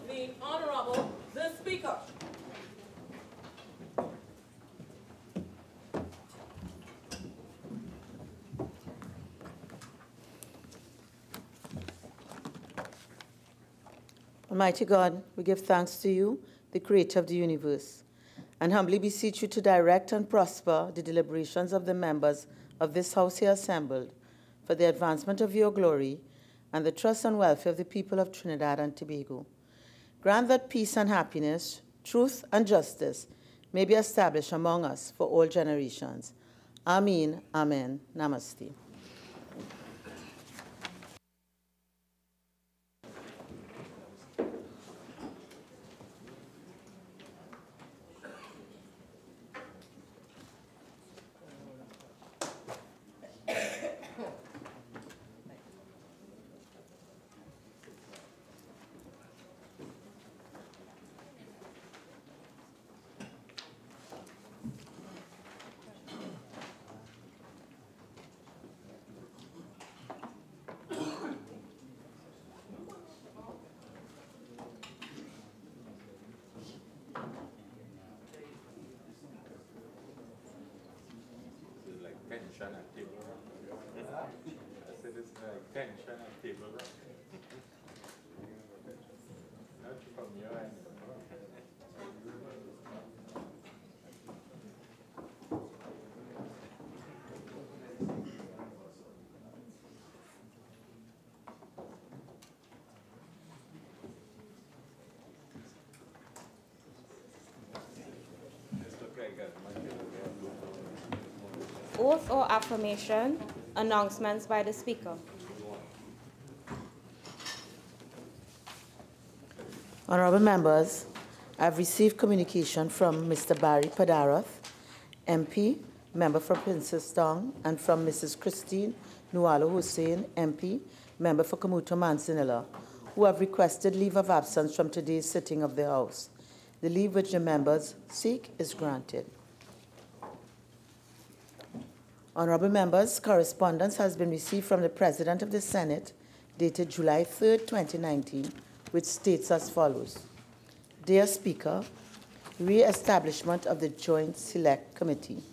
The Honorable, the Speaker. Almighty God, we give thanks to you, the Creator of the universe, and humbly beseech you to direct and prosper the deliberations of the members of this House here assembled for the advancement of your glory and the trust and welfare of the people of Trinidad and Tobago. Grant that peace and happiness, truth and justice may be established among us for all generations. Amen. Amen. Namaste. Tension at table. I said it's like tension at table. Not from your end. Oath or affirmation, announcements by the Speaker. Honorable members, I have received communication from Mr. Barry Padarath, MP, member for Princess Town, and from Mrs. Christine Nualo Hussein, MP, member for Kamuto Manzanilla, who have requested leave of absence from today's sitting of the House. The leave which the members seek is granted. Honorable members, correspondence has been received from the President of the Senate dated July 3, 2019, which states as follows. Dear Speaker, re-establishment of the Joint Select Committee.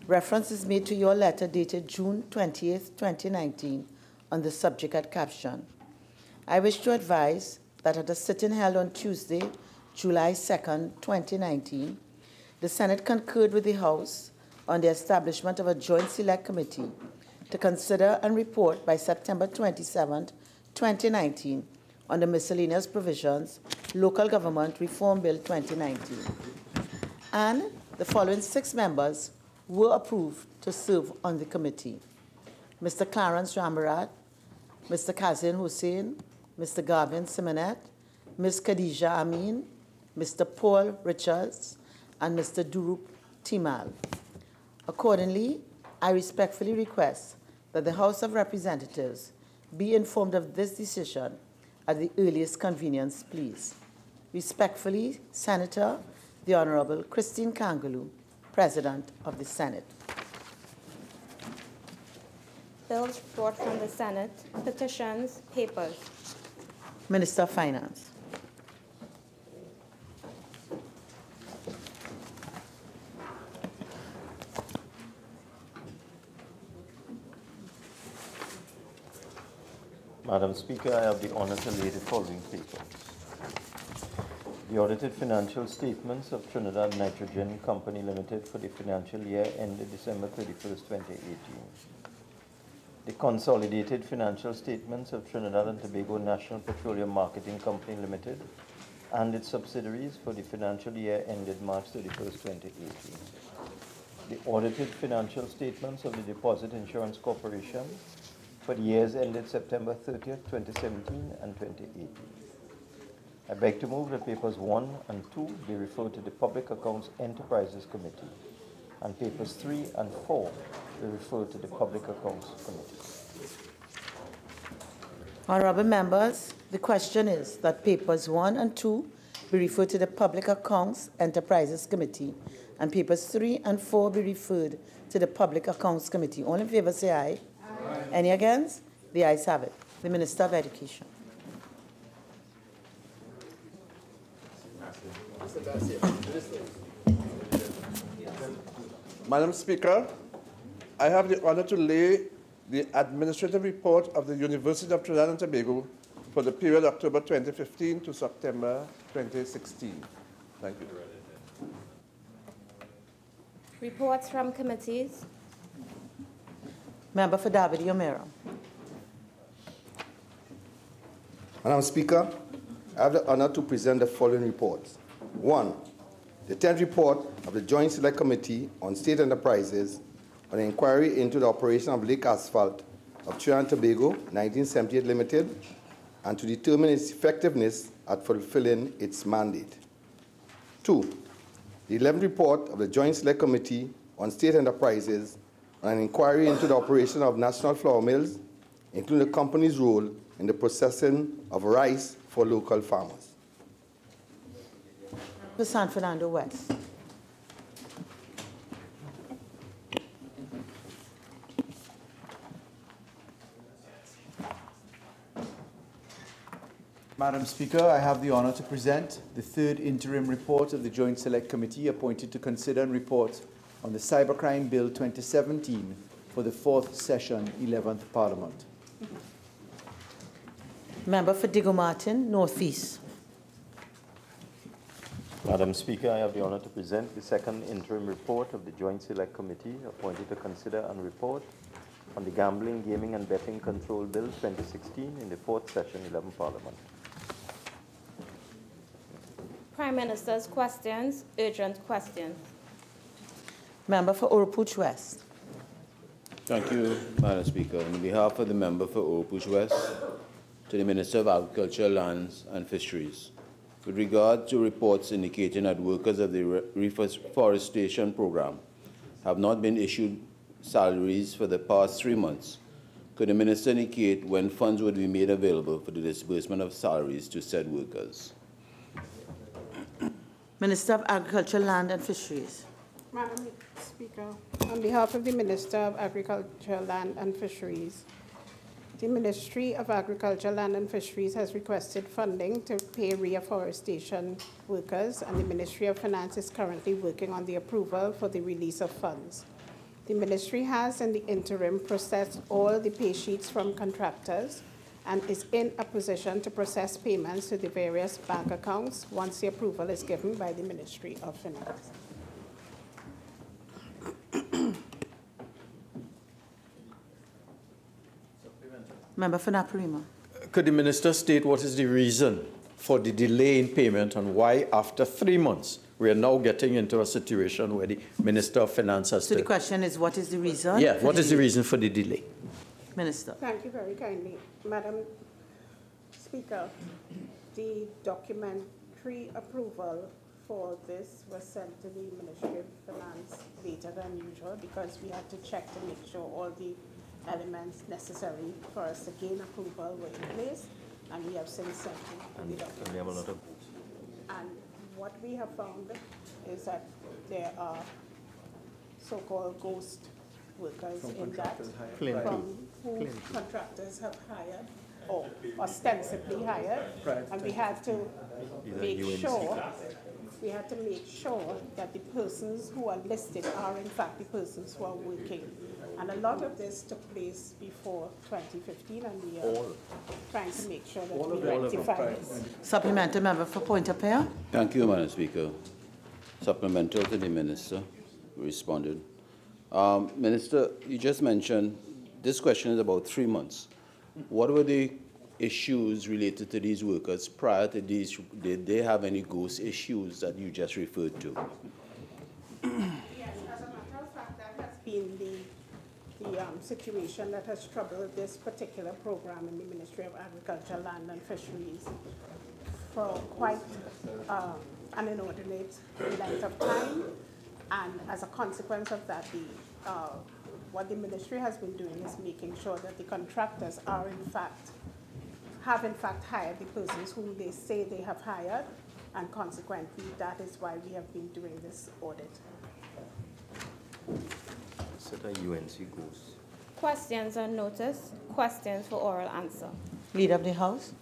Reference is made to your letter dated June 20, 2019 on the subject at caption. I wish to advise that at a sitting held on Tuesday, July 2, 2019, the Senate concurred with the House on the establishment of a Joint Select Committee to consider and report by September 27, 2019 on the miscellaneous provisions Local Government Reform Bill 2019. And the following 6 members were approved to serve on the committee. Mr. Clarence Rambarat, Mr. Kazin Hussein, Mr. Garvin Simonet, Ms. Khadija Amin, Mr. Paul Richards, and Mr. Durup Timal. Accordingly, I respectfully request that the House of Representatives be informed of this decision at the earliest convenience, please. Respectfully, Senator, the Honorable Christine Kangaloo, President of the Senate. Bills brought from the Senate, petitions, papers. Minister of Finance. Madam Speaker, I have the honor to lay the following papers. The audited financial statements of Trinidad Nitrogen Company Limited for the financial year ended December 31st, 2018. The consolidated financial statements of Trinidad and Tobago National Petroleum Marketing Company Limited and its subsidiaries for the financial year ended March 31st, 2018. The audited financial statements of the Deposit Insurance Corporation for the years ended September 30th, 2017 and 2018. I beg to move that papers 1 and 2 be referred to the Public Accounts Enterprises Committee, and papers 3 and 4 be referred to the Public Accounts Committee. Honorable members, the question is that papers 1 and 2 be referred to the Public Accounts Enterprises Committee, and papers 3 and 4 be referred to the Public Accounts Committee. All in favor say aye. Aye. Any against? The ayes have it. The Minister of Education. Madam Speaker, I have the honor to lay the administrative report of the University of Trinidad and Tobago for the period October 2015 to September 2016. Thank you. Reports from committees. Member for Davide O'Meara. Madam Speaker, I have the honor to present the following reports. 1. The 10th report of the Joint Select Committee on State Enterprises on an inquiry into the operation of Lake Asphalt of Trinidad and Tobago, 1978 Limited, and to determine its effectiveness at fulfilling its mandate. 2. The 11th report of the Joint Select Committee on State Enterprises on an inquiry into the operation of national flour mills, including the company's role in the processing of rice for local farmers. For San Fernando West. Madam Speaker, I have the honor to present the third interim report of the Joint Select Committee appointed to consider and report on the Cybercrime Bill 2017 for the 4th Session, 11th Parliament. Member for Diego Martin, Northeast. Madam Speaker, I have the honor to present the second interim report of the Joint Select Committee appointed to consider and report on the Gambling, Gaming and Betting Control Bill 2016 in the 4th Session, 11th Parliament. Prime Minister's questions, urgent questions. Member for Oropouche West. Thank you, Madam Speaker. On behalf of the member for Oropouche West, to the Minister of Agriculture, Lands and Fisheries, with regard to reports indicating that workers of the reforestation program have not been issued salaries for the past 3 months, could the Minister indicate when funds would be made available for the disbursement of salaries to said workers? Minister of Agriculture, Land and Fisheries. Madam Speaker, on behalf of the Minister of Agriculture, Land and Fisheries, the Ministry of Agriculture, Land and Fisheries has requested funding to pay reforestation workers, and the Ministry of Finance is currently working on the approval for the release of funds. The Ministry has, in the interim, processed all the pay sheets from contractors and is in a position to process payments to the various bank accounts once the approval is given by the Ministry of Finance. Member for Naparima. Could the Minister state what is the reason for the delay in payment and why after 3 months we are now getting into a situation where the Minister of Finance has So the question is, what is the reason? Yeah, what is the reason for the delay? Minister. Thank you very kindly. Madam Speaker, the documentary approval for this was sent to the Ministry of Finance later than usual because we had to check to make sure all the elements necessary for us to gain approval were in place, and we have since sent the documents. And what we have found is that there are so-called ghost workers in that from who contractors have hired or ostensibly hired, and we had to make sure that the persons who are listed are in fact the persons who are working. And a lot of this took place before 2015, and we are trying to make sure that we rectify this. Supplementary member for Point of Pair. Thank you, Madam Speaker. Supplemental to the Minister who responded. Minister, you just mentioned this question is about 3 months. What were the issues related to these workers prior to these? Did they have any ghost issues that you just referred to? Yes, as a matter of fact, that has been the situation that has troubled this particular program in the Ministry of Agriculture, Land and Fisheries for quite an inordinate length of time. And as a consequence of that, what the ministry has been doing is making sure that the contractors are have in fact hired the persons whom they say they have hired, and consequently that is why we have been doing this audit. UNC goes. Questions on notice, questions for oral answer. Leader of the House.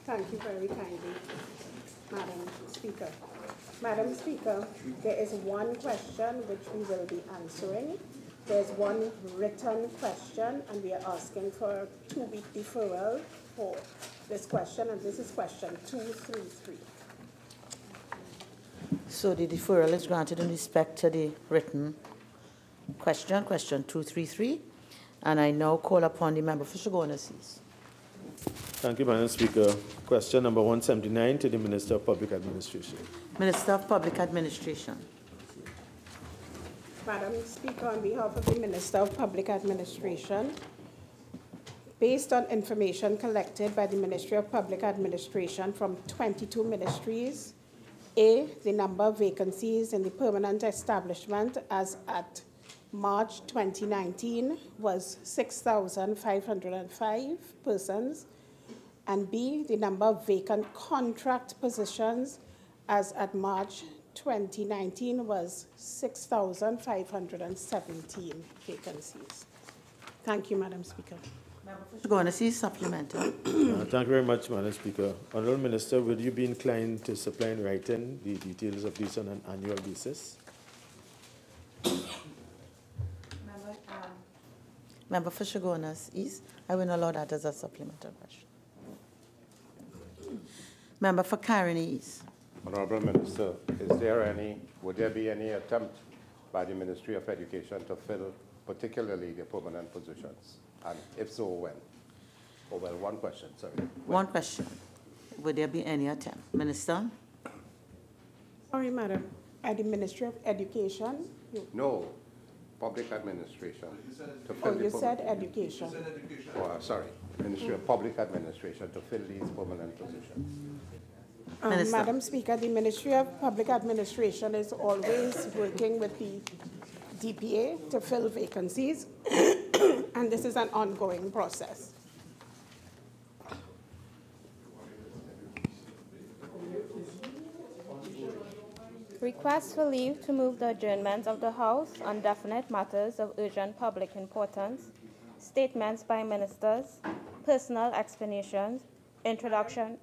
Thank you very kindly. Madam Speaker. Madam Speaker, there is one question which we will be answering. There's one written question, and we are asking for a 2-week deferral for this question, and this is question 233. So the deferral is granted in respect to the written question, question 233. And I now call upon the member for Shogunas. Thank you, Madam Speaker. Question number 179 to the Minister of Public Administration. Minister of Public Administration. Madam Speaker, on behalf of the Minister of Public Administration, based on information collected by the Ministry of Public Administration from 22 ministries, A, the number of vacancies in the permanent establishment as at March 2019 was 6,505 persons, and B, the number of vacant contract positions as at March 2019 was 6,517 vacancies. Thank you, Madam Speaker. Shogunas, supplemental. Thank you very much, Madam Speaker. Honourable Minister, would you be inclined to supply in writing the details of this on an annual basis? Member for Shogunas East. I will allow that as a supplemental question. Member for Caroni East. Honourable Minister, would there be any attempt by the Ministry of Education to fill particularly the permanent positions? And if so, when? Oh, well, one question, sorry. One question. Would there be any attempt? Minister? Sorry, Madam. At the Ministry of Education? No, Public Administration. You said education. Oh, sorry, Ministry of Public Administration to fill these permanent positions. Madam Speaker, the Ministry of Public Administration is always working with the DPA to fill vacancies, and this is an ongoing process. Request for leave to move the adjournment of the House on definite matters of urgent public importance, statements by ministers, personal explanations, introduction.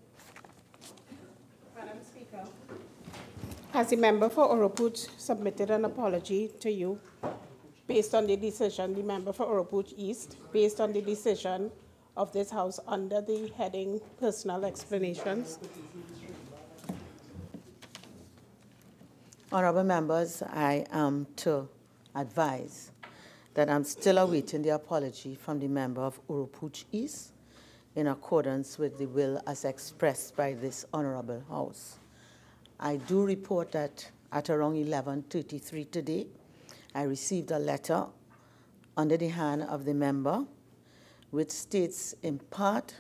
Madam Speaker. Has the member for Oropouche submitted an apology to you based on the decision, the member for Oropouche East, based on the decision of this House under the heading personal explanations? Honourable members, I am to advise that I'm still awaiting the apology from the member of Oropouche East in accordance with the will as expressed by this Honourable House. I do report that at around 11:33 today, I received a letter under the hand of the member which states in part,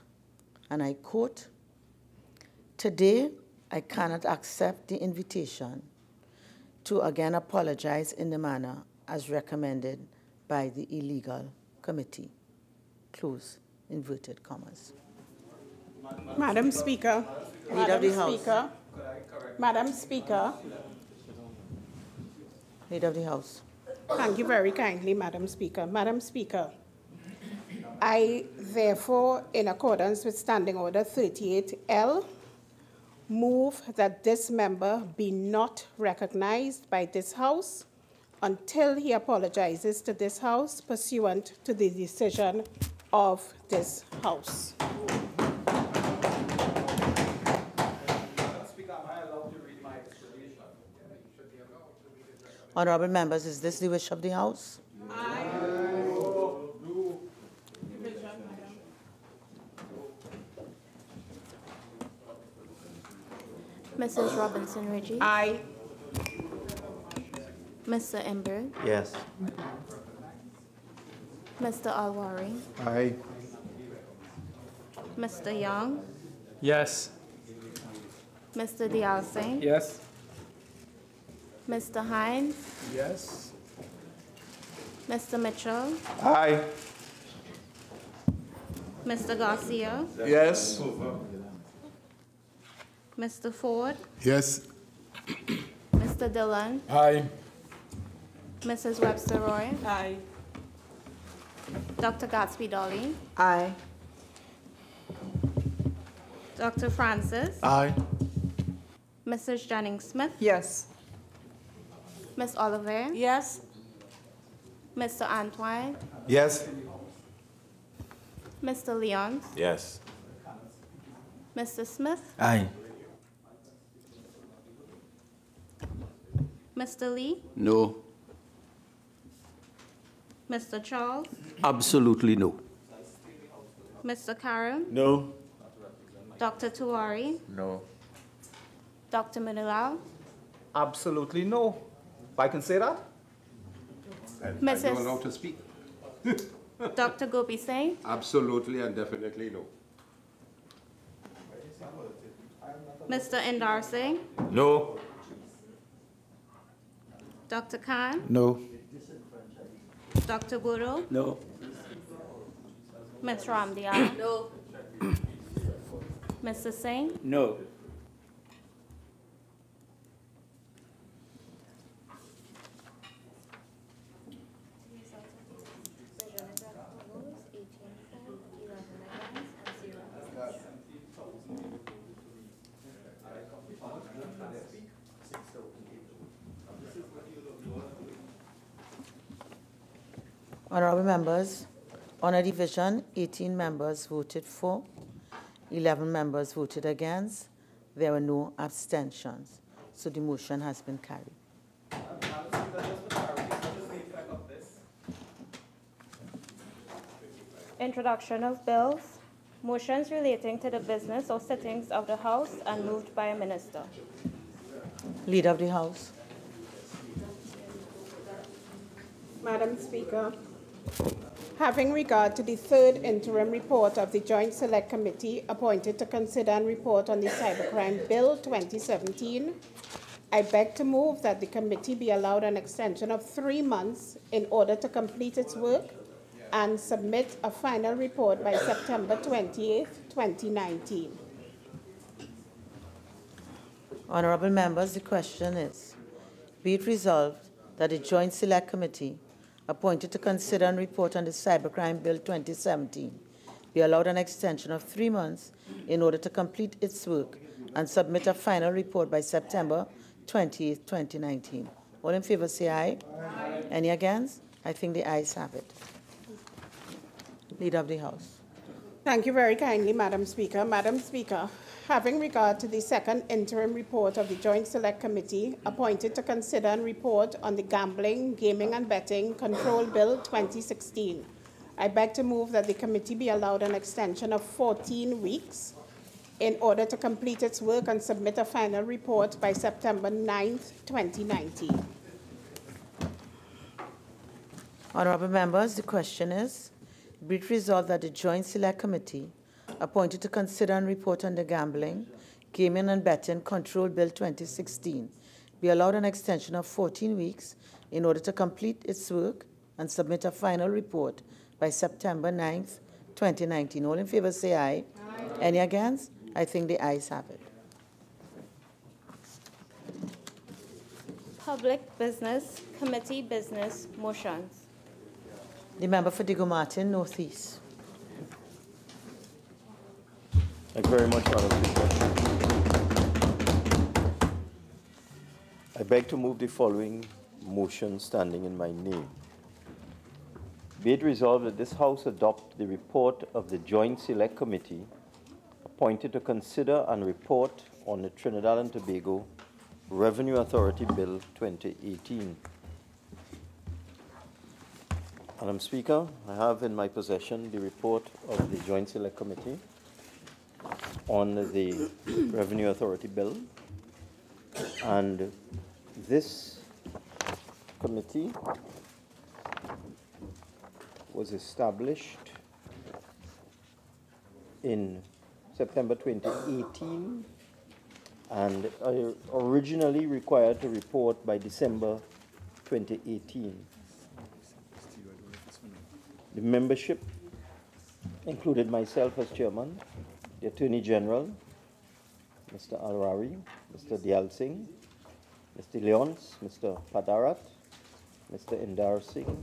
and I quote, "Today, I cannot accept the invitation to again apologize in the manner as recommended by the illegal committee." Close inverted commas. Madam Speaker. Leader of the House. Speaker. Madam Speaker. Leader of the House. Thank you very kindly, Madam Speaker. Madam Speaker, I therefore, in accordance with Standing Order 38L, move that this member be not recognized by this House until he apologizes to this House pursuant to the decision of this House. Honourable members, is this the wish of the House? Aye. Mrs. Robinson-Ridgey. Aye. Mr. Ember. Yes. Mr. Alwari. Aye. Mr. Young. Yes. Mr. Dialsing. Yes. Mr. Hines. Yes. Mr. Mitchell. Aye. Mr. Garcia. Yes. Mr. Ford. Yes. Mr. Dillon. Aye. Mrs. Webster Roy. Aye. Dr. Gatsby Dolly. Aye. Dr. Francis. Aye. Mrs. Jennings-Smith? Yes. Ms. Oliver? Yes. Mr. Antoine? Yes. Mr. Leons? Yes. Mr. Smith? Aye. Mr. Lee? No. Mr. Charles? Absolutely no. Mr. Karam? No. Dr. Tuwari? No. Dr. Manilal? Absolutely no. If I can say that? And Mrs. you're allowed to speak. Dr. Gopi Singh? Absolutely and definitely no. Mr. Indar Singh? No. Dr. Khan? No. Dr. Guru? No. Ms. Ramdial? No. Mr. Singh? No. Honorable members, on a division, 18 members voted for, 11 members voted against. There were no abstentions. So the motion has been carried. Introduction of bills. Motions relating to the business or sittings of the House and moved by a minister. Leader of the House. Madam Speaker, having regard to the third interim report of the Joint Select Committee appointed to consider and report on the Cybercrime Bill 2017, I beg to move that the committee be allowed an extension of 3 months in order to complete its work and submit a final report by September 28, 2019. Honorable members, the question is, be it resolved that the Joint Select Committee appointed to consider and report on the Cybercrime Bill 2017 be allowed an extension of 3 months in order to complete its work and submit a final report by September 28, 2019. All in favor say aye. Aye. Any against? I think the ayes have it. Leader of the House. Thank you very kindly, Madam Speaker. Madam Speaker, having regard to the second interim report of the Joint Select Committee appointed to consider and report on the Gambling, Gaming and Betting Control Bill 2016, I beg to move that the committee be allowed an extension of 14 weeks in order to complete its work and submit a final report by September 9th, 2019. Honorable members, the question is, be it resolved that the Joint Select Committee appointed to consider and report on the Gambling, Gaming and Betting Control Bill 2016 be allowed an extension of 14 weeks in order to complete its work and submit a final report by September 9th, 2019. All in favor say aye. Aye. Any against? I think the ayes have it. Public Business Committee business motions. The member for Digo Martin, Northeast. Thank you very much, Madam Speaker. I beg to move the following motion standing in my name. Be it resolved that this House adopt the report of the Joint Select Committee appointed to consider and report on the Trinidad and Tobago Revenue Authority Bill 2018. Madam Speaker, I have in my possession the report of the Joint Select Committee on the Revenue Authority Bill, and this committee was established in September 2018 and originally required to report by December 2018. The membership included myself as chairman, the Attorney General, Mr. Alrari, Mr. Dial Singh, Mr. Leons, Mr. Padarat, Mr. Indar Singh,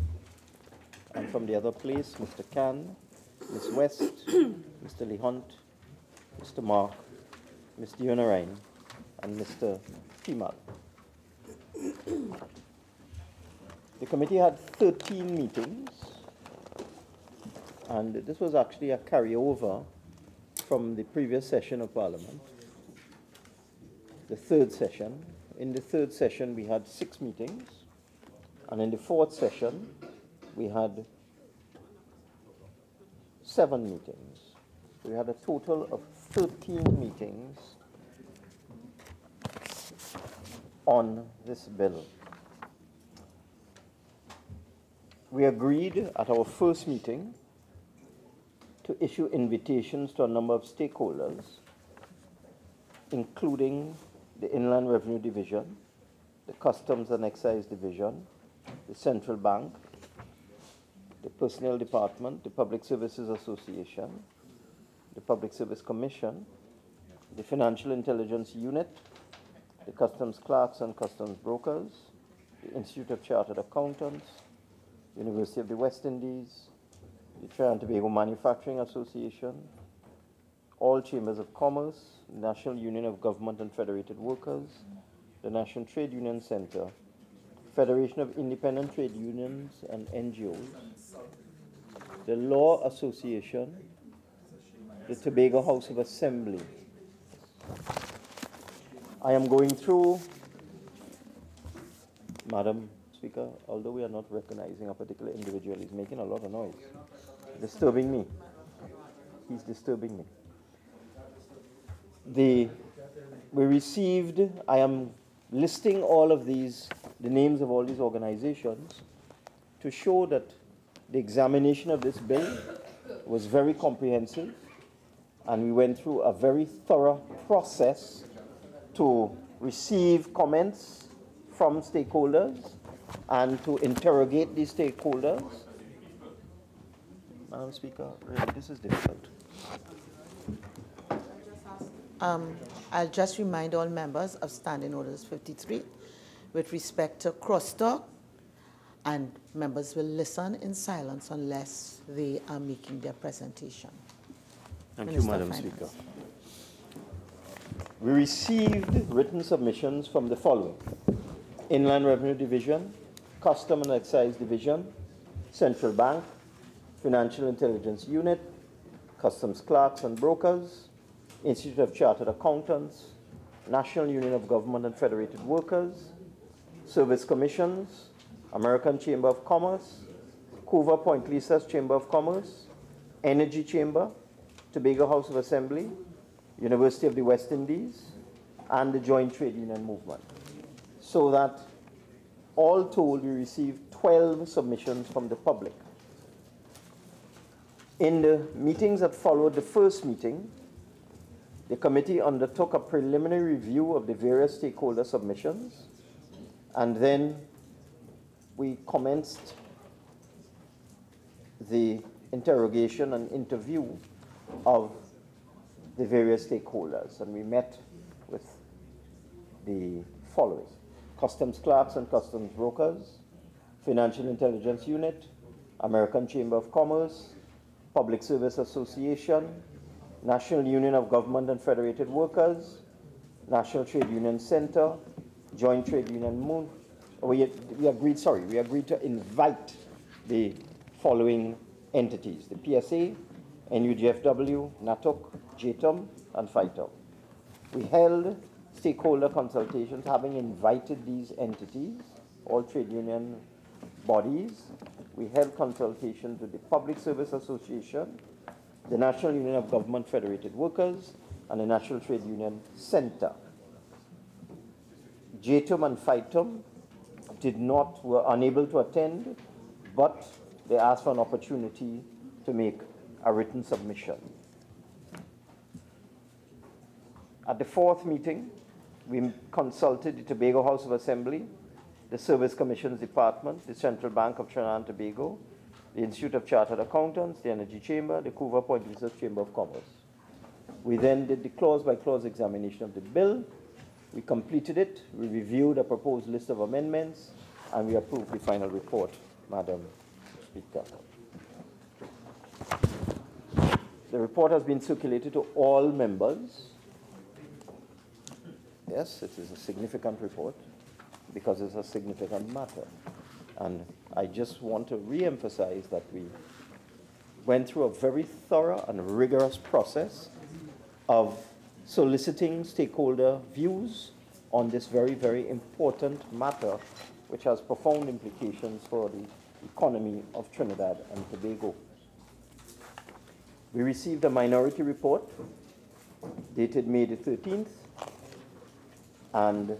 and from the other place, Mr. Khan, Ms. West, Mr. Lee Hunt, Mr. Mark, Mr. Unarine, and Mr. Timal. The committee had 13 meetings, and this was actually a carryover from the previous session of Parliament, the third session. In the third session, we had 6 meetings, and in the fourth session, we had 7 meetings. We had a total of 13 meetings on this bill. We agreed at our first meeting to issue invitations to a number of stakeholders, including the Inland Revenue Division, the Customs and Excise Division, the Central Bank, the Personnel Department, the Public Services Association, the Public Service Commission, the Financial Intelligence Unit, the Customs Clerks and Customs Brokers, the Institute of Chartered Accountants, University of the West Indies, the Trinidad and Tobago Manufacturing Association, all chambers of commerce, the National Union of Government and Federated Workers, the National Trade Union Center, Federation of Independent Trade Unions and NGOs, the Law Association, the Tobago House of Assembly. I am going through, Madam Speaker, although we are not recognizing a particular individual, he's making a lot of noise, disturbing me. He's disturbing me. We received, I am listing all of these, the names of all these organizations, to show that the examination of this bill was very comprehensive, and we went through a very thorough process to receive comments from stakeholders and to interrogate these stakeholders. Madam Speaker, really, this is difficult. I'll just remind all members of Standing Orders 53 with respect to crosstalk, and members will listen in silence unless they are making their presentation. Thank Minister you, Madam of Finance. Speaker. We received written submissions from the following: Inland Revenue Division, Custom and Excise Division, Central Bank, Financial Intelligence Unit, Customs Clerks and Brokers, Institute of Chartered Accountants, National Union of Government and Federated Workers, Service Commissions, American Chamber of Commerce, Coover Point Lisa's Chamber of Commerce, Energy Chamber, Tobago House of Assembly, University of the West Indies, and the Joint Trade Union Movement. So that all told, we received 12 submissions from the public. In the meetings that followed the first meeting, the committee undertook a preliminary review of the various stakeholder submissions, and then we commenced the interrogation and interview of the various stakeholders, and we met with the following: Customs Clerks and Customs Brokers, Financial Intelligence Unit, American Chamber of Commerce, Public Service Association, National Union of Government and Federated Workers, National Trade Union Center, Joint Trade Union Movement. We agreed to invite the following entities: the PSA, NUGFW, NATOC, JTOM, and FITOM. We held stakeholder consultations, having invited these entities, all trade union bodies. We held consultations with the Public Service Association, the National Union of Government Federated Workers, and the National Trade Union Center. JTOM and FITOM were unable to attend, but they asked for an opportunity to make a written submission. At the fourth meeting, we consulted the Tobago House of Assembly, the Service Commissions Department, the Central Bank of Trinidad and Tobago, the Institute of Chartered Accountants, the Energy Chamber, the Coover Point Research Chamber of Commerce. We then did the clause-by-clause examination of the bill. We completed it, we reviewed a proposed list of amendments, and we approved the final report, Madam Speaker. The report has been circulated to all members. Yes, it is a significant report because it's a significant matter. And I just want to re-emphasize that we went through a very thorough and rigorous process of soliciting stakeholder views on this very, very important matter, which has profound implications for the economy of Trinidad and Tobago. We received a minority report dated May the 13th, and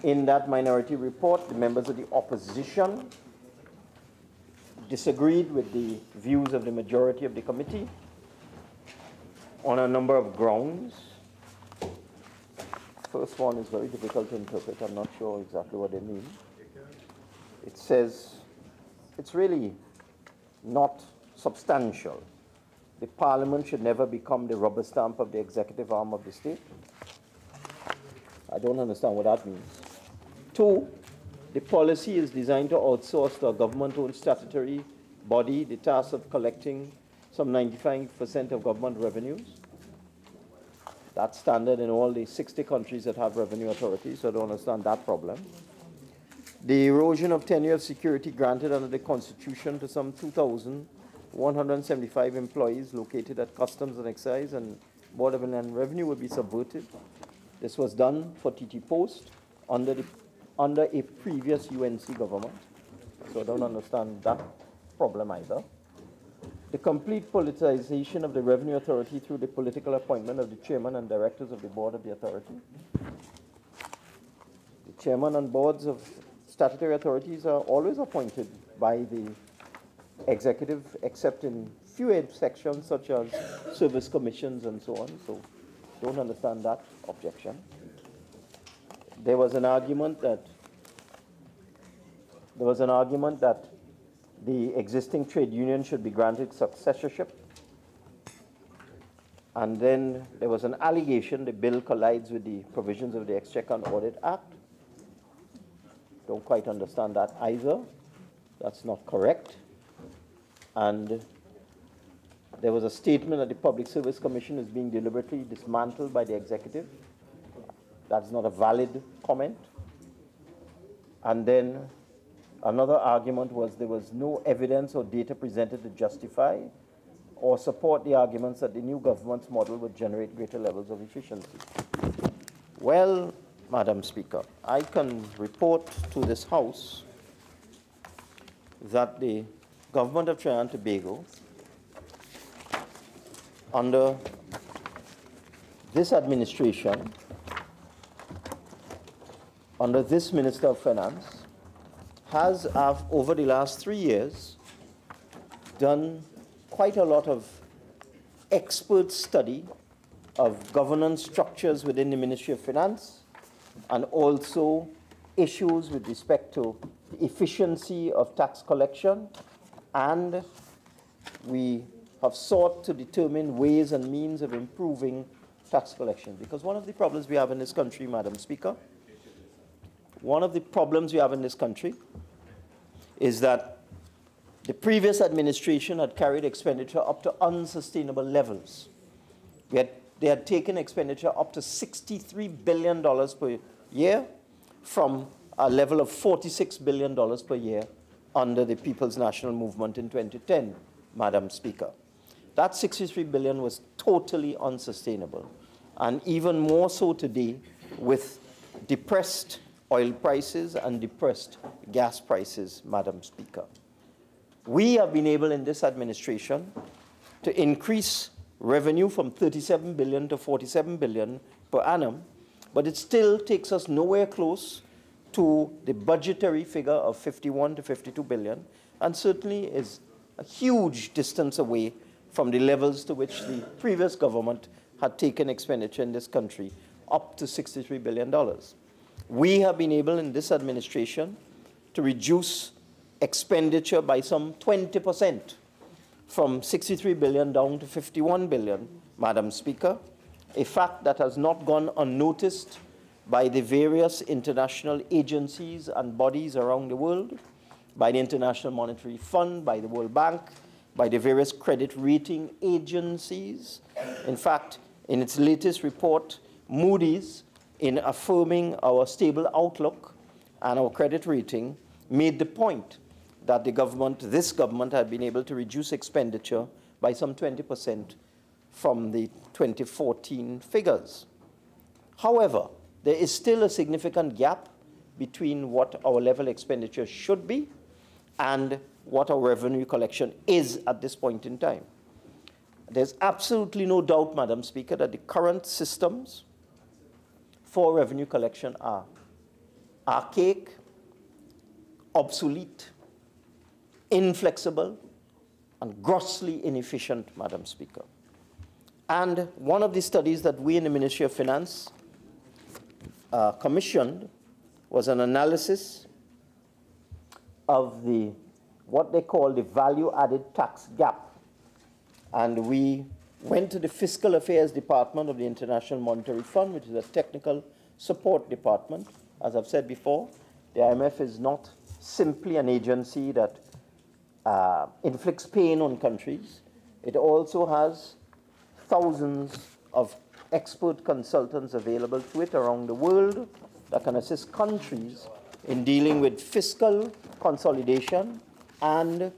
in that minority report, the members of the opposition disagreed with the views of the majority of the committee on a number of grounds. First one is very difficult to interpret. I'm not sure exactly what they mean. It says it's really not substantial. The parliament should never become the rubber stamp of the executive arm of the state. I don't understand what that means. 2, the policy is designed to outsource to a government-owned statutory body the task of collecting some 95% of government revenues. That's standard in all the 60 countries that have revenue authorities, so I don't understand that problem. The erosion of tenure of security granted under the Constitution to some 2,175 employees located at Customs and Excise and Board of Inland Revenue will be subverted. This was done for TT Post under a previous UNC government, so I don't understand that problem either. The complete politicization of the Revenue Authority through the political appointment of the chairman and directors of the board of the authority. The chairman and boards of statutory authorities are always appointed by the executive, except in few sections such as service commissions and so on, so don't understand that objection. There was an argument that the existing trade union should be granted successorship. And then there was an allegation the bill collides with the provisions of the Exchequer and Audit Act. Don't quite understand that either. That's not correct. And there was a statement that the Public Service Commission is being deliberately dismantled by the executive. That's not a valid comment. And then another argument was there was no evidence or data presented to justify or support the arguments that the new government's model would generate greater levels of efficiency. Well, Madam Speaker, I can report to this House that the government of Trinidad and Tobago, under this administration, under this Minister of Finance, has, over the last 3 years, done quite a lot of expert study of governance structures within the Ministry of Finance and also issues with respect to the efficiency of tax collection, and we have sought to determine ways and means of improving tax collection. Because one of the problems we have in this country, Madam Speaker, one of the problems we have in this country is that the previous administration had carried expenditure up to unsustainable levels. They had taken expenditure up to $63 billion per year from a level of $46 billion per year under the People's National Movement in 2010, Madam Speaker. That $63 billion was totally unsustainable, and even more so today with depressed oil prices and depressed gas prices, Madam Speaker. We have been able in this administration to increase revenue from $37 billion to $47 billion per annum, but it still takes us nowhere close to the budgetary figure of $51 to $52 billion, and certainly is a huge distance away from the levels to which the previous government had taken expenditure in this country, up to $63 billion. We have been able in this administration to reduce expenditure by some 20%, from $63 billion down to $51 billion, Madam Speaker, a fact that has not gone unnoticed by the various international agencies and bodies around the world, by the International Monetary Fund, by the World Bank, by the various credit rating agencies. In fact, in its latest report, Moody's in affirming our stable outlook and our credit rating, made the point that this government had been able to reduce expenditure by some 20% from the 2014 figures. However, there is still a significant gap between what our level expenditure should be and what our revenue collection is at this point in time. There's absolutely no doubt, Madam Speaker, that the current systems for revenue collection are archaic, obsolete, inflexible, and grossly inefficient, Madam Speaker. And one of the studies that we in the Ministry of Finance commissioned was an analysis of what they call the value-added tax gap. And we went to the Fiscal Affairs Department of the International Monetary Fund, which is a technical support department. As I've said before, the IMF is not simply an agency that inflicts pain on countries. It also has thousands of expert consultants available to it around the world that can assist countries in dealing with fiscal consolidation and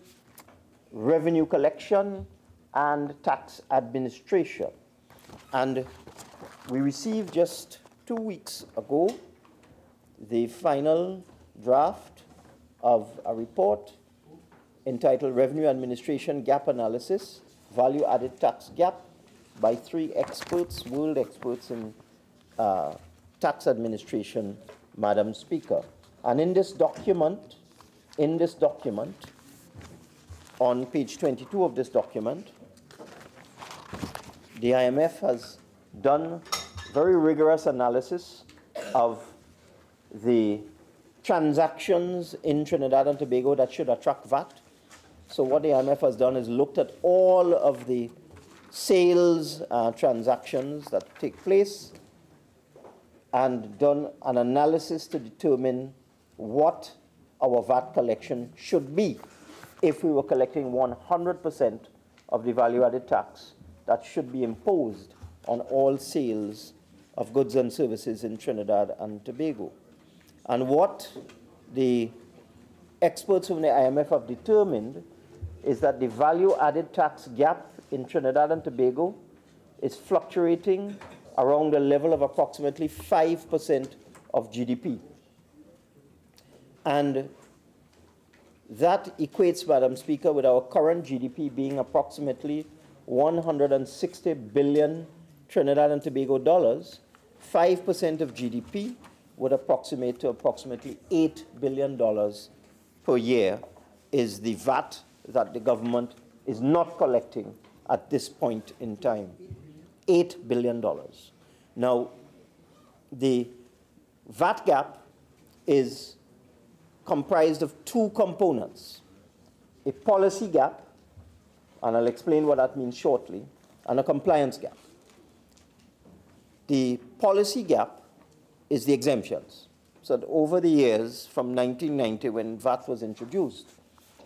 revenue collection and tax administration. And we received just 2 weeks ago the final draft of a report entitled Revenue Administration Gap Analysis, Value Added Tax Gap, by 3 experts, world experts in tax administration, Madam Speaker. And in this document, on page 22 of this document, the IMF has done very rigorous analysis of the transactions in Trinidad and Tobago that should attract VAT. So what the IMF has done is looked at all of the sales transactions that take place and done an analysis to determine what our VAT collection should be if we were collecting 100% of the value-added tax that should be imposed on all sales of goods and services in Trinidad and Tobago. And what the experts from the IMF have determined is that the value-added tax gap in Trinidad and Tobago is fluctuating around the level of approximately 5% of GDP. And that equates, Madam Speaker, with our current GDP being approximately 160 billion Trinidad and Tobago dollars. 5% of GDP would approximate to approximately $8 billion per year is the VAT that the government is not collecting at this point in time. $8 billion. Now, the VAT gap is comprised of 2 components: a policy gap, and I'll explain what that means shortly, and a compliance gap. The policy gap is the exemptions. So that over the years, from 1990, when VAT was introduced,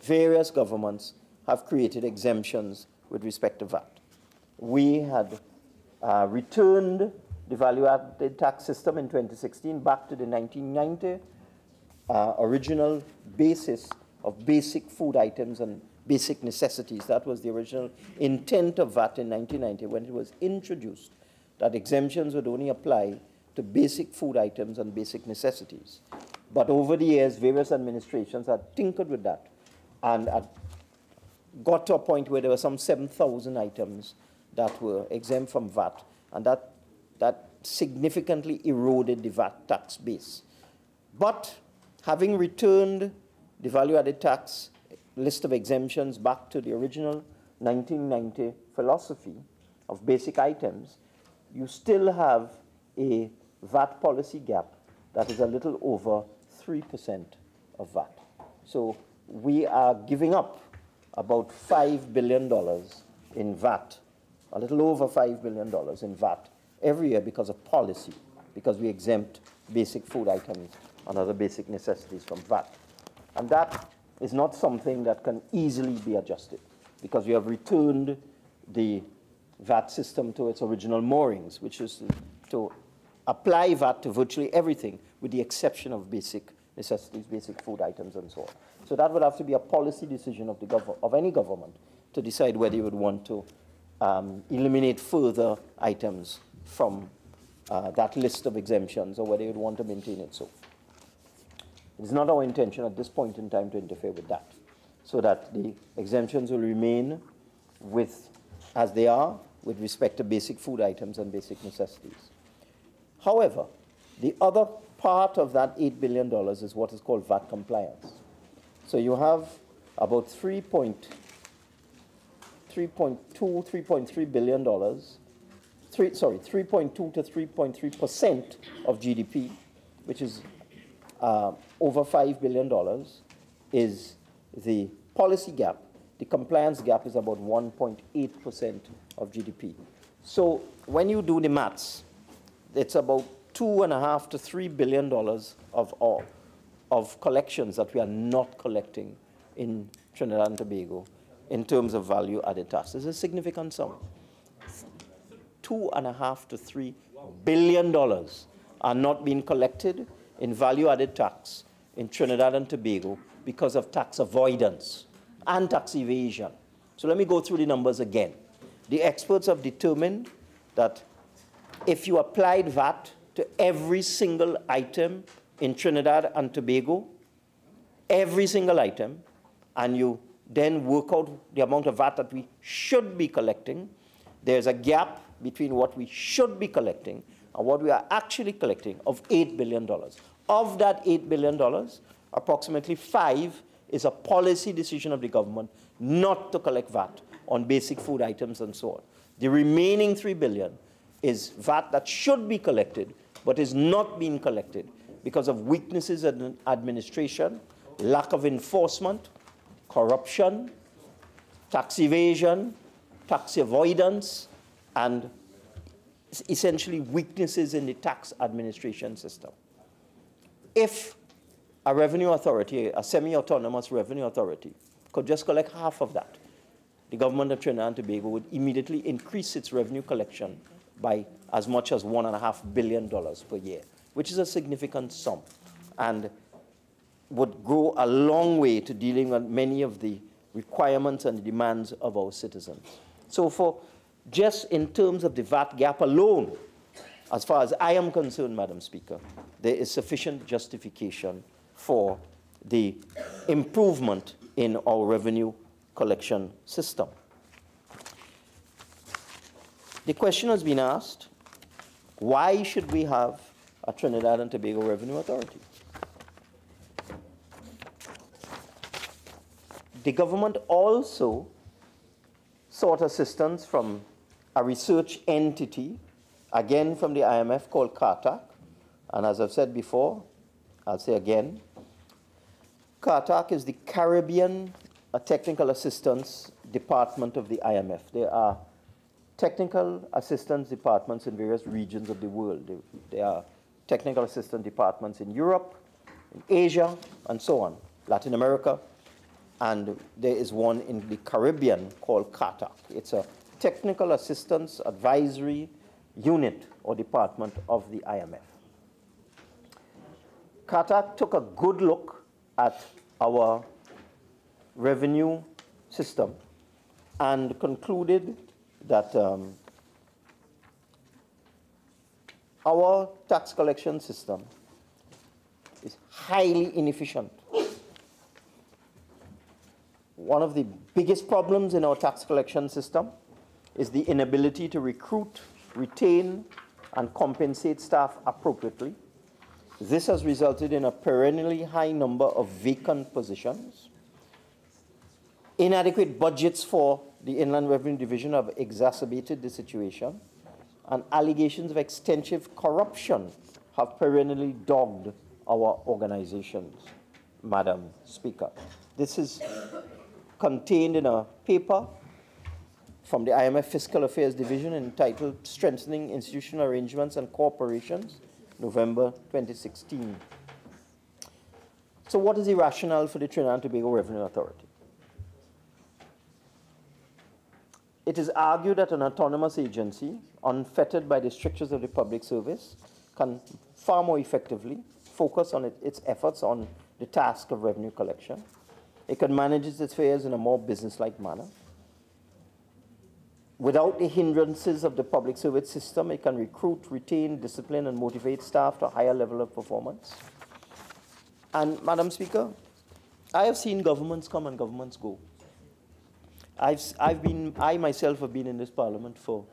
various governments have created exemptions with respect to VAT. We had returned the value-added tax system in 2016 back to the 1990 original basis of basic food items and basic necessities. That was the original intent of VAT in 1990 when it was introduced, that exemptions would only apply to basic food items and basic necessities. But over the years, various administrations had tinkered with that and had got to a point where there were some 7,000 items that were exempt from VAT, and that significantly eroded the VAT tax base. But having returned the value-added tax list of exemptions back to the original 1990 philosophy of basic items, you still have a VAT policy gap that is a little over 3% of VAT. So we are giving up about $5 billion in VAT, a little over $5 billion in VAT every year because of policy, because we exempt basic food items and other basic necessities from VAT. And that is not something that can easily be adjusted because we have returned the VAT system to its original moorings, which is to apply VAT to virtually everything with the exception of basic necessities, basic food items, and so on. So that would have to be a policy decision of any government to decide whether you would want to eliminate further items from that list of exemptions or whether you'd want to maintain it so. It is not our intention at this point in time to interfere with that, so that the exemptions will remain as they are with respect to basic food items and basic necessities. However, the other part of that $8 billion is what is called VAT compliance. So you have about $3.2, $3.3 billion, 3.2 to 3.3% of GDP, which is over $5 billion, is the policy gap. The compliance gap is about 1.8% of GDP. So when you do the maths, it's about $2.5 to $3 billion of collections that we are not collecting in Trinidad and Tobago in terms of value-added tax. It's a significant sum. $2.5 to $3 billion are not being collected in value-added tax in Trinidad and Tobago because of tax avoidance and tax evasion. So let me go through the numbers again. The experts have determined that if you applied VAT to every single item in Trinidad and Tobago, every single item, and you then work out the amount of VAT that we should be collecting, there's a gap between what we should be collecting and what we are actually collecting of $8 billion. Of that $8 billion, approximately 5 is a policy decision of the government not to collect VAT on basic food items and so on. The remaining $3 billion is VAT that should be collected but is not being collected because of weaknesses in administration, lack of enforcement, corruption, tax evasion, tax avoidance, and essentially weaknesses in the tax administration system. If a revenue authority, a semi-autonomous revenue authority, could just collect half of that, the government of Trinidad and Tobago would immediately increase its revenue collection by as much as $1.5 billion per year, which is a significant sum and would go a long way to dealing with many of the requirements and the demands of our citizens. So for just in terms of the VAT gap alone, as far as I am concerned, Madam Speaker, there is sufficient justification for the improvement in our revenue collection system. The question has been asked, why should we have a Trinidad and Tobago Revenue Authority? The government also sought assistance from a research entity, again from the IMF, called CARTAC. And as I've said before, I'll say again, CARTAC is the Caribbean Technical Assistance Department of the IMF. There are technical assistance departments in various regions of the world. There are technical assistance departments in Europe, in Asia, and so on, Latin America. And there is one in the Caribbean called CARTAC. It's a technical assistance advisory unit or department of the IMF. CARTAC took a good look at our revenue system and concluded that our tax collection system is highly inefficient. One of the biggest problems in our tax collection system is the inability to recruit, retain, and compensate staff appropriately. This has resulted in a perennially high number of vacant positions. Inadequate budgets for the Inland Revenue Division have exacerbated the situation, and allegations of extensive corruption have perennially dogged our organizations, Madam Speaker. This is contained in a paper from the IMF Fiscal Affairs Division entitled Strengthening Institutional Arrangements and Corporations, November 2016. So what is the rationale for the Trinidad and Tobago Revenue Authority? It is argued that an autonomous agency, unfettered by the strictures of the public service, can far more effectively focus on its efforts on the task of revenue collection. It can manage its affairs in a more business-like manner. Without the hindrances of the public service system, it can recruit, retain, discipline, and motivate staff to a higher level of performance. And, Madam Speaker, I have seen governments come and governments go. I myself have been in this parliament for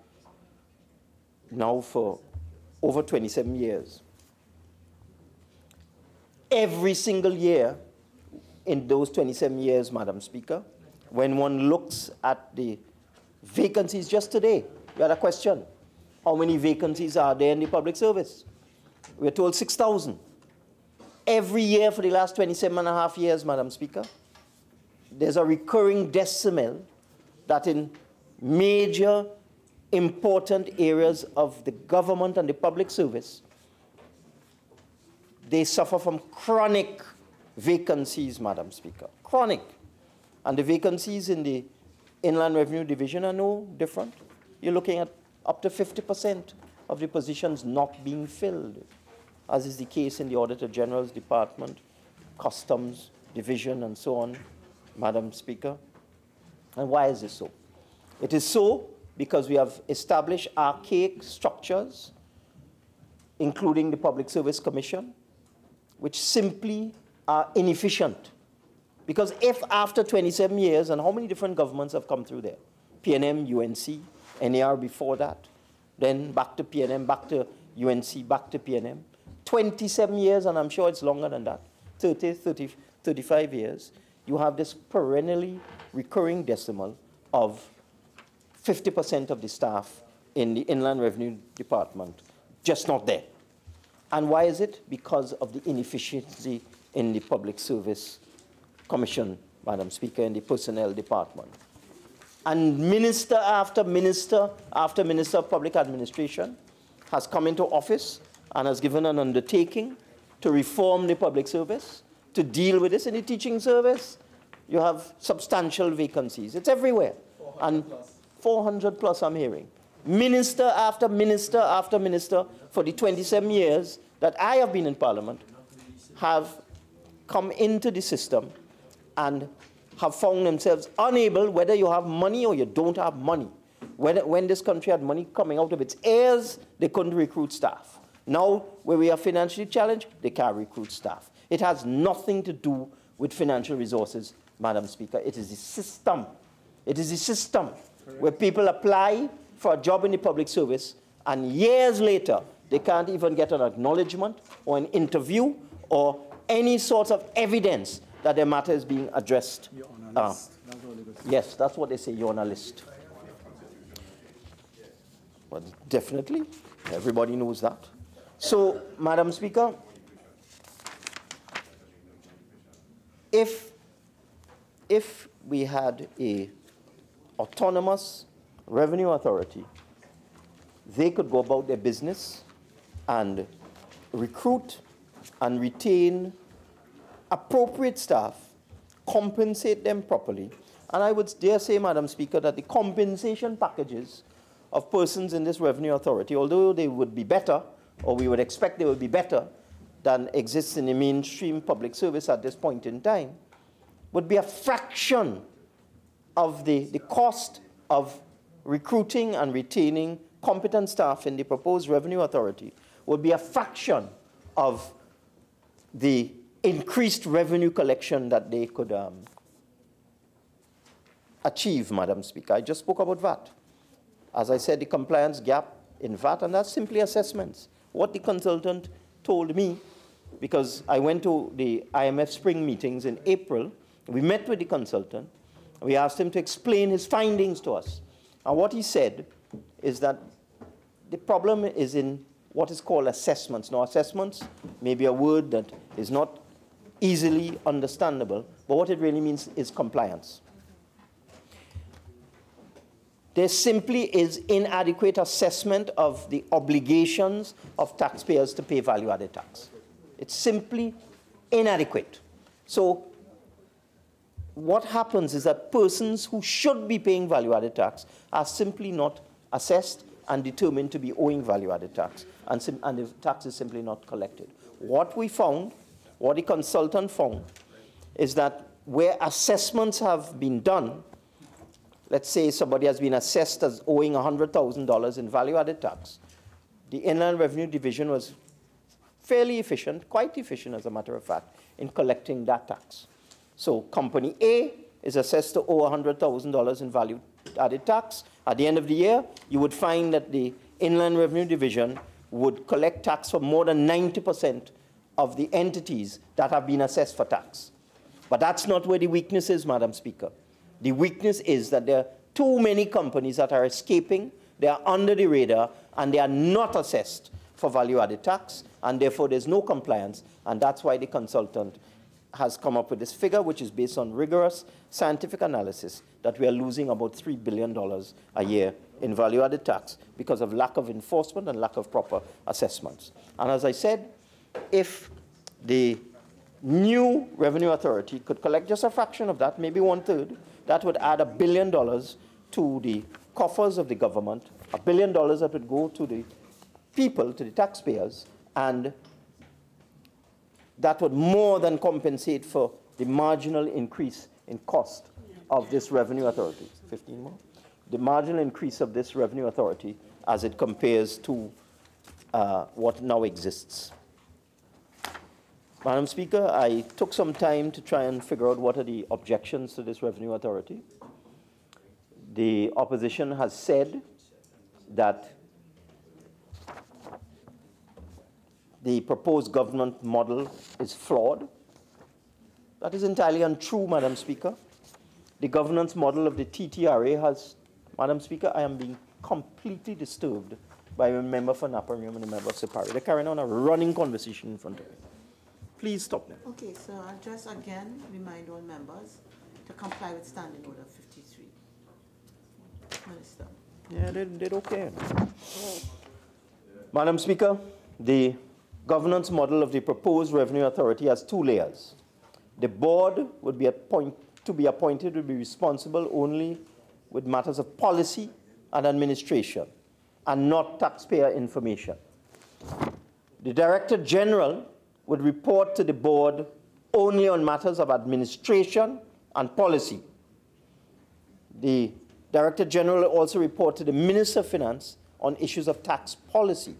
over 27 years. Every single year in those 27 years, Madam Speaker, when one looks at the vacancies just today, you had a question. How many vacancies are there in the public service? We're told 6,000. Every year for the last 27.5 years, Madam Speaker, there's a recurring decimal that in major, important areas of the government and the public service, they suffer from chronic vacancies, Madam Speaker. Chronic. And the vacancies in the Inland Revenue Division are no different. You're looking at up to 50% of the positions not being filled, as is the case in the Auditor General's Department, Customs Division, and so on, Madam Speaker. And why is this so? It is so because we have established archaic structures, including the Public Service Commission, which simply are inefficient. Because if after 27 years, and how many different governments have come through there? PNM, UNC, NAR before that, then back to PNM, back to UNC, back to PNM. 27 years, and I'm sure it's longer than that, 30, 35 years, you have this perennially recurring decimal of 50% of the staff in the Inland Revenue Department just not there. And why is it? Because of the inefficiency in the Public Service Commission, Madam Speaker, in the Personnel Department. And minister after minister after minister of public administration has come into office and has given an undertaking to reform the public service, to deal with this. In the teaching service, you have substantial vacancies. It's everywhere. 400 plus I'm hearing. Minister after minister after minister for the 27 years that I have been in Parliament have come into the system and have found themselves unable, whether you have money or you don't have money. When this country had money coming out of its ears, they couldn't recruit staff. Now, where we are financially challenged, they can't recruit staff. It has nothing to do with financial resources, Madam Speaker. It is the system. It is the system where people apply for a job in the public service, and years later, they can't even get an acknowledgement or an interview or any sort of evidence that their matter is being addressed. You're on a list. Yes, that's what they say, you're on a list. Well, definitely, everybody knows that. So, Madam Speaker, if we had a autonomous revenue authority, they could go about their business and recruit and retain appropriate staff, compensate them properly. And I would dare say, Madam Speaker, that the compensation packages of persons in this revenue authority, although they would be better, or we would expect they would be better than exists in the mainstream public service at this point in time, would be a fraction of the cost of recruiting and retaining competent staff in the proposed revenue authority, would be a fraction of the increased revenue collection that they could achieve, Madam Speaker. I just spoke about VAT. As I said, the compliance gap in VAT, and that's simply assessments. What the consultant told me, because I went to the IMF spring meetings in April, we met with the consultant, we asked him to explain his findings to us. And what he said is that the problem is in what is called assessments. Now, assessments may be a word that is not easily understandable, but what it really means is compliance. There simply is inadequate assessment of the obligations of taxpayers to pay value-added tax. It's simply inadequate. So what happens is that persons who should be paying value-added tax are simply not assessed and determined to be owing value-added tax, and the tax is simply not collected. What we found, what the consultant found, is that where assessments have been done, let's say somebody has been assessed as owing $100,000 in value-added tax, the Inland Revenue Division was fairly efficient, quite efficient as a matter of fact, in collecting that tax. So company A is assessed to owe $100,000 in value-added tax. At the end of the year, you would find that the Inland Revenue Division would collect tax for more than 90% of the entities that have been assessed for tax. But that's not where the weakness is, Madam Speaker. The weakness is that there are too many companies that are escaping, they are under the radar, and they are not assessed for value-added tax, and therefore there's no compliance, and that's why the consultant has come up with this figure, which is based on rigorous scientific analysis, that we are losing about $3 billion a year in value-added tax because of lack of enforcement and lack of proper assessments. And as I said, if the new revenue authority could collect just a fraction of that, maybe 1/3, that would add $1 billion to the coffers of the government, $1 billion that would go to the people, to the taxpayers, and that would more than compensate for the marginal increase in cost of this revenue authority. 15 more. The marginal increase of this revenue authority as it compares to what now exists. Madam Speaker, I took some time to try and figure out what are the objections to this revenue authority. The opposition has said that the proposed government model is flawed. That is entirely untrue, Madam Speaker. The governance model of the TTRA has, Madam Speaker, I am being completely disturbed by a member for Naparium and a member of Sipari. They're carrying on a running conversation in front of me. Please stop them. Okay, so I'll just again remind all members to comply with Standing Order 53. Minister. Yeah, they don't care. Madam Speaker, the governance model of the proposed revenue authority has 2 layers. The board would be appointed would be responsible only with matters of policy and administration, and not taxpayer information. The Director General would report to the board only on matters of administration and policy. The Director General will also report to the Minister of Finance on issues of tax policy.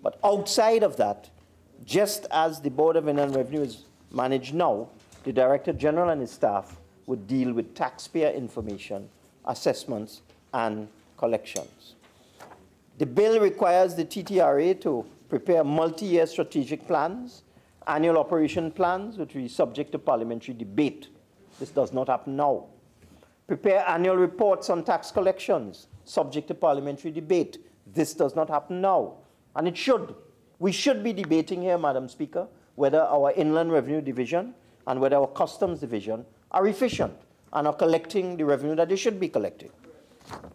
But outside of that, just as the Board of Inland Revenue is managed now, the Director General and his staff would deal with taxpayer information, assessments, and collections. The bill requires the TTRA to prepare multi-year strategic plans, annual operation plans, which will be subject to parliamentary debate. This does not happen now. Prepare annual reports on tax collections, subject to parliamentary debate. This does not happen now, and it should. We should be debating here, Madam Speaker, whether our Inland Revenue Division and whether our Customs Division are efficient and are collecting the revenue that they should be collecting.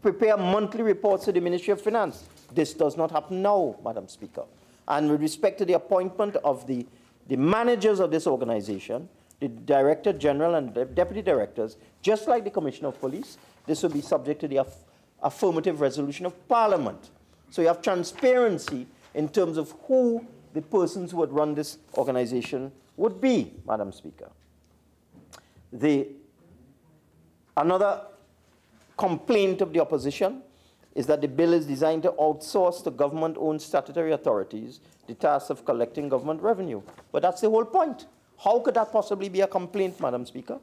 Prepare monthly reports to the Ministry of Finance. This does not happen now, Madam Speaker. And with respect to the appointment of the managers of this organization, the Director General and the Deputy Directors, just like the Commissioner of Police, this will be subject to the affirmative resolution of Parliament. So you have transparency in terms of who the persons who would run this organization would be, Madam Speaker. Another complaint of the opposition is that the bill is designed to outsource to government-owned statutory authorities the task of collecting government revenue. But that's the whole point. How could that possibly be a complaint, Madam Speaker?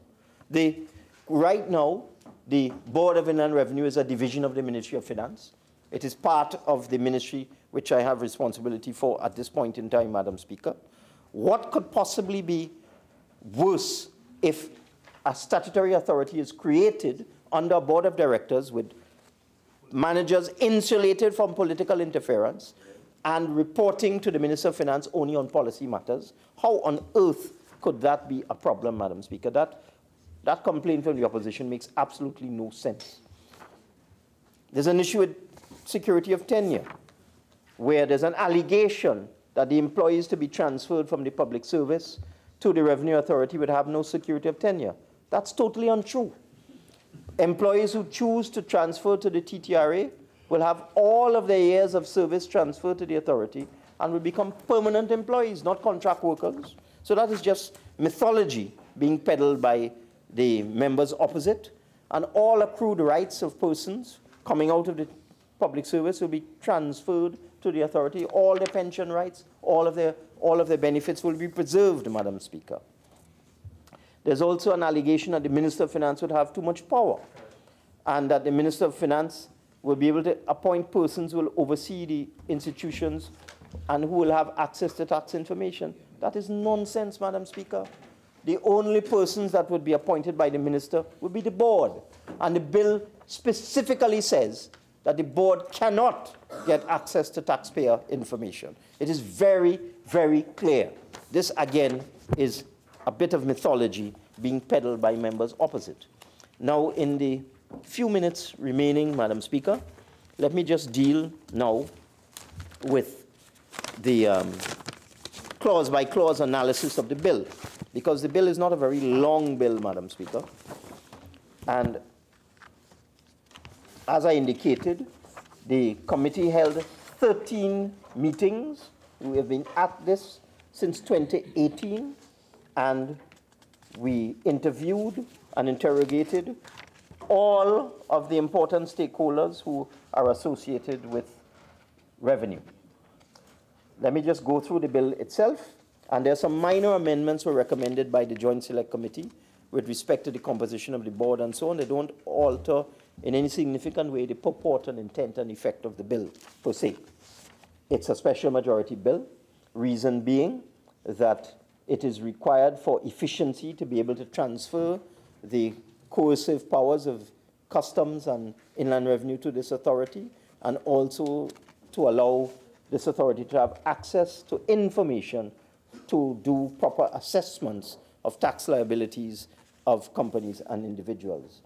Right now, the Board of Inland Revenue is a division of the Ministry of Finance. It is part of the ministry which I have responsibility for at this point in time, Madam Speaker. What could possibly be worse if a statutory authority is created under a board of directors with managers insulated from political interference and reporting to the Minister of Finance only on policy matters? How on earth could that be a problem, Madam Speaker? That complaint from the opposition makes absolutely no sense. There's an issue with security of tenure, where there's an allegation that the employees to be transferred from the public service to the Revenue Authority would have no security of tenure. That's totally untrue. Employees who choose to transfer to the TTRA will have all of their years of service transferred to the authority and will become permanent employees, not contract workers. So that is just mythology being peddled by the members opposite. And all accrued rights of persons coming out of the public service will be transferred to the authority. All their pension rights, all of their benefits will be preserved, Madam Speaker. There's also an allegation that the Minister of Finance would have too much power, and that the Minister of Finance will be able to appoint persons who will oversee the institutions and who will have access to tax information. That is nonsense, Madam Speaker. The only persons that would be appointed by the minister would be the board. And the bill specifically says that the board cannot get access to taxpayer information. It is very, very clear. This, again, is a bit of mythology being peddled by members opposite. Now, in the few minutes remaining, Madam Speaker, let me just deal now with the clause-by-clause analysis of the bill, because the bill is not a very long bill, Madam Speaker. And as I indicated, the committee held 13 meetings. We have been at this since 2018, and we interviewed and interrogated all of the important stakeholders who are associated with revenue. Let me just go through the bill itself, and there are some minor amendments were recommended by the Joint Select Committee with respect to the composition of the board and so on. They don't alter in any significant way the purport and intent and effect of the bill per se. It's a special majority bill, reason being that it is required for efficiency to be able to transfer the coercive powers of customs and inland revenue to this authority, and also to allow this authority to have access to information to do proper assessments of tax liabilities of companies and individuals.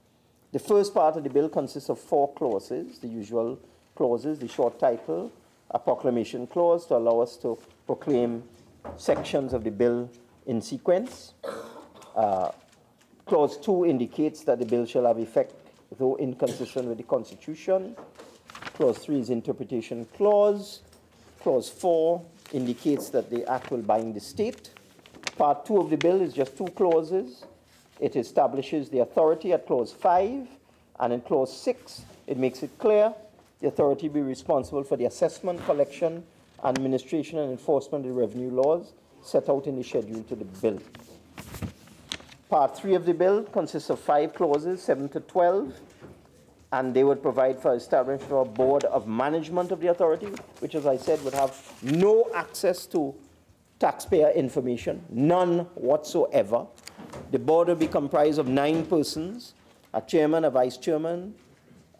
The first part of the bill consists of 4 clauses, the usual clauses, the short title, a proclamation clause to allow us to proclaim sections of the bill in sequence. Clause 2 indicates that the bill shall have effect, though inconsistent with the Constitution. Clause 3 is interpretation clause. Clause 4 indicates that the act will bind the state. Part 2 of the bill is just 2 clauses. It establishes the authority at clause 5, and in clause 6, it makes it clear the authority be responsible for the assessment, collection, administration, and enforcement of the revenue laws set out in the schedule to the bill. Part 3 of the bill consists of 5 clauses, 7 to 12, and they would provide for establishment of a board of management of the authority, which, as I said, would have no access to taxpayer information, none whatsoever. The board would be comprised of 9 persons, a chairman, a vice chairman,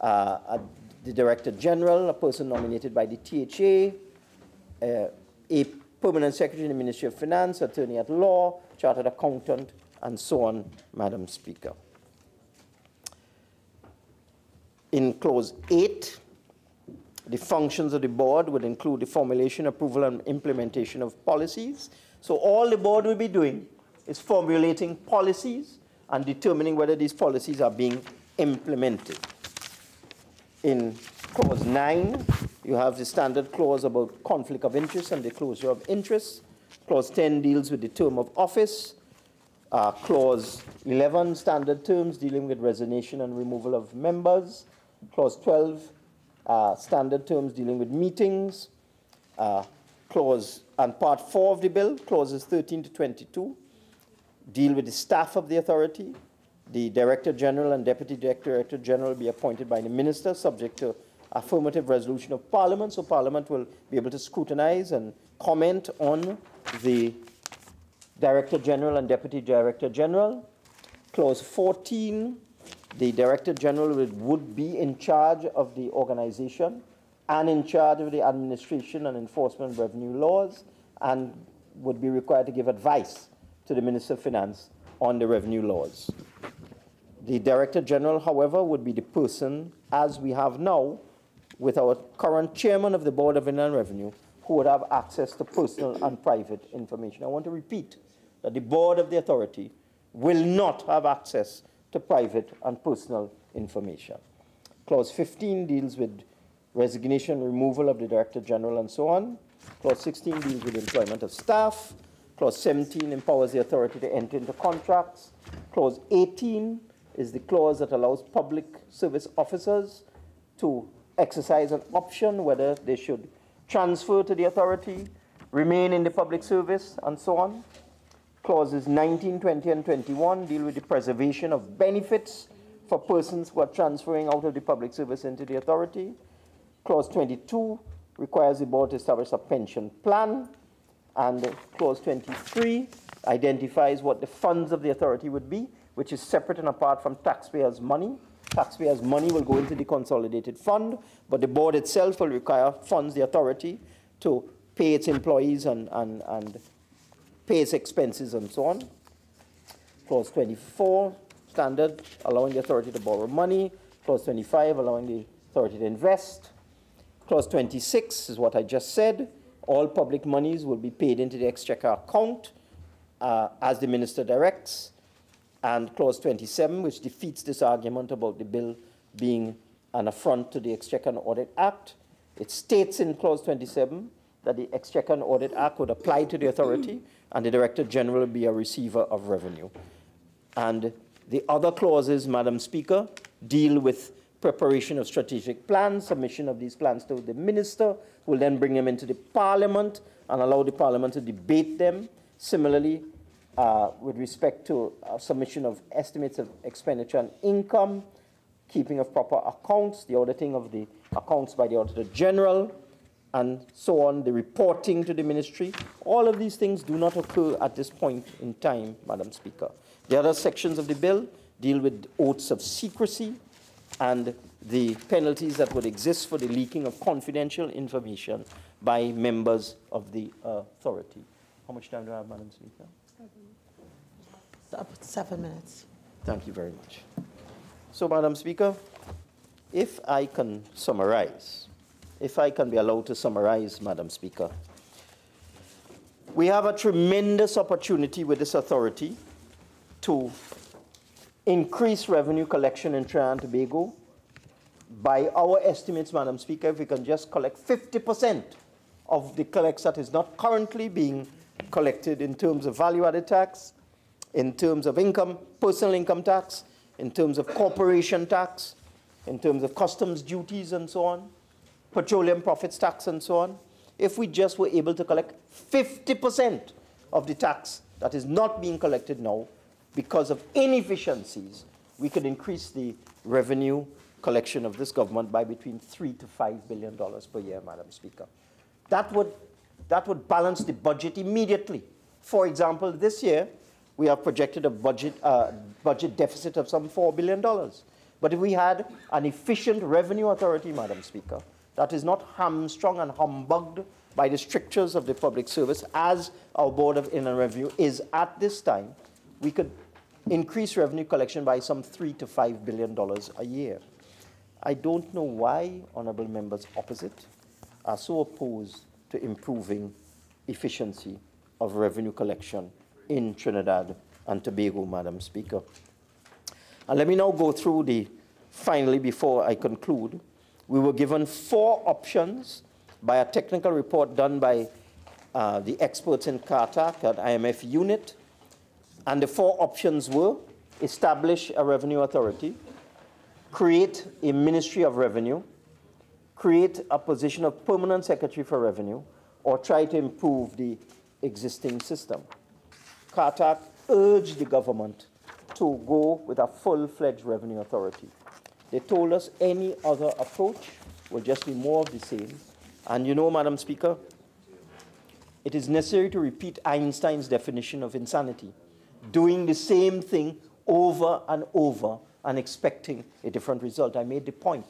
the director general, a person nominated by the THA, a permanent secretary in the Ministry of Finance, attorney at law, chartered accountant, and so on, Madam Speaker. In clause 8, the functions of the board would include the formulation, approval, and implementation of policies. So all the board will be doing is formulating policies and determining whether these policies are being implemented. In clause 9, you have the standard clause about conflict of interest and the closure of interest. Clause 10 deals with the term of office. Clause 11, standard terms dealing with resignation and removal of members. Clause 12, standard terms dealing with meetings. And part 4 of the bill, clauses 13 to 22, deal with the staff of the authority. The Director General and Deputy Director General will be appointed by the Minister, subject to affirmative resolution of Parliament. So Parliament will be able to scrutinize and comment on the Director General and Deputy Director General. Clause 14, the Director General would be in charge of the organization and in charge of the administration and enforcement of revenue laws, and would be required to give advice to the Minister of Finance on the revenue laws. The Director General, however, would be the person, as we have now, with our current chairman of the Board of Inland Revenue, who would have access to personal and private information. I want to repeat that the board of the authority will not have access to private and personal information. Clause 15 deals with resignation, removal of the Director General, and so on. Clause 16 deals with employment of staff. Clause 17 empowers the authority to enter into contracts. Clause 18 is the clause that allows public service officers to exercise an option whether they should transfer to the authority, remain in the public service, and so on. Clauses 19, 20, and 21 deal with the preservation of benefits for persons who are transferring out of the public service into the authority. Clause 22 requires the board to establish a pension plan. And clause 23 identifies what the funds of the authority would be, which is separate and apart from taxpayers' money. Taxpayers' money will go into the consolidated fund, but the board itself will require funds the authority to pay its employees and pay its expenses and so on. Clause 24, standard, allowing the authority to borrow money. Clause 25, allowing the authority to invest. Clause 26 is what I just said. All public monies will be paid into the exchequer account as the minister directs. And clause 27, which defeats this argument about the bill being an affront to the Exchequer and Audit Act. It states in clause 27 that the Exchequer and Audit Act would apply to the authority and the Director General will be a receiver of revenue. And the other clauses, Madam Speaker, deal with preparation of strategic plans, submission of these plans to the minister, who will then bring them into the Parliament and allow the Parliament to debate them. Similarly, with respect to submission of estimates of expenditure and income, keeping of proper accounts, the auditing of the accounts by the Auditor General, and so on, the reporting to the ministry. All of these things do not occur at this point in time, Madam Speaker. The other sections of the bill deal with oaths of secrecy and the penalties that would exist for the leaking of confidential information by members of the authority. How much time do I have, Madam Speaker? 7 minutes. Thank you very much. So, Madam Speaker, if I can summarize, if I can be allowed to summarize, Madam Speaker, we have a tremendous opportunity with this authority to increase revenue collection in Trinidad and Tobago. By our estimates, Madam Speaker, if we can just collect 50% of the collects that is not currently being collected in terms of value-added tax, in terms of income, personal income tax, in terms of corporation tax, in terms of customs duties and so on, petroleum profits tax and so on, if we just were able to collect 50% of the tax that is not being collected now because of inefficiencies, we could increase the revenue collection of this government by between $3 to $5 billion per year, Madam Speaker. That would balance the budget immediately. For example, this year, we have projected a budget deficit of some $4 billion. But if we had an efficient revenue authority, Madam Speaker, that is not hamstrung and humbugged by the strictures of the public service, as our Board of Inland Revenue is at this time, we could increase revenue collection by some $3 to $5 billion a year. I don't know why honourable members opposite are so opposed to improving efficiency of revenue collection in Trinidad and Tobago, Madam Speaker. And let me now go through finally, before I conclude, we were given 4 options by a technical report done by the experts in CARTAC at IMF unit. And the 4 options were: establish a revenue authority, create a Ministry of Revenue, create a position of Permanent Secretary for Revenue, or try to improve the existing system. CARTAC urged the government to go with a full-fledged revenue authority. They told us any other approach will just be more of the same. And you know, Madam Speaker, it is necessary to repeat Einstein's definition of insanity, doing the same thing over and over and expecting a different result. I made the point.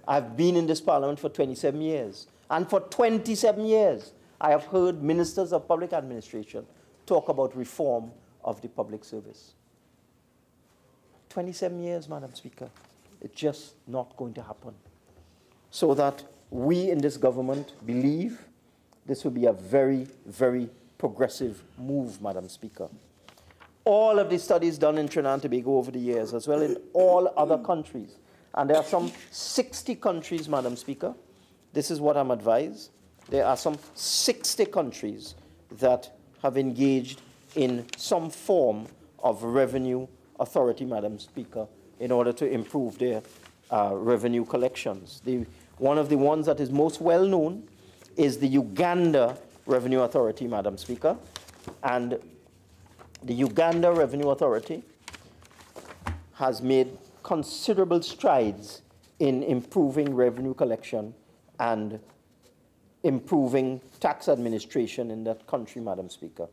I've been in this parliament for 27 years. And for 27 years, I have heard ministers of public administration talk about reform of the public service. 27 years, Madam Speaker. It's just not going to happen. So that we in this government believe this will be a very, very progressive move, Madam Speaker. All of the studies done in Trinidad and Tobago over the years, as well in all other countries, and there are some 60 countries, Madam Speaker, this is what I'm advised. There are some 60 countries that have engaged in some form of revenue authority, Madam Speaker, in order to improve their revenue collections. One of the ones that is most well known is the Uganda Revenue Authority, Madam Speaker. And the Uganda Revenue Authority has made considerable strides in improving revenue collection and improving tax administration in that country, Madam Speaker.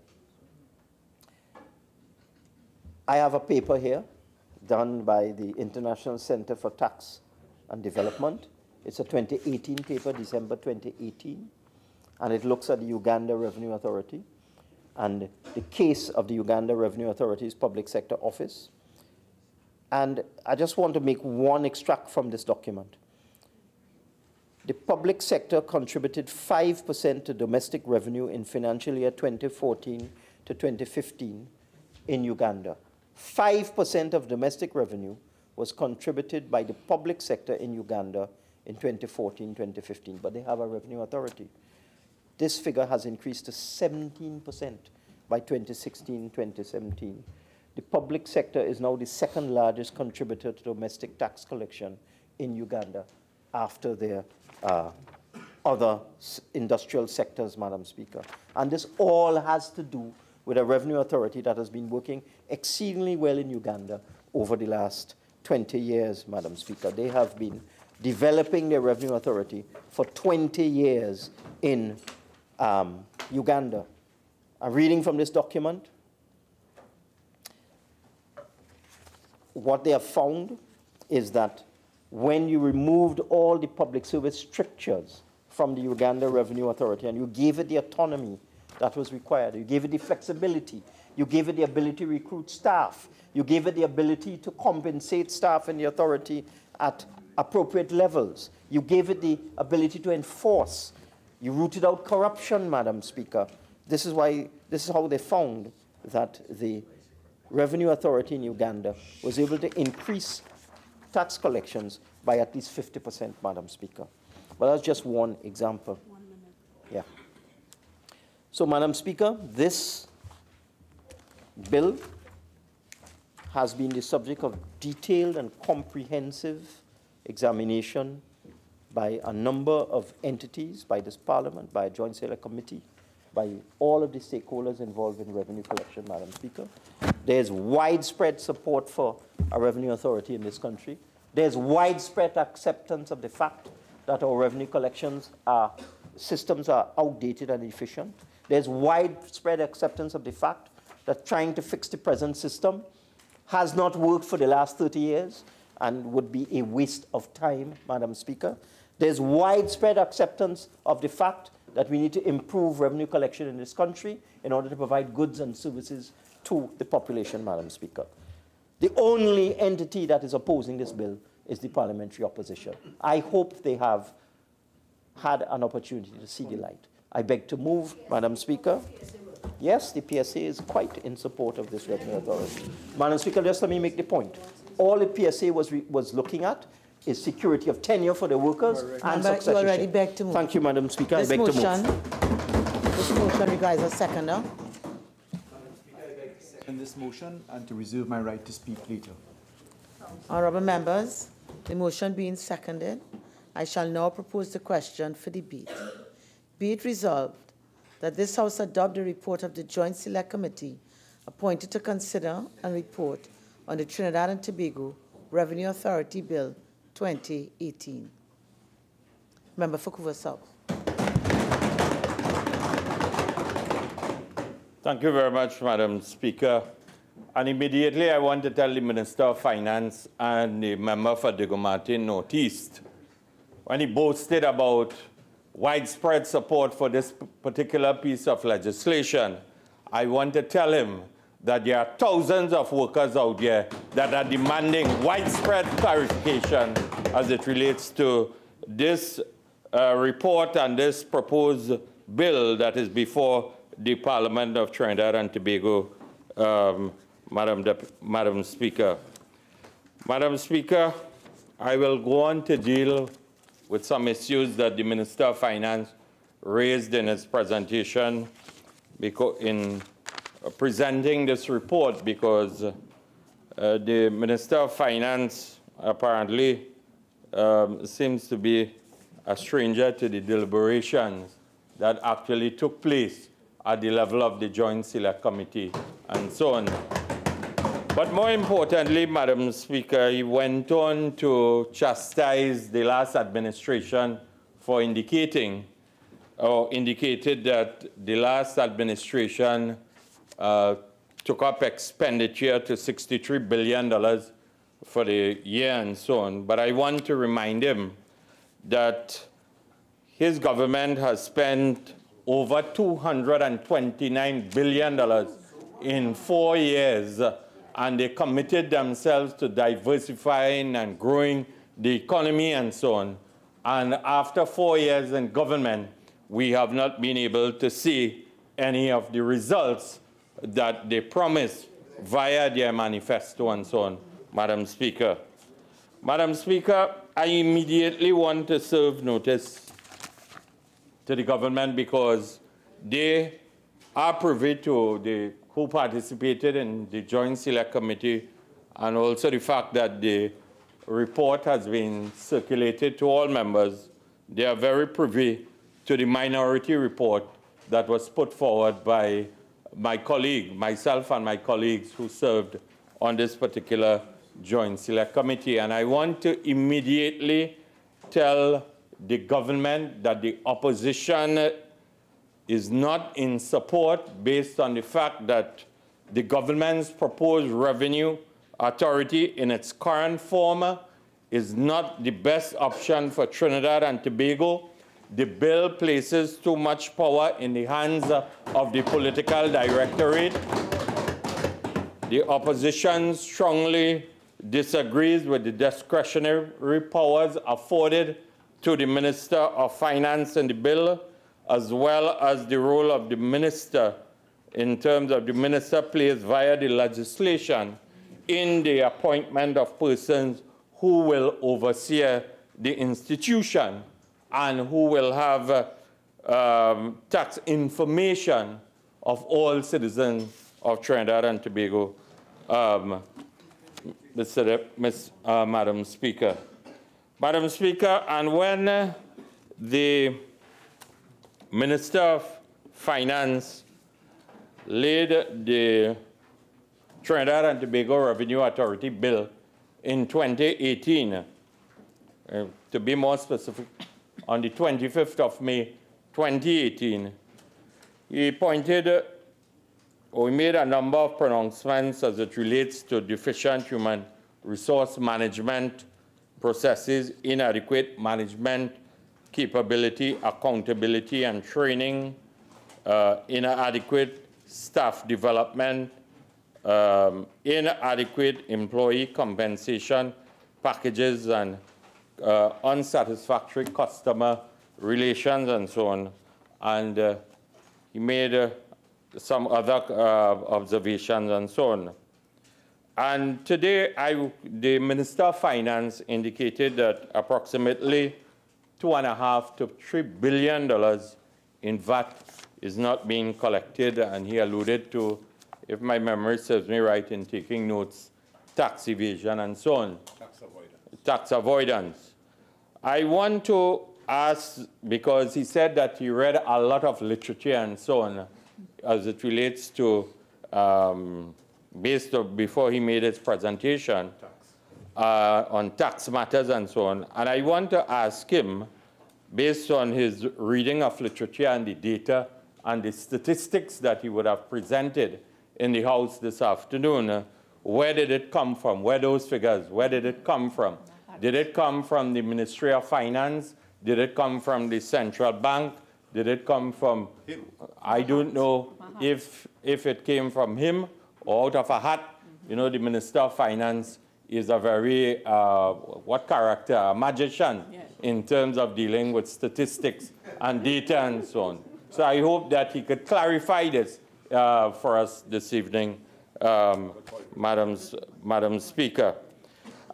I have a paper here done by the International Center for Tax and Development. It's a 2018 paper, December 2018, and it looks at the Uganda Revenue Authority. And the case of the Uganda Revenue Authority's Public Sector Office. And I just want to make one extract from this document. The public sector contributed 5% to domestic revenue in financial year 2014 to 2015 in Uganda. 5% of domestic revenue was contributed by the public sector in Uganda in 2014-2015, but they have a revenue authority. This figure has increased to 17% by 2016-2017. The public sector is now the second largest contributor to domestic tax collection in Uganda after their other industrial sectors, Madam Speaker. And this all has to do with a revenue authority that has been working exceedingly well in Uganda over the last 20 years, Madam Speaker. They have been developing their revenue authority for 20 years in Uganda. I'm reading from this document. What they have found is that when you removed all the public service strictures from the Uganda Revenue Authority and you gave it the autonomy that was required, you gave it the flexibility, you gave it the ability to recruit staff, you gave it the ability to compensate staff in the authority at appropriate levels, you gave it the ability to enforce, you rooted out corruption, Madam Speaker. This is how they found that the Revenue Authority in Uganda was able to increase tax collections by at least 50%, Madam Speaker. But that's just one example. 1 minute. Yeah. So, Madam Speaker, this bill has been the subject of detailed and comprehensive examination by a number of entities, by this Parliament, by a Joint Select Committee, by all of the stakeholders involved in revenue collection, Madam Speaker. There's widespread support for a revenue authority in this country. There's widespread acceptance of the fact that our revenue collections systems are outdated and inefficient. There's widespread acceptance of the fact that trying to fix the present system has not worked for the last 30 years and would be a waste of time, Madam Speaker. There's widespread acceptance of the fact that we need to improve revenue collection in this country in order to provide goods and services to the population, Madam Speaker. The only entity that is opposing this bill is the parliamentary opposition. I hope they have had an opportunity to see the light. I beg to move, Madam Speaker. Yes, the PSA is quite in support of this revenue authority. Madam Speaker, just let me make the point. All the PSA was looking at is security of tenure for the workers and successorship. You already beg to move. Thank you, Madam Speaker. I beg to move. This motion requires a seconder. In this motion and to reserve my right to speak later. Honourable members, the motion being seconded, I shall now propose the question for debate. Be it resolved that this House adopt the report of the Joint Select Committee appointed to consider and report on the Trinidad and Tobago Revenue Authority Bill 2018. Member for Vancouver South. Thank you very much, Madam Speaker. And immediately I want to tell the Minister of Finance and the member for Digomati Northeast, when he boasted about widespread support for this particular piece of legislation, I want to tell him that there are thousands of workers out there that are demanding widespread clarification as it relates to this report and this proposed bill that is before the Parliament of Trinidad and Tobago, Madam Speaker. Madam Speaker, I will go on to deal with some issues that the Minister of Finance raised in his presentation in presenting this report, because the Minister of Finance apparently seems to be a stranger to the deliberations that actually took place at the level of the Joint Select Committee and so on. But more importantly, Madam Speaker, he went on to chastise the last administration for indicated that the last administration took up expenditure to $63 billion for the year and so on. But I want to remind him that his government has spent over $229 billion in 4 years, and they committed themselves to diversifying and growing the economy and so on. And after 4 years in government, we have not been able to see any of the results that they promised via their manifesto and so on, Madam Speaker. Madam Speaker, I immediately want to serve notice to the government, because they are privy to who participated in the Joint Select Committee, and also the fact that the report has been circulated to all members. They are very privy to the minority report that was put forward by myself and my colleagues who served on this particular Joint Select Committee. And I want to immediately tell the government that the opposition is not in support, based on the fact that the government's proposed revenue authority in its current form is not the best option for Trinidad and Tobago. The bill places too much power in the hands of the political directorate. The opposition strongly disagrees with the discretionary powers afforded to the Minister of Finance in the bill, as well as the role of the minister in terms of the minister plays via the legislation in the appointment of persons who will oversee the institution and who will have tax information of all citizens of Trinidad and Tobago, Madam Speaker. Madam Speaker, and when the Minister of Finance laid the Trinidad and Tobago Revenue Authority bill in 2018, to be more specific, on the 25th of May, 2018, he made a number of pronouncements as it relates to deficient human resource management processes, inadequate management capability, accountability and training, inadequate staff development, inadequate employee compensation packages, and unsatisfactory customer relations and so on. And he made some other observations and so on. And today, the Minister of Finance indicated that approximately $2.5 to $3 billion in VAT is not being collected, and he alluded to, if my memory serves me right in taking notes, tax evasion and so on. Tax avoidance. I want to ask, because he said that he read a lot of literature and so on, as it relates to, before he made his presentation on tax matters and so on. And I want to ask him, based on his reading of literature and the data and the statistics that he would have presented in the House this afternoon, where did it come from? Where those figures, where did it come from? Did it come from the Ministry of Finance? Did it come from the central bank? Did it come from, I don't know if it came from him or out of a hat. You know, the Minister of Finance is a very, what character? A magician in terms of dealing with statistics and data and so on. So I hope that he could clarify this for us this evening, Madam Speaker.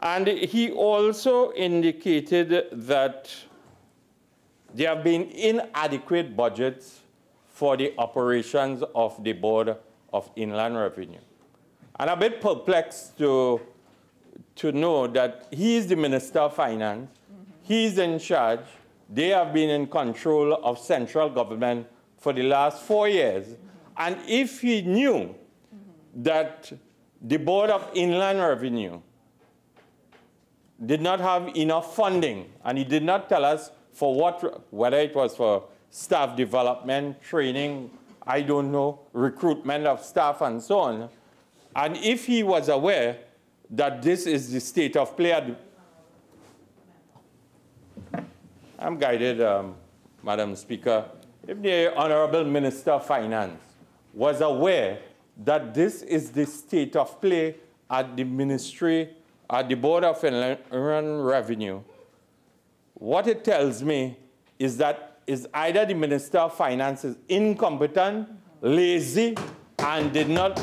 And he also indicated that there have been inadequate budgets for the operations of the Board of Inland Revenue. And I'm a bit perplexed to know that he is the Minister of Finance, he's in charge, they have been in control of central government for the last 4 years. And if he knew that the Board of Inland Revenue did not have enough funding, and he did not tell us for what, whether it was for staff development, training, I don't know, recruitment of staff and so on, and if he was aware that this is the state of play, I'm guided, Madam Speaker, if the Honorable Minister of Finance was aware that this is the state of play at the Ministry, at the Board of Inland Revenue, what it tells me is that is either the Minister of Finance is incompetent, lazy, and did not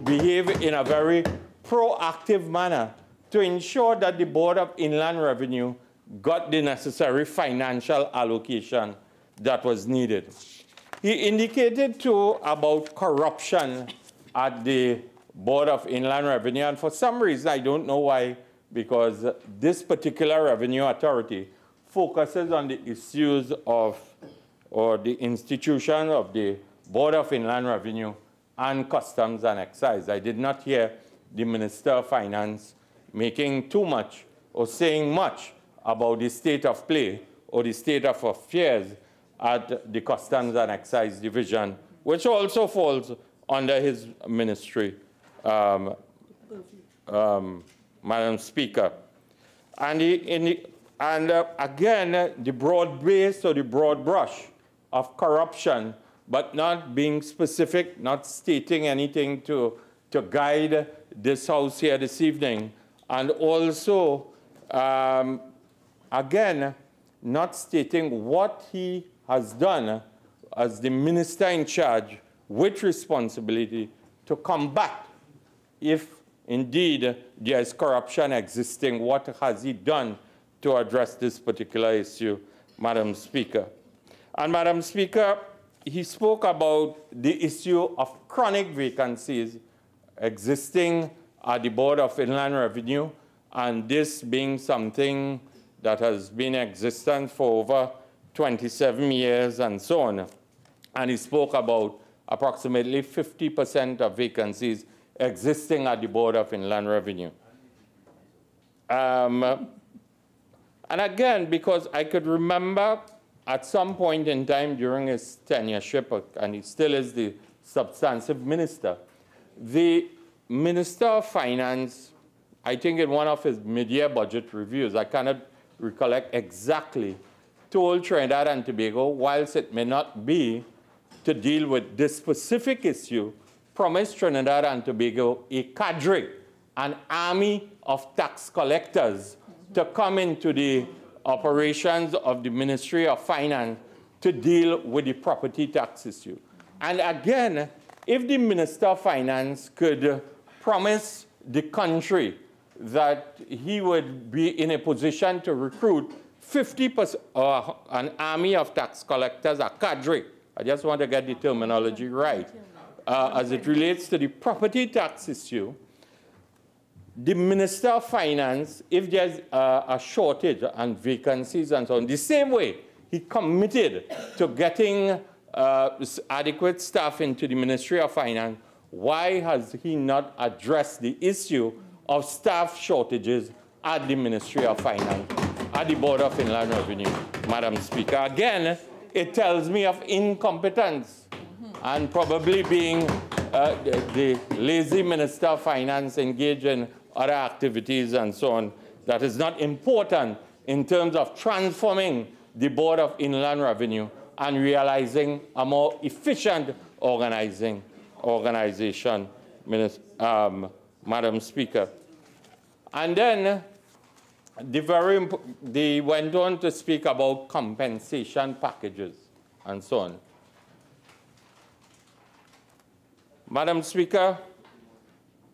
behave in a very proactive manner to ensure that the Board of Inland Revenue got the necessary financial allocation that was needed. He indicated too about corruption at the Board of Inland Revenue, and for some reason, I don't know why, because this particular revenue authority focuses on the issues of, or the institution of the Board of Inland Revenue and Customs and Excise. I did not hear the Minister of Finance making too much or saying much about the state of play or the state of affairs at the Customs and Excise Division, which also falls under his ministry, Madam Speaker. And, again, the broad base or the broad brush of corruption, but not being specific, not stating anything to guide this House here this evening, and also, again, not stating what he has done as the minister in charge with responsibility to combat, if indeed there is corruption existing, what has he done to address this particular issue, Madam Speaker. And Madam Speaker, he spoke about the issue of chronic vacancies existing at the Board of Inland Revenue, and this being something that has been in existence for over 27 years and so on. And he spoke about approximately 50% of vacancies existing at the Board of Inland Revenue. And again, because I could remember at some point in time during his tenureship, and he still is the substantive minister, the Minister of Finance, I think in one of his mid-year budget reviews, I cannot recollect exactly, told Trinidad and Tobago, whilst it may not be to deal with this specific issue, promised Trinidad and Tobago a cadre, an army of tax collectors to come into the operations of the Ministry of Finance to deal with the property tax issue. And again, if the Minister of Finance could promise the country that he would be in a position to recruit 50%, an army of tax collectors, a cadre, I just want to get the terminology right, as it relates to the property tax issue, the Minister of Finance, if there's a shortage and vacancies and so on, the same way he committed to getting adequate staff into the Ministry of Finance, why has he not addressed the issue of staff shortages at the Ministry of Finance, at the Board of Inland Revenue, Madam Speaker? Again, it tells me of incompetence and probably being the lazy Minister of Finance engaged in other activities and so on, that is not important in terms of transforming the Board of Inland Revenue and realizing a more efficient organization, Madam Speaker. And then they went on to speak about compensation packages and so on. Madam Speaker,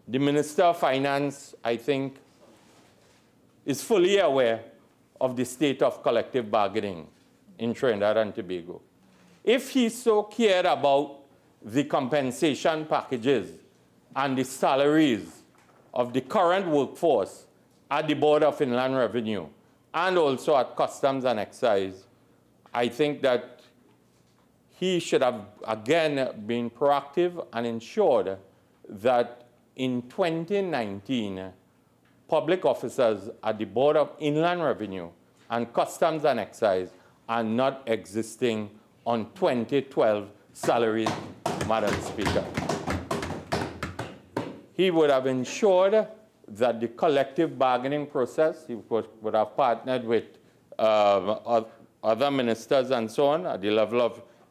the Minister of Finance, I think, is fully aware of the state of collective bargaining in Trinidad and Tobago. If he so cared about the compensation packages and the salaries of the current workforce at the Board of Inland Revenue and also at Customs and Excise, I think that he should have again been proactive and ensured that in 2019, public officers at the Board of Inland Revenue and Customs and Excise are not existing on 2012 salaries, Madam Speaker. He would have ensured that the collective bargaining process, he would have partnered with other ministers and so on at the level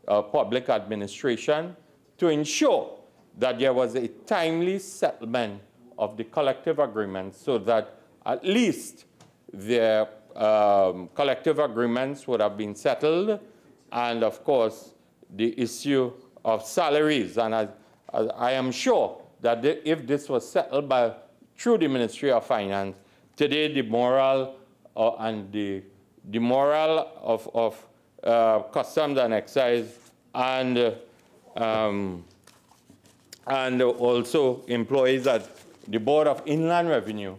of public administration to ensure that there was a timely settlement of the collective agreements so that at least their collective agreements would have been settled, and of course the issue of salaries. And I am sure that if this was settled through the Ministry of Finance, today the morale and the morale of Customs and Excise and also employees at the Board of Inland Revenue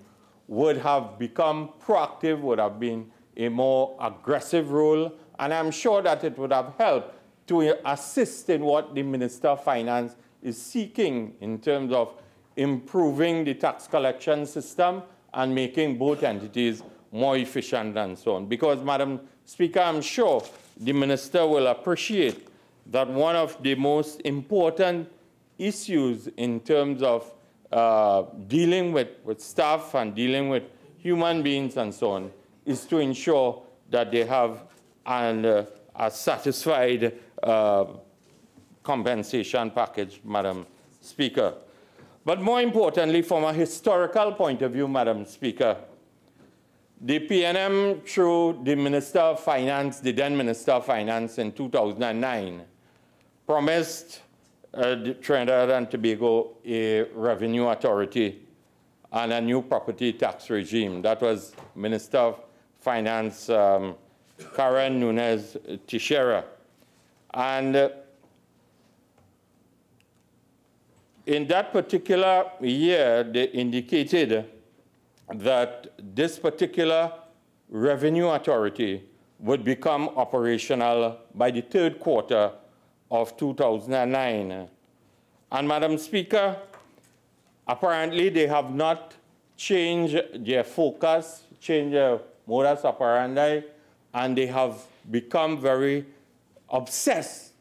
would have become proactive, would have been a more aggressive role, and I'm sure that it would have helped to assist in what the Minister of Finance is seeking in terms of improving the tax collection system and making both entities more efficient and so on. Because, Madam Speaker, I'm sure the Minister will appreciate that one of the most important issues in terms of dealing with staff and dealing with human beings and so on is to ensure that they have a satisfied compensation package, Madam Speaker. But more importantly, from a historical point of view, Madam Speaker, the PNM, through the Minister of Finance, the then Minister of Finance in 2009, promised Trinidad and Tobago a revenue authority and a new property tax regime. That was Minister of Finance Karen Nunez Teixeira. And in that particular year, they indicated that this particular revenue authority would become operational by the third quarter of 2009. And Madam Speaker, apparently they have not changed their focus, changed their modus operandi, and they have become very obsessed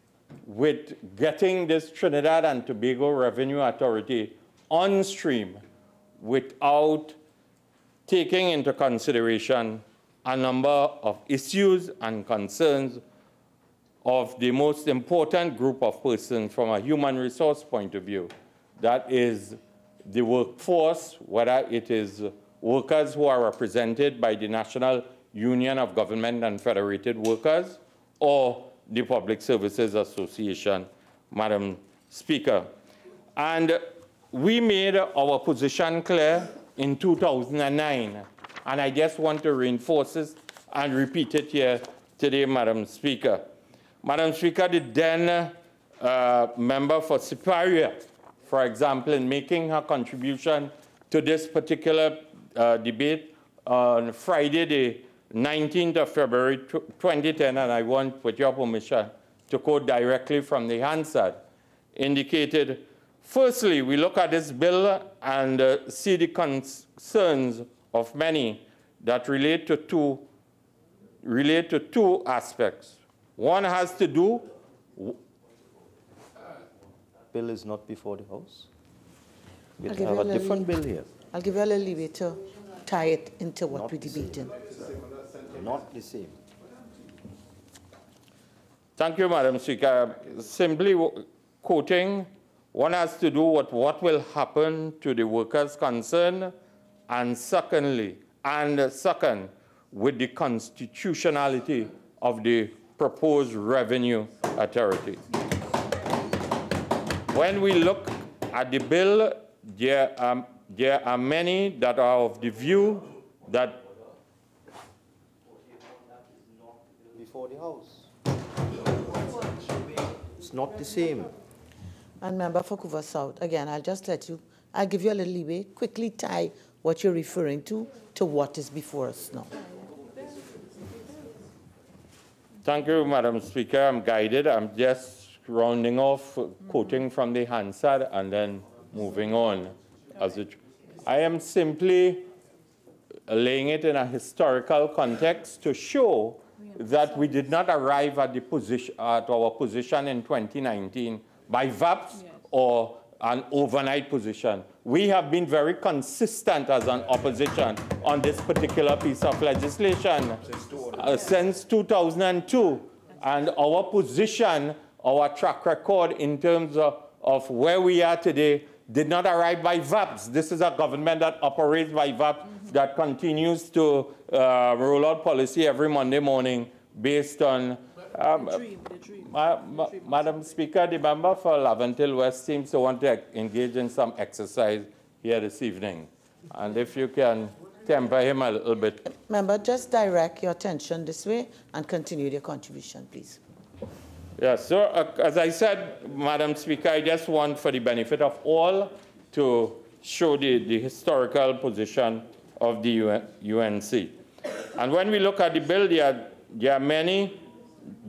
with getting this Trinidad and Tobago Revenue Authority on stream without taking into consideration a number of issues and concerns of the most important group of persons from a human resource point of view. That is the workforce, whether it is workers who are represented by the National Union of Government and Federated Workers or the Public Services Association, Madam Speaker. And we made our position clear in 2009, and I just want to reinforce this and repeat it here today, Madam Speaker. Madam Speaker, the then member for Superior, for example, in making her contribution to this particular debate on Friday, the 19th of February 2010, and I want, with your permission, to quote directly from the Hansard, indicated, firstly, we look at this bill and see the concerns of many that relate to two aspects. One has to do... Bill is not before the House. We have a different bill here. I'll give you a little leeway to tie it into what we're debating. Not the same. Thank you, Madam Speaker. Simply quoting, one has to do with what will happen to the workers concerned, and second, with the constitutionality of the proposed revenue authority. When we look at the bill, there are many that are of the view that before the House. not the same. And Member for Vancouver South, again, I'll give you a little leeway. Quickly tie what you're referring to what is before us now. Thank you, Madam Speaker. I'm guided. I'm just rounding off, quoting from the Hansard and then moving on. I am simply laying it in a historical context to show that we did not arrive at our position in 2019 by VAPs or an overnight position. We have been very consistent as an opposition on this particular piece of legislation since 2002. And our position, our track record in terms of where we are today did not arrive by VAPs. This is a government that operates by VAPs, that continues to roll out policy every Monday morning based on Madam Speaker, the member for Laventil West seems to want to engage in some exercise here this evening. And if you can temper him a little bit. Member, just direct your attention this way and continue your contribution, please. Yes, so as I said, Madam Speaker, I just want for the benefit of all to show the historical position of the UNC. And when we look at the bill, there are many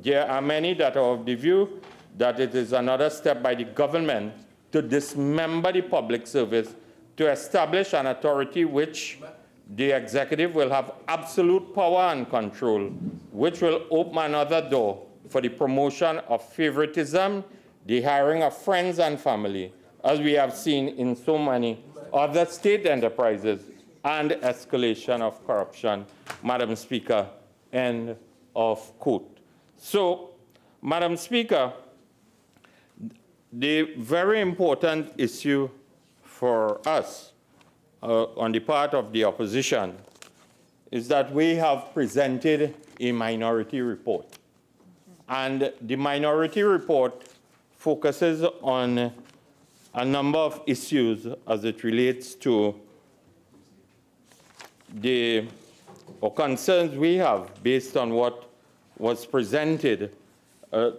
that are of the view that it is another step by the government to dismember the public service, to establish an authority which the executive will have absolute power and control, which will open another door for the promotion of favoritism, the hiring of friends and family, as we have seen in so many other state enterprises, and escalation of corruption. Madam Speaker, end of quote. So, Madam Speaker, the very important issue for us on the part of the opposition is that we have presented a minority report. And the minority report focuses on a number of issues as it relates to concerns we have based on what was presented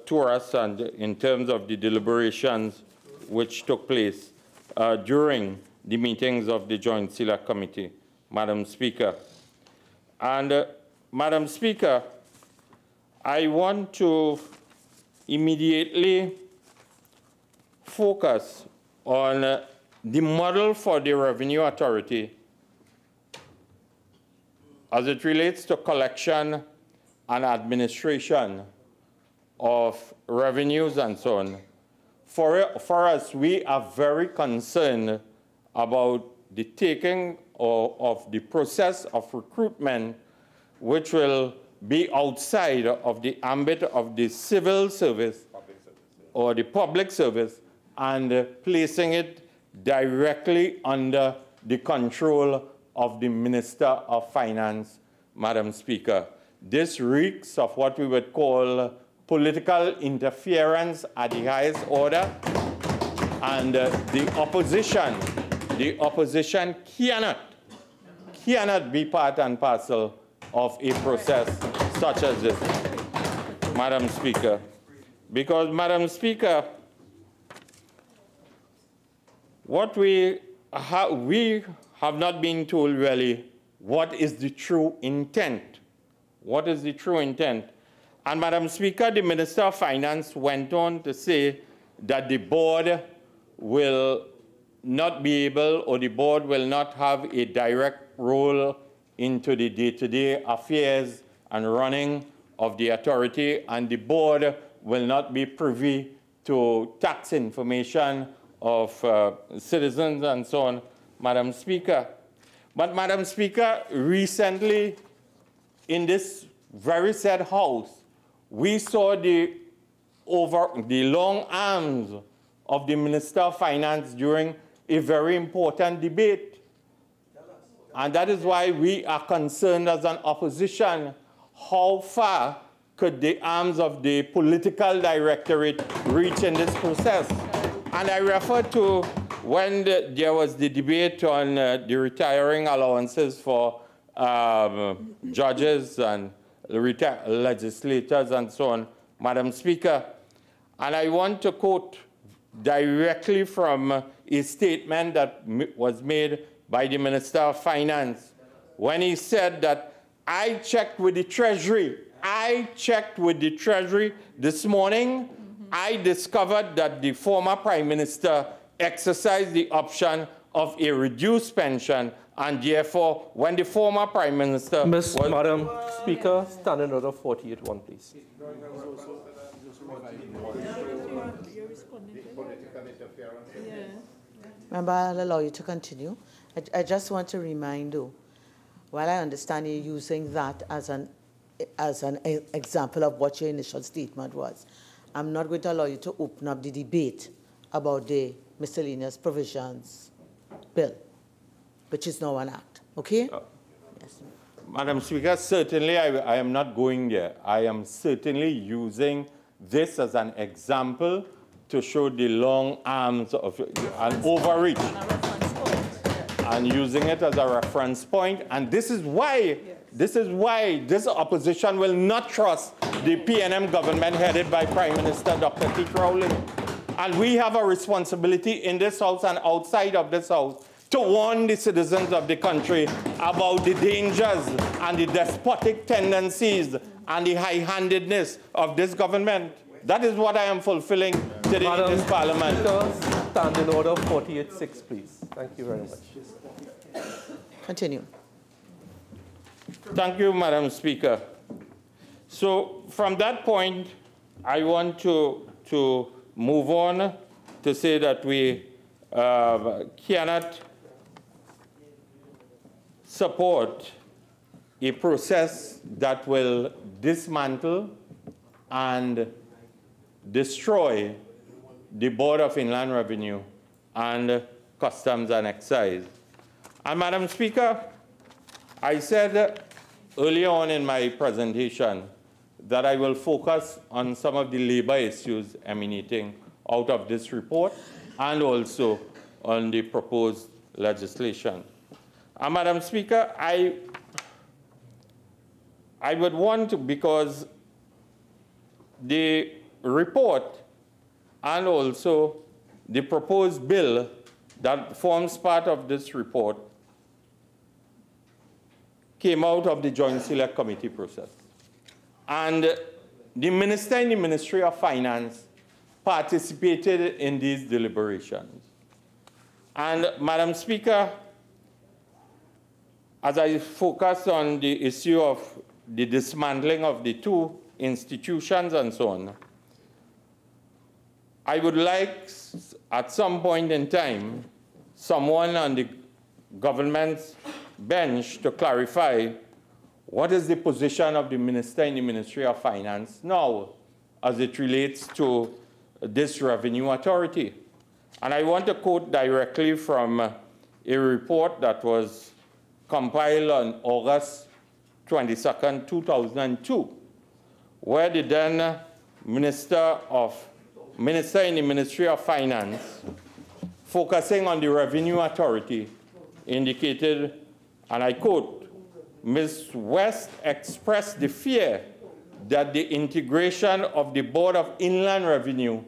to us and in terms of the deliberations which took place during the meetings of the Joint Select Committee, Madam Speaker. And Madam Speaker, I want to immediately focus on the model for the Revenue Authority as it relates to collection and administration of revenues and so on. For us, we are very concerned about the taking of the process of recruitment, which will be outside of the ambit of the civil service or the public service, and placing it directly under the control of the Minister of Finance, Madam Speaker. This reeks of what we would call political interference at the highest order, and the opposition cannot be part and parcel of a process such as this, Madam Speaker. Because, Madam Speaker, what we have not been told really what is the true intent. What is the true intent? And Madam Speaker, the Minister of Finance went on to say that the board will not be able, or the board will not have a direct role into the day-to-day affairs and running of the authority, and the board will not be privy to tax information of citizens and so on, Madam Speaker. But Madam Speaker, recently in this very said House, we saw the long arms of the Minister of Finance during a very important debate. And that is why we are concerned as an opposition, how far could the arms of the political directorate reach in this process? And I refer to when there was the debate on the retiring allowances for judges and legislators and so on, Madam Speaker. And I want to quote directly from a statement that was made by the Minister of Finance when he said that I checked with the Treasury. I checked with the Treasury this morning. I discovered that the former Prime Minister exercised the option of a reduced pension, and therefore, when the former Prime Minister Madam Speaker, Standing Order 48-1, please. Member, I'll allow you to continue. I just want to remind you, while I understand you're using that as an example of what your initial statement was, I'm not going to allow you to open up the debate about the miscellaneous provisions bill, which is now an act. Okay? Yes. Madam Speaker, certainly I am not going there. I am certainly using this as an example to show the long arms of an overreach and using it as a reference point. And this is why this opposition will not trust the PNM government headed by Prime Minister Dr. Keith Rowling. And we have a responsibility in this House and outside of this House to warn the citizens of the country about the dangers and the despotic tendencies and the high-handedness of this government. That is what I am fulfilling today in this Parliament. Standing Order 48-6, please. Thank you very much. Continue. Thank you, Madam Speaker. So from that point, I want to move on to say that we cannot support a process that will dismantle and destroy the Board of Inland Revenue and Customs and Excise. And Madam Speaker, I said earlier on in my presentation that I will focus on some of the labor issues emanating out of this report and also on the proposed legislation. And Madam Speaker, I would want to, because the report and also the proposed bill that forms part of this report came out of the Joint Select Committee process. And the minister in the Ministry of Finance participated in these deliberations. And Madam Speaker, as I focus on the issue of the dismantling of the two institutions and so on, I would like, at some point in time, someone on the government's bench to clarify what is the position of the minister in the Ministry of Finance now as it relates to this revenue authority. And I want to quote directly from a report that was compiled on August 22nd, 2002, where the then minister in the Ministry of Finance, focusing on the revenue authority, indicated, and I quote, Ms. West expressed the fear that the integration of the Board of Inland Revenue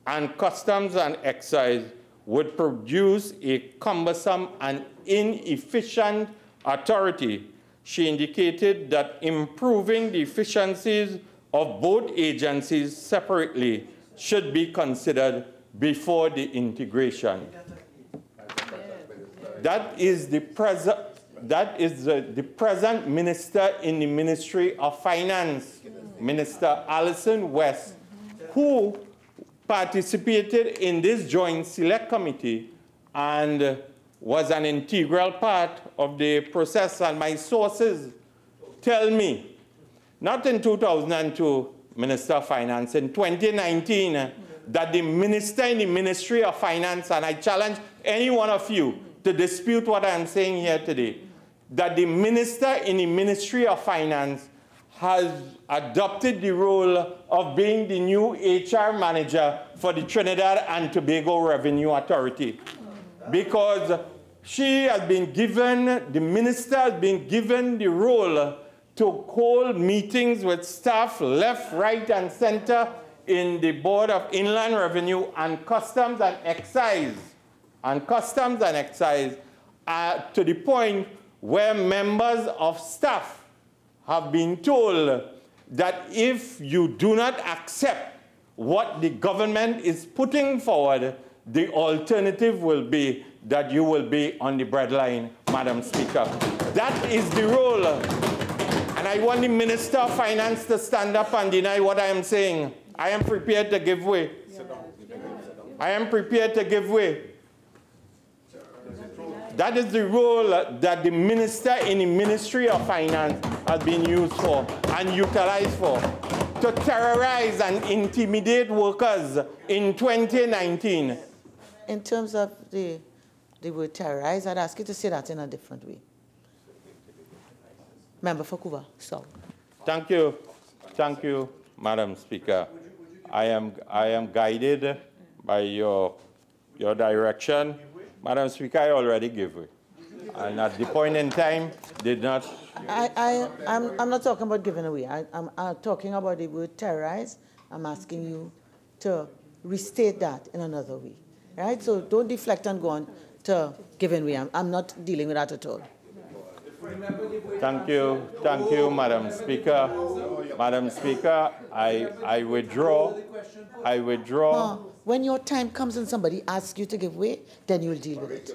and Customs and Excise would produce a cumbersome and inefficient authority. She indicated that improving the efficiencies of both agencies separately should be considered before the integration. That is the present minister in the Ministry of Finance, Minister Alison West, who participated in this Joint Select Committee and was an integral part of the process. And my sources tell me, not in 2002, Minister of Finance, in 2019, that the minister in the Ministry of Finance, and I challenge any one of you to dispute what I'm saying here today, that the minister in the Ministry of Finance has adopted the role of being the new HR manager for the Trinidad and Tobago Revenue Authority. Because she has been given, the minister has been given the role to hold meetings with staff left, right, and center in the Board of Inland Revenue and Customs and Excise, to the point where members of staff have been told that if you do not accept what the government is putting forward, the alternative will be that you will be on the breadline, Madam Speaker. That is the role. And I want the Minister of Finance to stand up and deny what I am saying. I am prepared to give way. I am prepared to give way. That is the role that the minister in the Ministry of Finance has been used for and utilized for, to terrorize and intimidate workers in 2019. In terms of the word terrorize, I'd ask you to say that in a different way. Member for Cuba, so. Thank you. Thank you, Madam Speaker. I am guided by your direction. Madam Speaker, I already gave way. And at the point in time, did not. I'm not talking about giving away. I'm talking about the word terrorize. I'm asking you to restate that in another way. Right? So don't deflect and go on to giving way. I'm not dealing with that at all. Thank you, Madam Speaker. Madam Speaker, I withdraw. I withdraw. When your time comes and somebody asks you to give way, then you'll deal with it.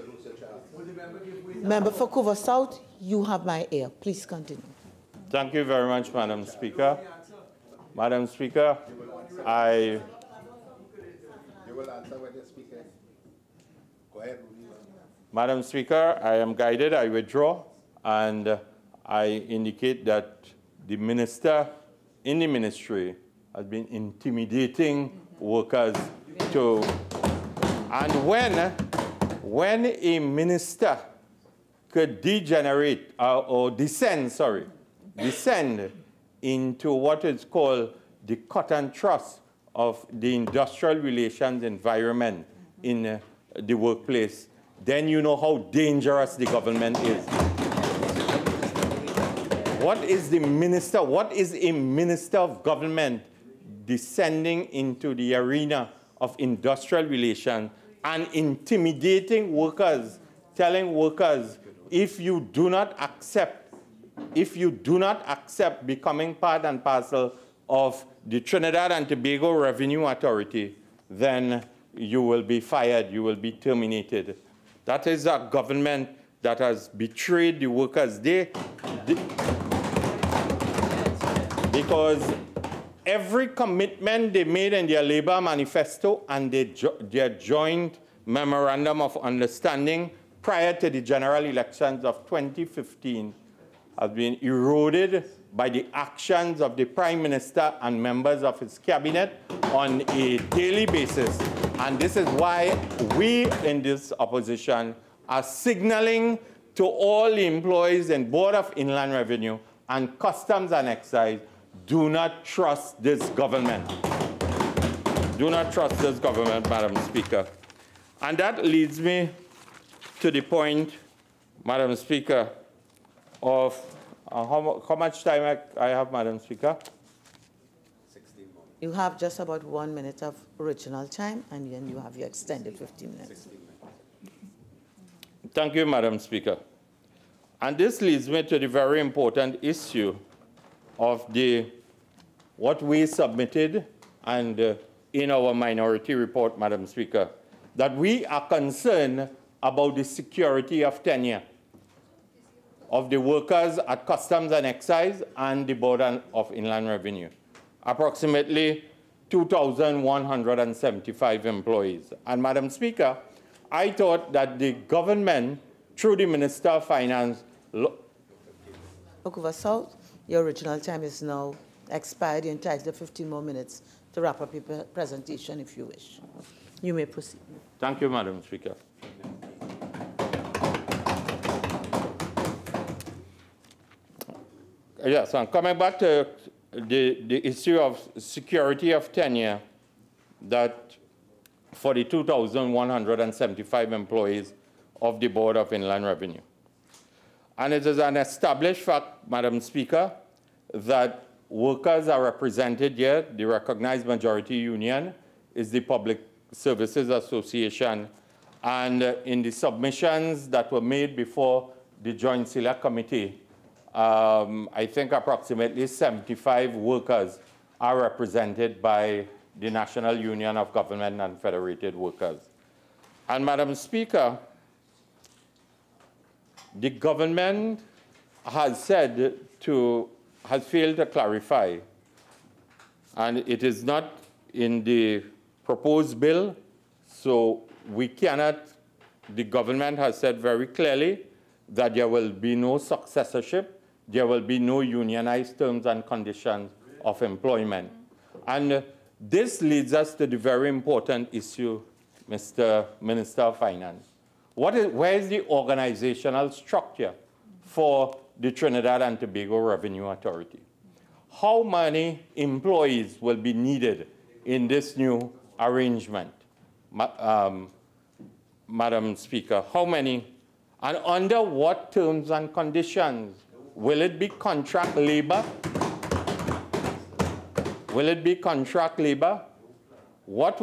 Member for Cuba South, you have my ear. Please continue. Thank you very much, Madam Speaker. Madam Speaker, You will answer when the speaker. Go ahead. Madam Speaker, I am guided. I withdraw. And I indicate that the minister in the ministry has been intimidating workers to, and when a minister could degenerate or descend into what is called the cut and thrust of the industrial relations environment in the workplace, then you know how dangerous the government is. What is the minister? What is a minister of government descending into the arena of industrial relations and intimidating workers, telling workers, if you do not accept becoming part and parcel of the Trinidad and Tobago Revenue Authority, then you will be fired, you will be terminated. That is a government that has betrayed the workers. Because every commitment they made in their labor manifesto and their joint memorandum of understanding prior to the general elections of 2015 has been eroded by the actions of the Prime Minister and members of his cabinet on a daily basis. And this is why we in this opposition are signaling to all the employees in Board of Inland Revenue and Customs and Excise, do not trust this government. Do not trust this government, Madam Speaker. And that leads me to the point, Madam Speaker, of how much time I have, Madam Speaker? 16 more. You have just about 1 minute of original time, and then you have your extended 15 minutes. Thank you, Madam Speaker. And this leads me to the very important issue of what we submitted and in our minority report, Madam Speaker, that we are concerned about the security of tenure of the workers at Customs and Excise and the Board of Inland Revenue, approximately 2,175 employees. And Madam Speaker, I thought that the government, through the Minister of Finance, Okuva South, your original time is now expired. You're entitled to 15 more minutes to wrap up your presentation if you wish. You may proceed. Thank you, Madam Speaker. Yes, I'm coming back to the issue of security of tenure that for the 2,175 employees of the Board of Inland Revenue. And it is an established fact, Madam Speaker, that workers are represented here. The recognized majority union is the Public Services Association. And in the submissions that were made before the Joint Select Committee, I think approximately 75 workers are represented by the National Union of Government and Federated Workers. And Madam Speaker, the government has failed to clarify, and it is not in the proposed bill, so we cannot, the government has said very clearly that there will be no successorship, there will be no unionized terms and conditions of employment. And this leads us to the very important issue, Mr. Minister of Finance. Where is the organizational structure for the Trinidad and Tobago Revenue Authority? How many employees will be needed in this new arrangement? Madam Speaker, how many? And under what terms and conditions? Will it be contract labor? Will it be contract labor? What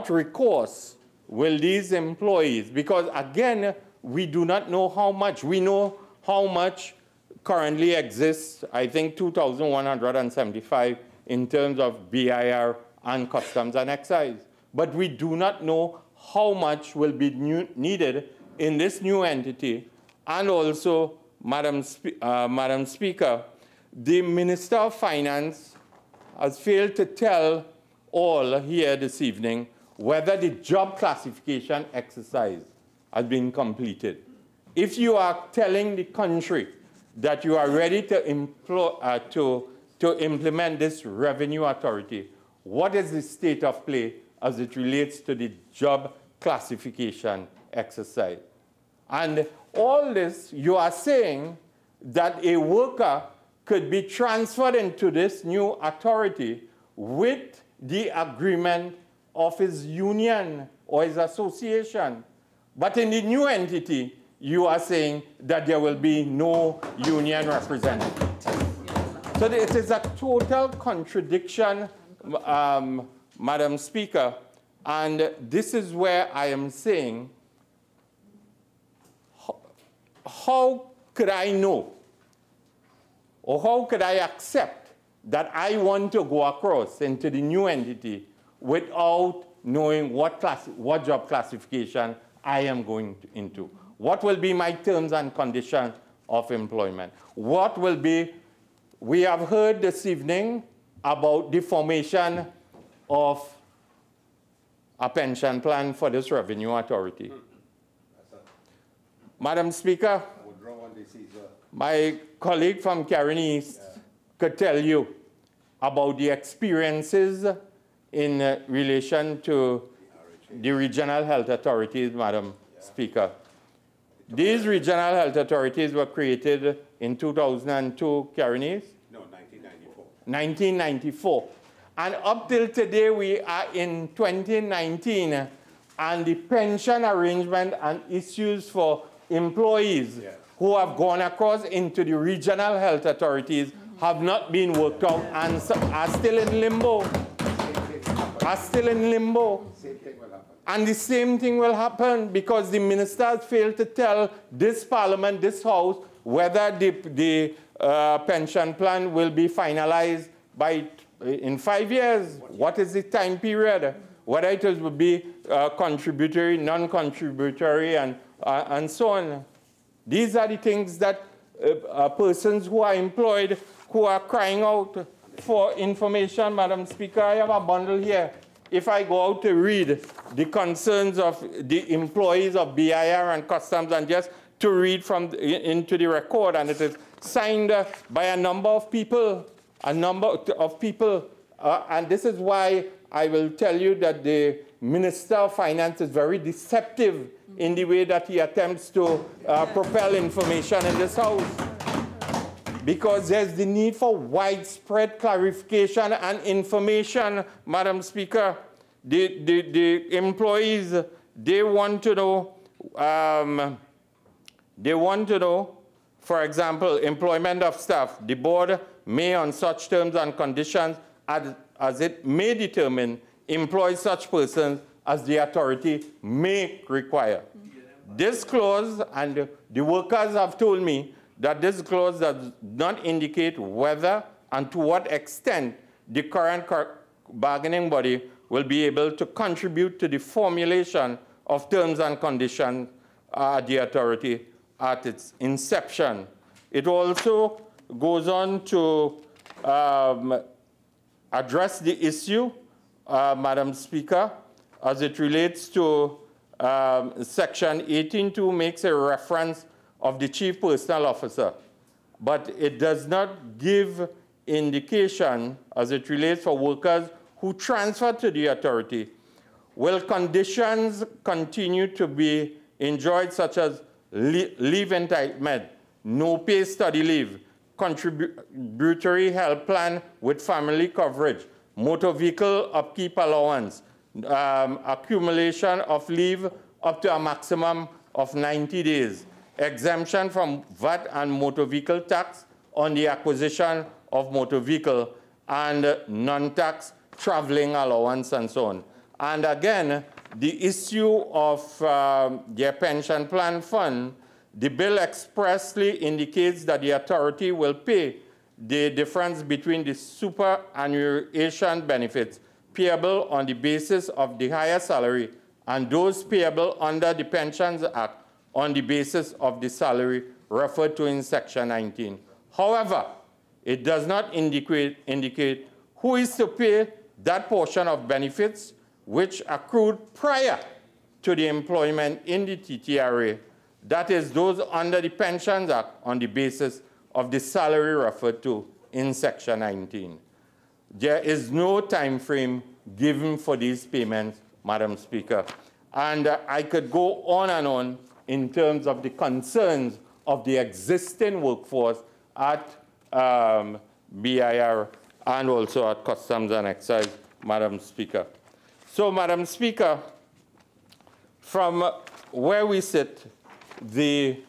recourse will these employees, because again, we do not know how much. We know how much currently exists, I think 2,175 in terms of BIR and customs and excise. But we do not know how much will be needed in this new entity. And also, Madam Speaker, the Minister of Finance has failed to tell all here this evening whether the job classification exercise has been completed. If you are telling the country that you are ready to implement this revenue authority, what is the state of play as it relates to the job classification exercise? And all this, you are saying that a worker could be transferred into this new authority with the agreement of his union or his association. But in the new entity, you are saying that there will be no union representative. So it is a total contradiction, Madam Speaker, and this is where I am saying, how could I know, or how could I accept that I want to go across into the new entity without knowing what job classification I am going into? What will be my terms and conditions of employment? What will be, we have heard this evening about the formation of a pension plan for this revenue authority. Madam Speaker, my colleague from Karen East could tell you about the experiences in relation to the regional health authorities, Madam Speaker. These regional health authorities were created in 2002, Karen East? No, 1994. 1994. And up till today, we are in 2019, and the pension arrangement and issues for employees who have gone across into the regional health authorities have not been worked out and are still in limbo. And the same thing will happen because the ministers failed to tell this parliament, this house, whether the pension plan will be finalized in 5 years. What is the time period? Whether it will be contributory, non-contributory, and so on. These are the things that persons who are employed, who are crying out for information. Madam Speaker, I have a bundle here. If I go out to read the concerns of the employees of BIR and customs and just to read into the record, and it is signed by a number of people, and this is why I will tell you that the Minister of Finance is very deceptive in the way that he attempts to propel information in this House. Because there's the need for widespread clarification and information, Madam Speaker. The employees, they want to know, for example, employment of staff. The board may, on such terms and conditions as it may determine, employ such persons as the authority may require. This clause, and the workers have told me that this clause does not indicate whether and to what extent the current bargaining body will be able to contribute to the formulation of terms and conditions the authority at its inception. It also goes on to address the issue, Madam Speaker, as it relates to Section 18.2 makes a reference of the Chief Personnel Officer, but it does not give indication as it relates for workers who transfer to the authority. Will conditions continue to be enjoyed, such as leave entitlement, no pay study leave, contributory health plan with family coverage, motor vehicle upkeep allowance, accumulation of leave up to a maximum of 90 days, exemption from VAT and motor vehicle tax on the acquisition of motor vehicle, and non-tax traveling allowance and so on. And again, the issue of their pension plan fund, the bill expressly indicates that the authority will pay the difference between the superannuation benefits payable on the basis of the higher salary and those payable under the Pensions Act on the basis of the salary referred to in Section 19. However, it does not indicate who is to pay that portion of benefits which accrued prior to the employment in the TTRA, that is, those under the Pensions Act on the basis of the salary referred to in Section 19. There is no time frame given for these payments, Madam Speaker. And I could go on and on in terms of the concerns of the existing workforce at BIR and also at Customs and Excise, Madam Speaker. So, Madam Speaker, from where we sit, the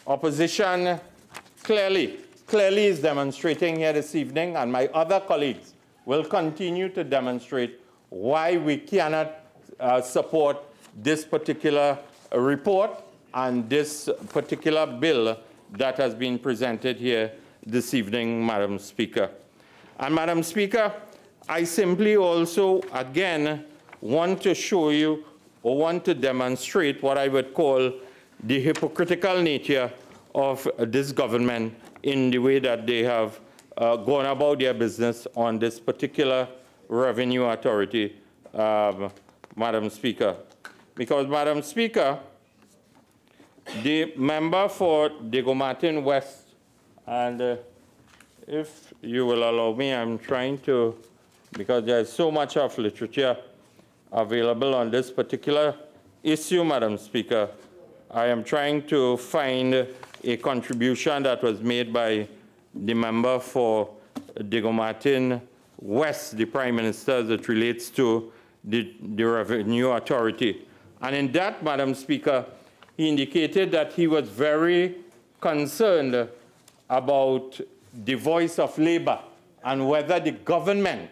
opposition clearly is demonstrating here this evening, and my other colleagues will continue to demonstrate why we cannot support this particular report and this particular bill that has been presented here this evening, Madam Speaker. And Madam Speaker, I simply also, again, want to show you or want to demonstrate what I would call the hypocritical nature of this government in the way that they have gone about their business on this particular revenue authority, Madam Speaker. Because, Madam Speaker, the member for Diego Martin West, and if you will allow me, I'm trying to, because there's so much of literature available on this particular issue, Madam Speaker, I am trying to find a contribution that was made by the member for Diego Martin West, the Prime Minister, as it relates to the Revenue Authority. And in that, Madam Speaker, he indicated that he was very concerned about the voice of labor and whether the government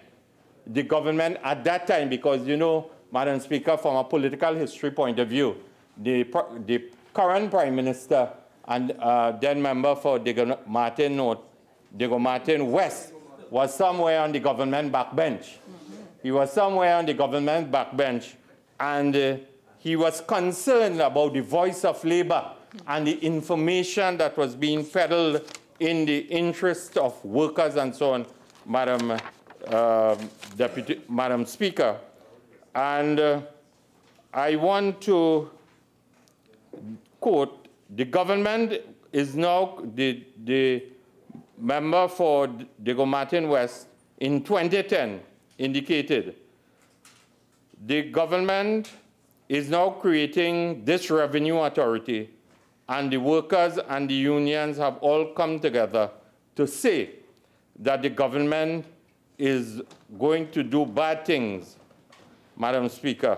at that time, because, you know, Madam Speaker, from a political history point of view, the current Prime Minister and then member for Diego Martin West was somewhere on the government backbench. He was somewhere on the government backbench, and he was concerned about the voice of labor and the information that was being peddled in the interest of workers and so on, Madam Speaker. And I want to quote, the government is now, the member for Diego Martin West in 2010 indicated, the government is now creating this revenue authority, and the workers and the unions have all come together to say that the government is going to do bad things, Madam Speaker.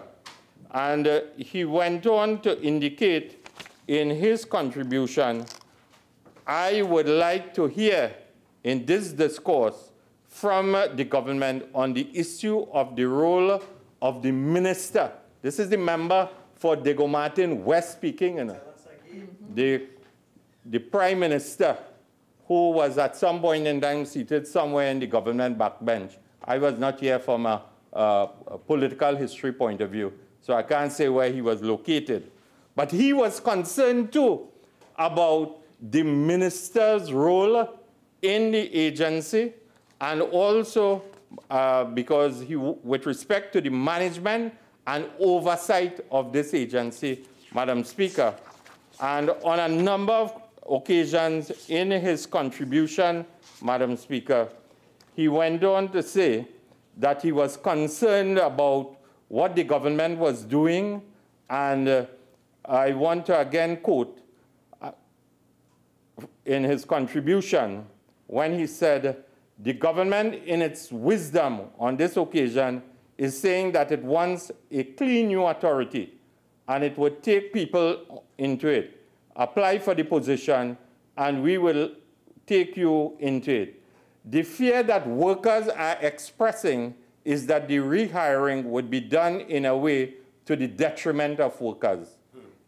And he went on to indicate in his contribution, I would like to hear in this discourse from the government on the issue of the role of the minister. This is the member for Diego Martin West speaking, you know. The prime minister, who was at some point in time seated somewhere in the government backbench. I was not here from a political history point of view, so I can't say where he was located. But he was concerned too about the minister's role in the agency, and also because with respect to the management and oversight of this agency, Madam Speaker. And on a number of occasions in his contribution, Madam Speaker, he went on to say that he was concerned about what the government was doing, and I want to again quote in his contribution when he said, "The government in its wisdom on this occasion is saying that it wants a clean new authority and it would take people into it, apply for the position, and we will take you into it. The fear that workers are expressing is that the rehiring would be done in a way to the detriment of workers.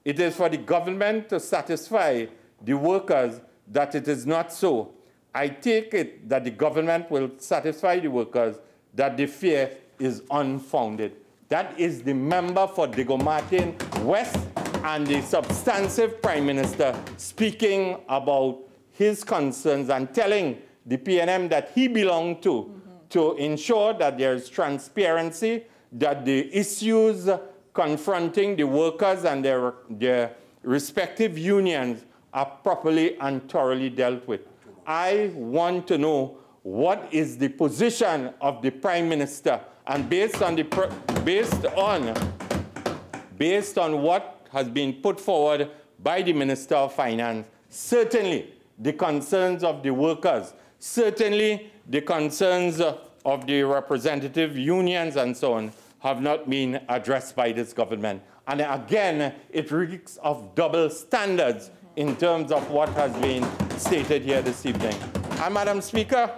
It is for the government to satisfy the workers that it is not so. I take it that the government will satisfy the workers, that the fear is unfounded." That is the member for Diego Martin West and the substantive Prime Minister speaking about his concerns and telling the PNM that he belonged to ensure that there is transparency, that the issues confronting the workers and their respective unions are properly and thoroughly dealt with. I want to know what is the position of the Prime Minister, and based on what has been put forward by the Minister of Finance, certainly the concerns of the workers, certainly the concerns of the representative unions and so on have not been addressed by this government. And again, it reeks of double standards in terms of what has been stated here this evening. And Madam Speaker,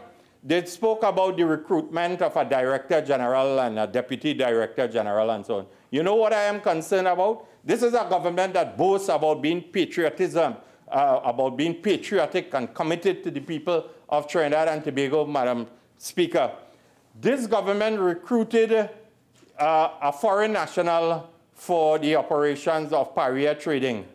they spoke about the recruitment of a Director General and a Deputy Director General and so on. You know what I am concerned about? This is a government that boasts about being patriotic and committed to the people of Trinidad and Tobago, Madam Speaker. This government recruited a foreign national for the operations of Paria Trading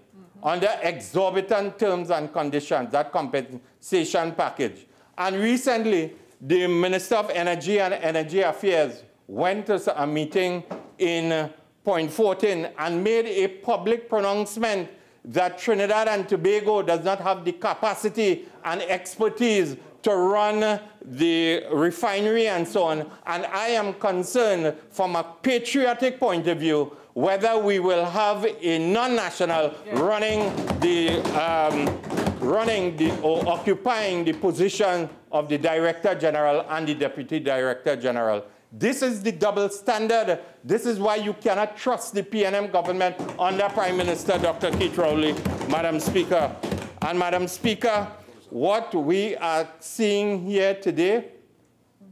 under exorbitant terms and conditions, that compensation package. And recently, the Minister of Energy and Energy Affairs went to a meeting in Point 14 and made a public pronouncement that Trinidad and Tobago does not have the capacity and expertise to run the refinery and so on. And I am concerned from a patriotic point of view whether we will have a non-national or occupying the position of the Director General and the Deputy Director General. This is the double standard. This is why you cannot trust the PNM government under Prime Minister Dr. Keith Rowley, Madam Speaker. And Madam Speaker, what we are seeing here today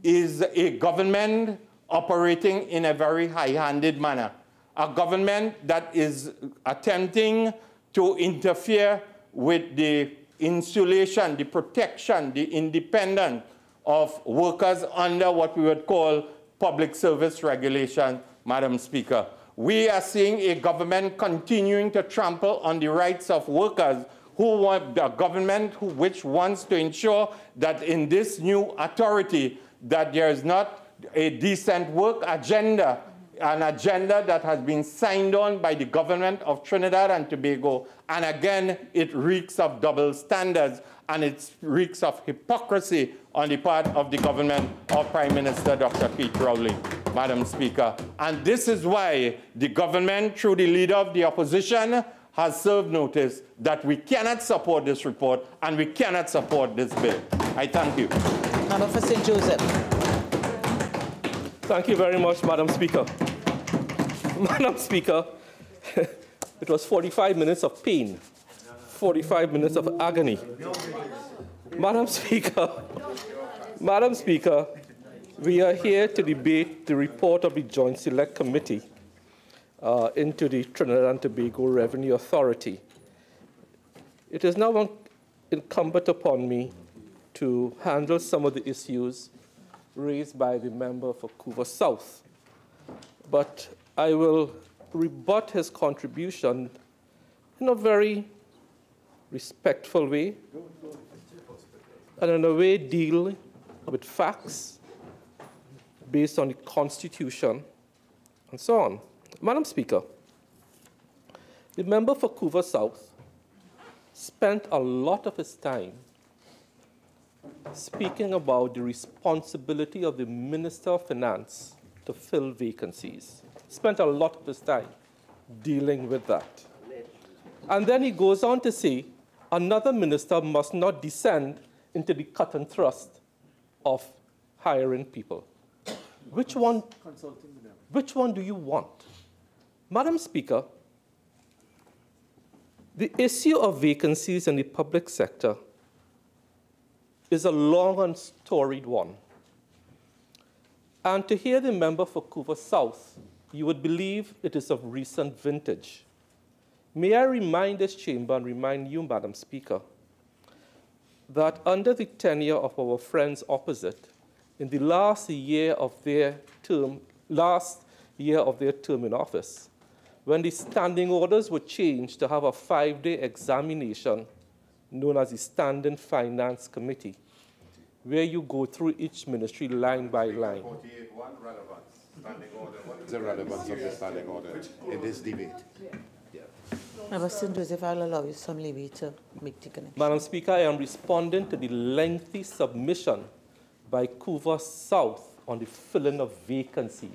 is a government operating in a very high-handed manner. A government that is attempting to interfere with the insulation, the protection, the independence of workers under what we would call public service regulation, Madam Speaker. We are seeing a government continuing to trample on the rights of workers, who want a government which wants to ensure that in this new authority that there is not a decent work agenda, an agenda that has been signed on by the government of Trinidad and Tobago. And again, it reeks of double standards and it reeks of hypocrisy on the part of the government of Prime Minister Dr. Keith Rowley, Madam Speaker. And this is why the government, through the leader of the opposition, has served notice that we cannot support this report and we cannot support this bill. I thank you. Member for St. Joseph. Thank you very much, Madam Speaker. Madam Speaker, it was 45 minutes of pain 45 minutes of agony. Madam Speaker, we are here to debate the report of the Joint Select Committee into the Trinidad and Tobago Revenue Authority. It is now incumbent upon me to handle some of the issues raised by the member for Couva South, but I will rebut his contribution in a very respectful way and in a way deal with facts based on the Constitution and so on. Madam Speaker, the member for Couva South spent a lot of his time speaking about the responsibility of the Minister of Finance to fill vacancies. Spent a lot of his time dealing with that. And then he goes on to say, another minister must not descend into the cut and thrust of hiring people. Which one do you want? Madam Speaker, the issue of vacancies in the public sector is a long and storied one. And to hear the member for Couva South, you would believe it is of recent vintage. May I remind this chamber and remind you, Madam Speaker, that under the tenure of our friends opposite, in the last year of their term in office, when the standing orders were changed to have a 5-day examination known as the Standing Finance Committee, where you go through each ministry line by line. 48.1 relevance. Standing order. What is the relevance of the standing order in this debate? Mr. Joseph, I'll allow you some leeway to make the connection. Madam Speaker, I am responding to the lengthy submission by Couva South on the filling of vacancies.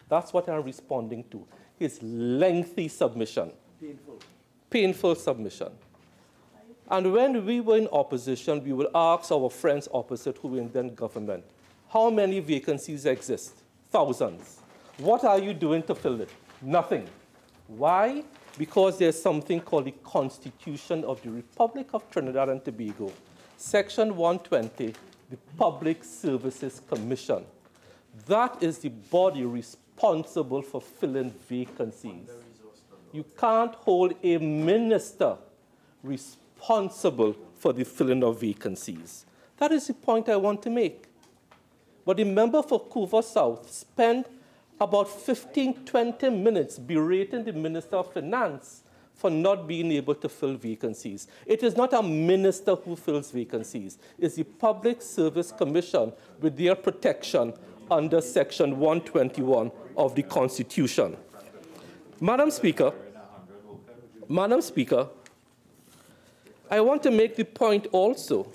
That's what I'm responding to. His lengthy submission. Painful submission. And when we were in opposition, we would ask our friends opposite who were in then government, how many vacancies exist? Thousands. What are you doing to fill it? Nothing. Why? Because there's something called the Constitution of the Republic of Trinidad and Tobago. Section 120, the Public Services Commission. That is the body responsible for filling vacancies. You can't hold a minister responsible for the filling of vacancies. That is the point I want to make. But the member for Couva South spent about 15, 20 minutes berating the Minister of Finance for not being able to fill vacancies. It is not a minister who fills vacancies. It's the Public Service Commission with their protection under Section 121 of the Constitution. Madam Speaker, I want to make the point also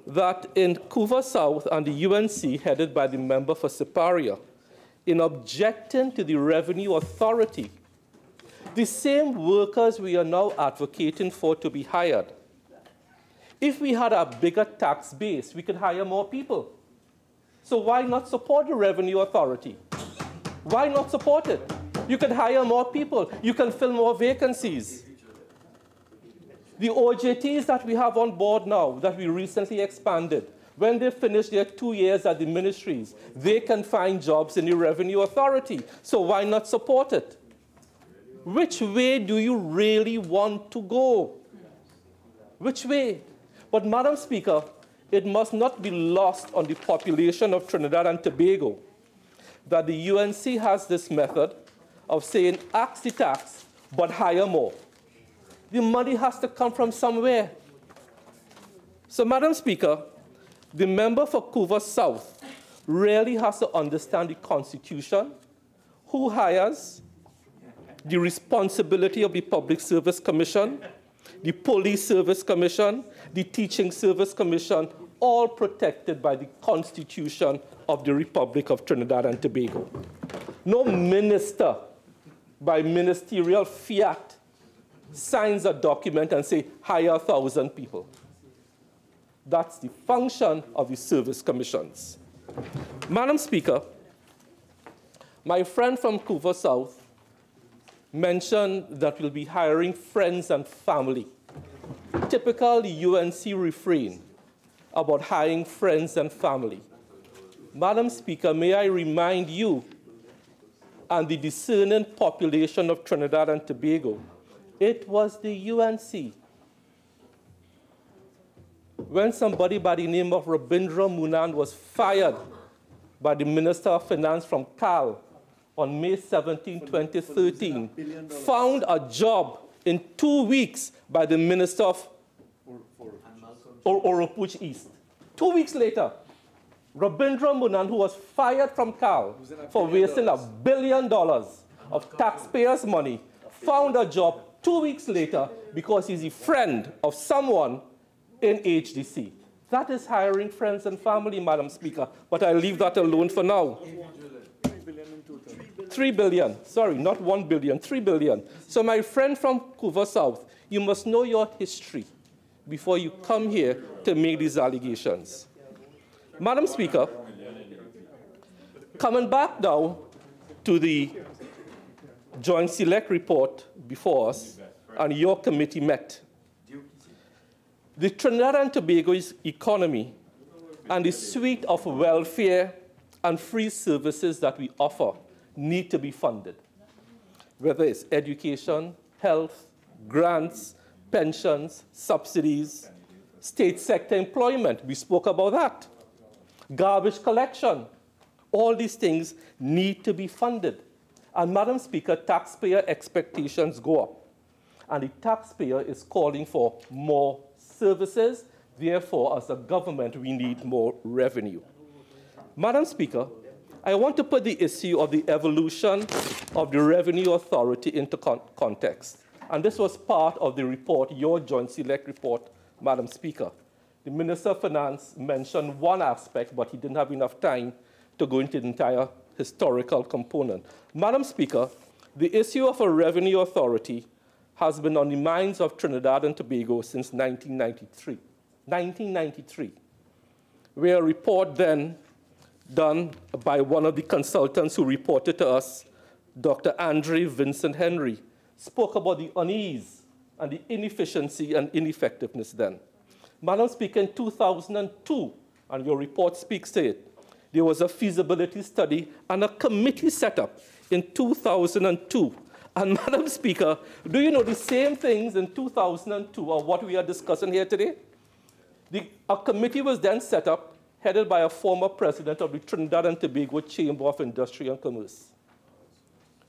that in Couva South and the UNC, headed by the member for Siparia, in objecting to the Revenue Authority, the same workers we are now advocating for to be hired. If we had a bigger tax base, we could hire more people. So why not support the Revenue Authority? Why not support it? You can hire more people. You can fill more vacancies. The OJTs that we have on board now, that we recently expanded, when they finish their 2 years at the ministries, they can find jobs in the Revenue Authority. So why not support it? Which way do you really want to go? Which way? But, Madam Speaker, it must not be lost on the population of Trinidad and Tobago that the UNC has this method of saying, axe the tax, but hire more. The money has to come from somewhere. So, Madam Speaker, the member for Couva South really has to understand the Constitution, who hires, the responsibility of the Public Service Commission, the Police Service Commission, the Teaching Service Commission, all protected by the Constitution of the Republic of Trinidad and Tobago. No minister, by ministerial fiat, signs a document and say, hire 1,000 people. That's the function of the service commissions. Madam Speaker, my friend from Couva South mentioned that we'll be hiring friends and family. typical UNC refrain about hiring friends and family. Madam Speaker, may I remind you and the discerning population of Trinidad and Tobago, it was the UNC. When somebody by the name of Rabindra Munand was fired by the Minister of Finance from CAL on May 17, 2013, found a job in 2 weeks by the Minister of Oropuch East. 2 weeks later, Rabindra Munand, who was fired from CAL for wasting $1 billion of taxpayers' money, found a job 2 weeks later because he's a friend of someone in HDC. That is hiring friends and family, Madam Speaker, but I'll leave that alone for now. 3 billion, sorry, not 1 billion, 3 billion. So my friend from Couva South, you must know your history before you come here to make these allegations. Madam Speaker, coming back now to the Joint Select report before us, and your committee met. The Trinidad and Tobago's economy and the suite of welfare and free services that we offer need to be funded, whether it's education, health, grants, pensions, subsidies, state sector employment. We spoke about that. Garbage collection. All these things need to be funded. And Madam Speaker, taxpayer expectations go up. And the taxpayer is calling for more services. Therefore, as a government, we need more revenue. Madam Speaker, I want to put the issue of the evolution of the Revenue Authority into context. And this was part of the report, your Joint Select report, Madam Speaker. The Minister of Finance mentioned one aspect, but he didn't have enough time to go into the entire historical component. Madam Speaker, the issue of a Revenue Authority has been on the minds of Trinidad and Tobago since 1993. 1993, where a report then done by one of the consultants who reported to us, Dr. Andre Vincent Henry, spoke about the unease and the inefficiency and ineffectiveness then. Madam Speaker, in 2002, and your report speaks to it, there was a feasibility study and a committee set up in 2002. And Madam Speaker, do you know the same things in 2002 are what we are discussing here today? A committee was then set up, headed by a former president of the Trinidad and Tobago Chamber of Industry and Commerce.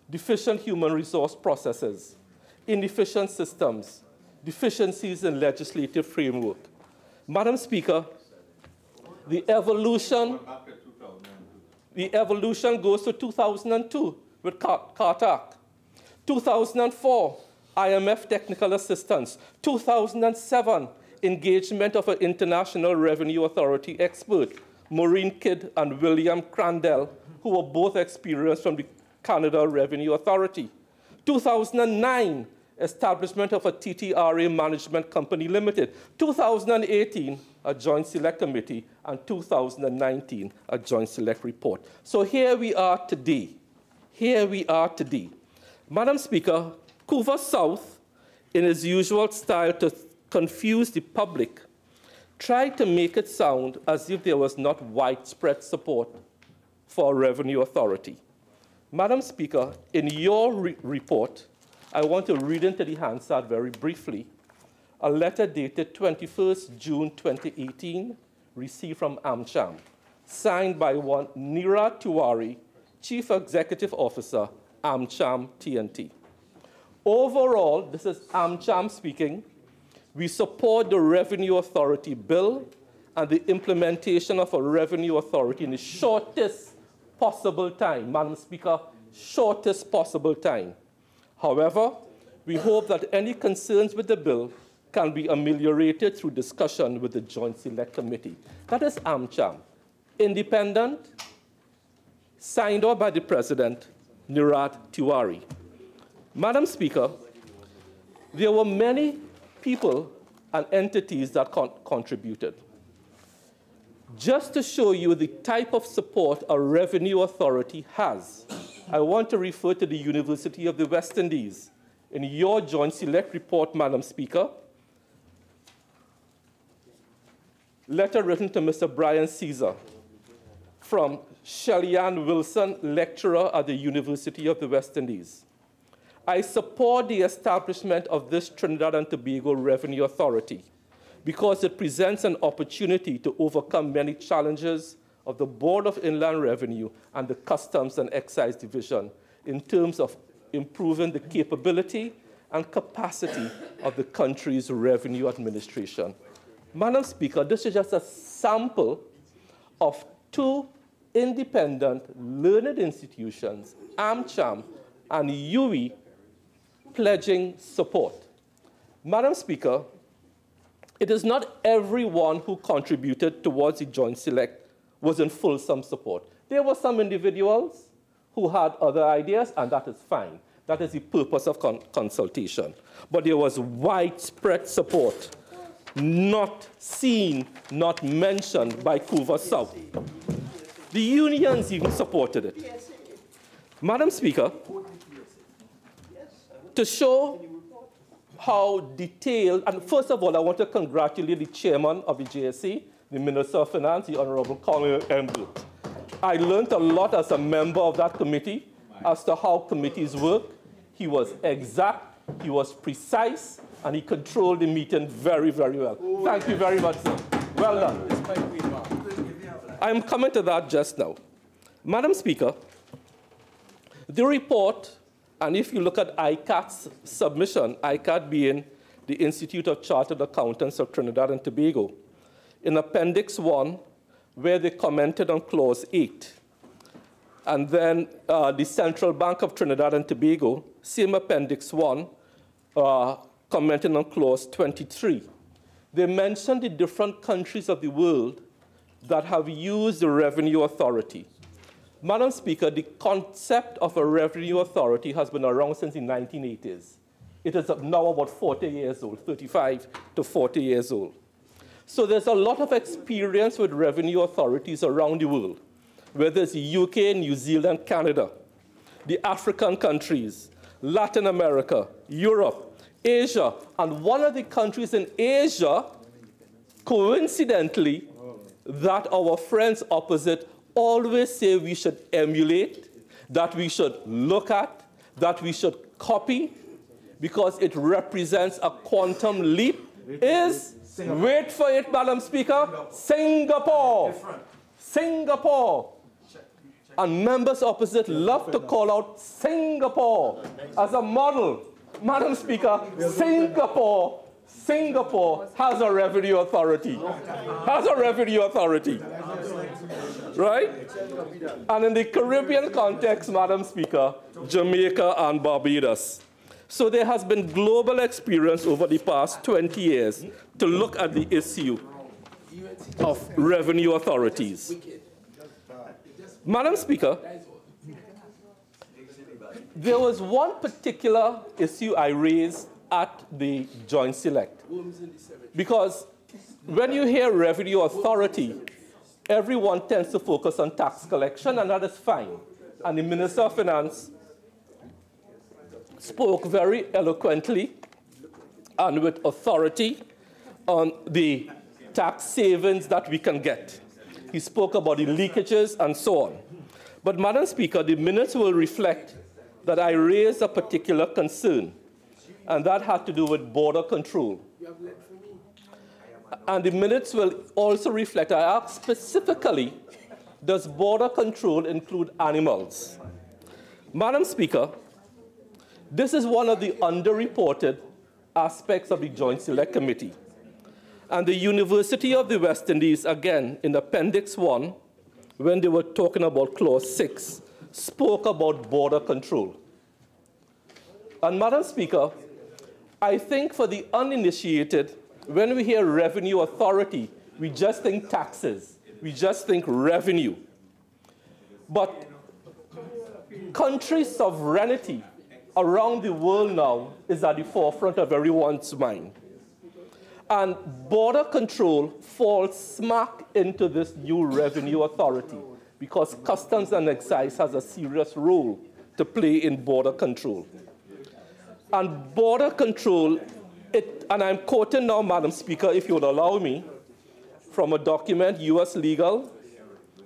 Deficient human resource processes, inefficient systems, deficiencies in legislative framework. Madam Speaker, the evolution goes to 2002 with CARTAC. 2004, IMF technical assistance. 2007, engagement of an International Revenue Authority expert, Maureen Kidd and William Crandell, who were both experienced from the Canada Revenue Authority. 2009, establishment of a TTRA Management Company Limited. 2018, a Joint Select Committee, and 2019, a Joint Select Report. So here we are today. Here we are today. Madam Speaker, Couva South, in its usual style to confuse the public, tried to make it sound as if there was not widespread support for a revenue authority. Madam Speaker, in your report, I want to read into the Hansard very briefly a letter dated 21st June 2018, received from AmCham, signed by one Neeraj Tiwari, Chief Executive Officer, AmCham TNT. Overall, this is AmCham speaking, we support the Revenue Authority bill and the implementation of a Revenue Authority in the shortest possible time. Madam Speaker, shortest possible time. However, we hope that any concerns with the bill can be ameliorated through discussion with the Joint Select Committee. That is AmCham. Independent, signed off by the President, Neeraj Tiwari. Madam Speaker, there were many people and entities that contributed. Just to show you the type of support a revenue authority has, I want to refer to the University of the West Indies. In your Joint Select report, Madam Speaker, letter written to Mr. Brian Caesar from Shelley-Ann Wilson, lecturer at the University of the West Indies. I support the establishment of this Trinidad and Tobago Revenue Authority because it presents an opportunity to overcome many challenges of the Board of Inland Revenue and the Customs and Excise Division in terms of improving the capability and capacity of the country's revenue administration. Madam Speaker, this is just a sample of two independent learned institutions, AmCham and UWI, pledging support. Madam Speaker, it is not everyone who contributed towards the Joint Select was in fulsome support. There were some individuals who had other ideas, and that is fine. That is the purpose of consultation. But there was widespread support, not seen, not mentioned by Couva South. The unions even supported it. Madam Speaker, to show how detailed, and first of all, I want to congratulate the chairman of the JSC, the Minister of Finance, the Honorable Colin Embert. I learned a lot as a member of that committee as to how committees work. He was exact, he was precise, and he controlled the meeting very, very well. Thank you very much, sir. Well done. I'm coming to that just now. Madam Speaker, the report, and if you look at ICAT's submission, ICAT being the Institute of Chartered Accountants of Trinidad and Tobago, in Appendix 1, where they commented on Clause 8, and then the Central Bank of Trinidad and Tobago, same Appendix 1, commenting on Clause 23. They mentioned the different countries of the world that have used the Revenue Authority. Madam Speaker, the concept of a revenue authority has been around since the 1980s. It is now about 40 years old, 35 to 40 years old. So there's a lot of experience with revenue authorities around the world, whether it's the UK, New Zealand, Canada, the African countries, Latin America, Europe, Asia, and one of the countries in Asia, coincidentally, that our friends opposite always say we should emulate, that we should look at, that we should copy, because it represents a quantum leap, is, wait for it, Madam Speaker, Singapore. Singapore. And members opposite love to call out Singapore as a model. Madam Speaker, Singapore has a revenue authority. Has a revenue authority. Right? And in the Caribbean context, Madam Speaker, Jamaica and Barbados. So there has been global experience over the past 20 years to look at the issue of revenue authorities. Madam Speaker, there was one particular issue I raised at the Joint Select. Because when you hear revenue authority, everyone tends to focus on tax collection, and that is fine. And the Minister of Finance spoke very eloquently and with authority on the tax savings that we can get. He spoke about the leakages and so on. But, Madam Speaker, the minutes will reflect that I raised a particular concern, and that had to do with border control. And the minutes will also reflect, I asked specifically, does border control include animals? Madam Speaker, this is one of the underreported aspects of the Joint Select Committee. And the University of the West Indies, again, in Appendix 1, when they were talking about Clause 6, spoke about border control. And, Madam Speaker, I think for the uninitiated, when we hear revenue authority, we just think taxes. We just think revenue. But country sovereignty around the world now is at the forefront of everyone's mind. And border control falls smack into this new revenue authority because Customs and Excise has a serious role to play in border control. And border control, and I'm quoting now, Madam Speaker, if you would allow me, from a document, U.S. legal,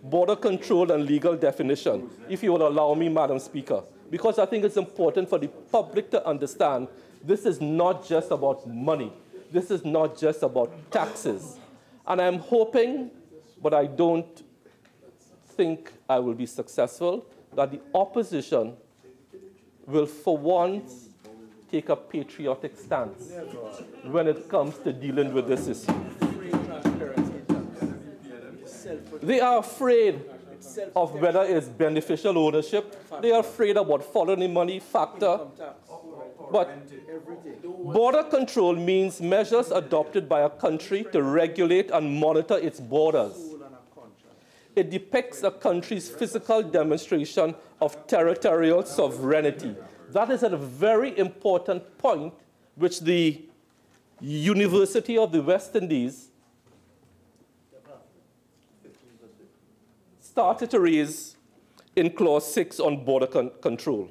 border control, and legal definition, if you would allow me, Madam Speaker, because I think it's important for the public to understand this is not just about money. This is not just about taxes. And I'm hoping, but I don't think I will be successful, that the opposition will for once take a patriotic stance when it comes to dealing with this issue. They are afraid of whether it's beneficial ownership. They are afraid about following the money factor. But border control means measures adopted by a country to regulate and monitor its borders. It depicts a country's physical demonstration of territorial sovereignty. That is a very important point which the University of the West Indies started to raise in Clause 6 on border control.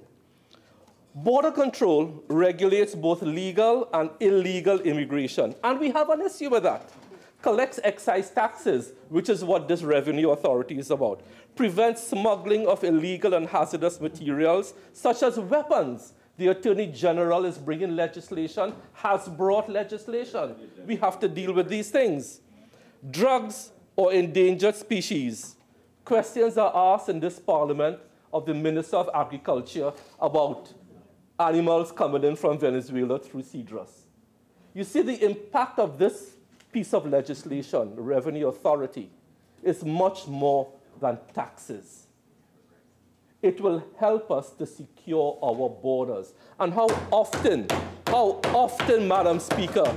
Border control regulates both legal and illegal immigration, and we have an issue with that. Collects excise taxes, which is what this revenue authority is about. Prevents smuggling of illegal and hazardous materials, such as weapons. The Attorney General is bringing legislation, has brought legislation. We have to deal with these things. Drugs or endangered species. Questions are asked in this Parliament of the Minister of Agriculture about animals coming in from Venezuela through Cedros. You see, the impact of this piece of legislation, the Revenue Authority, is much more than taxes. It will help us to secure our borders. And how often, Madam Speaker,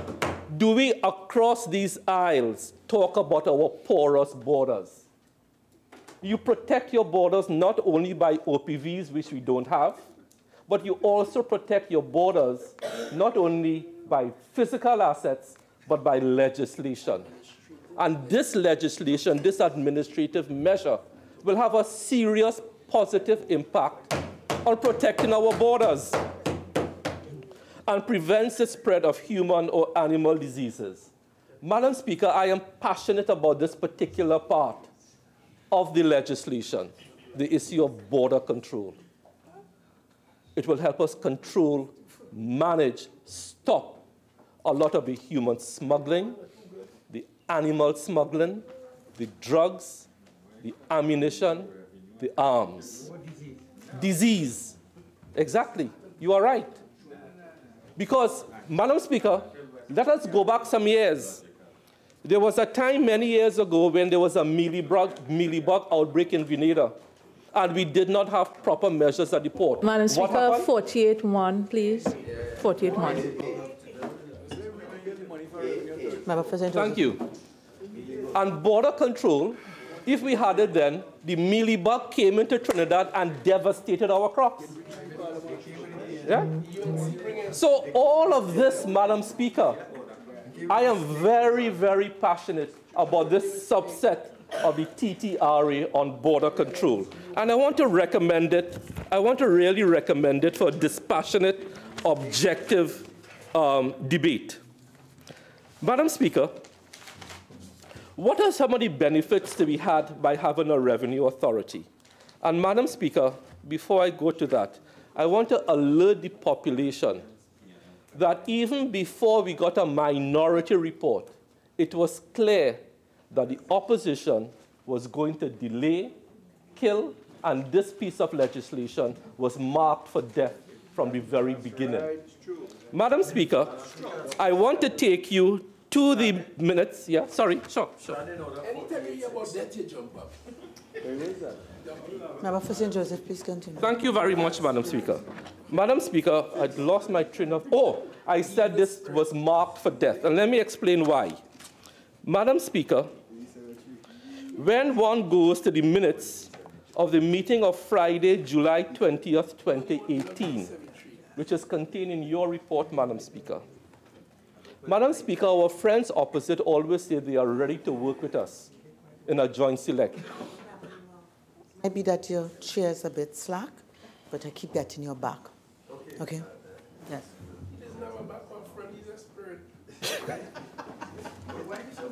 do we across these aisles talk about our porous borders? You protect your borders not only by OPVs, which we don't have, but you also protect your borders not only by physical assets, but by legislation. And this legislation, this administrative measure, will have a serious positive impact on protecting our borders and prevents the spread of human or animal diseases. Madam Speaker, I am passionate about this particular part of the legislation, the issue of border control. It will help us control, manage, stop a lot of the human smuggling, the animal smuggling, the drugs, the ammunition, the arms. Disease. Exactly. You are right. Because, Madam Speaker, let us go back some years. There was a time many years ago when there was a mealybug outbreak in Grenada, and we did not have proper measures at the port. Madam Speaker, 48-1, please. 48-1. Thank you. And border control, if we had it then, the mealybug came into Trinidad and devastated our crops. Yeah? So all of this, Madam Speaker, I am very, very passionate about this subset of the TTRA on border control. And I want to recommend it, I want to really recommend it for a dispassionate, objective debate. Madam Speaker, what are some of the benefits to be had by having a revenue authority? And Madam Speaker, before I go to that, I want to alert the population that even before we got a minority report, it was clear that the opposition was going to delay, kill, and this piece of legislation was marked for death from the very beginning. Madam Speaker, I want to take you to the minutes. Yeah, sorry, sure. Anytime you hear about that, you jump up. Member for St. Joseph, please continue. Thank you very much, Madam Speaker. Madam Speaker, I'd lost my train of... Oh, I said this was marked for death, and let me explain why. Madam Speaker, when one goes to the minutes of the meeting of Friday, July 20th, 2018, which is contained in your report, Madam Speaker. Madam Speaker, our friends opposite always say they are ready to work with us in a joint select. Maybe that your chair is a bit slack, but I keep that in your back. Okay? Yes.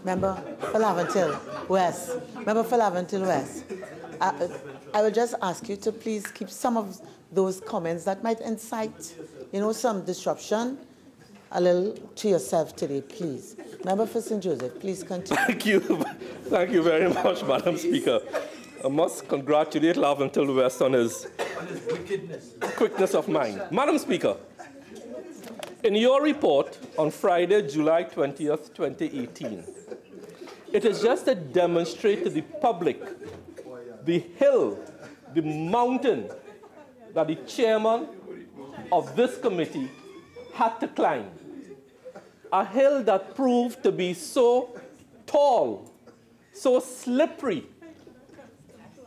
Member for Laventil West. Member for Laventil West. I will just ask you to please keep some of those comments that might incite, some disruption a little to yourself today, please. Member for St. Joseph, please continue. Thank you. Thank you very much, Madam Speaker. I must congratulate Laventil West on his quickness of mind. Madam Speaker, in your report on Friday, July 20th, 2018, it is just to demonstrate to the public the hill, the mountain that the chairman of this committee had to climb. A hill that proved to be so tall, so slippery.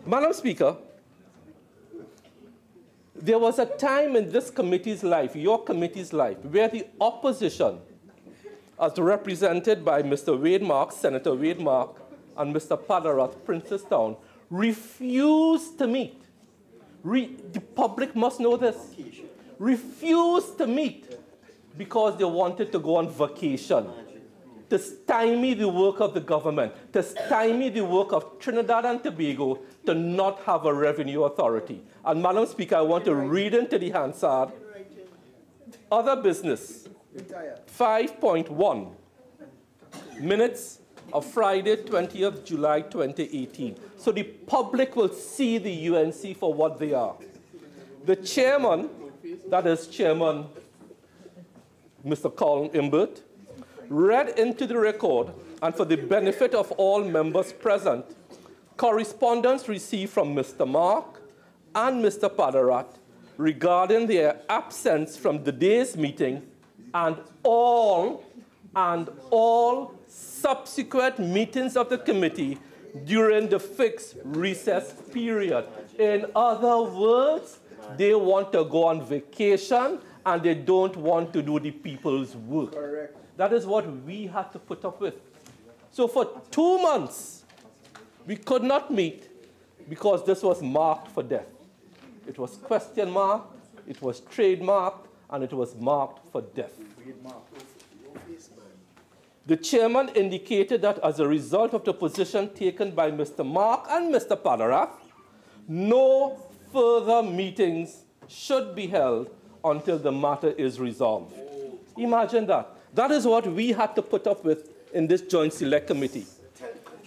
Madam Speaker, there was a time in this committee's life, your committee's life, where the opposition, as represented by Mr. Wade Mark, Senator Wade Mark, and Mr. Padarat, Princestown, refused to meet. The public must know this. Refused to meet because they wanted to go on vacation, to stymie the work of the government, to stymie the work of Trinidad and Tobago, to not have a revenue authority. And Madam Speaker, I want to read into the Hansard. Other business, 5.1, minutes of Friday, 20th July 2018. So the public will see the UNC for what they are. The chairman, that is Chairman Mr. Colin Imbert, read into the record, and for the benefit of all members present, correspondence received from Mr. Mark and Mr. Padarat regarding their absence from the day's meeting and all subsequent meetings of the committee during the fixed recess period. In other words, they want to go on vacation and they don't want to do the people's work. Correct. That is what we had to put up with. So for 2 months, we could not meet because this was marked for death. It was question marked, it was trademarked, and it was marked for death. The chairman indicated that as a result of the position taken by Mr. Mark and Mr. Padarat, no further meetings should be held until the matter is resolved. Imagine that. That is what we had to put up with in this Joint Select Committee.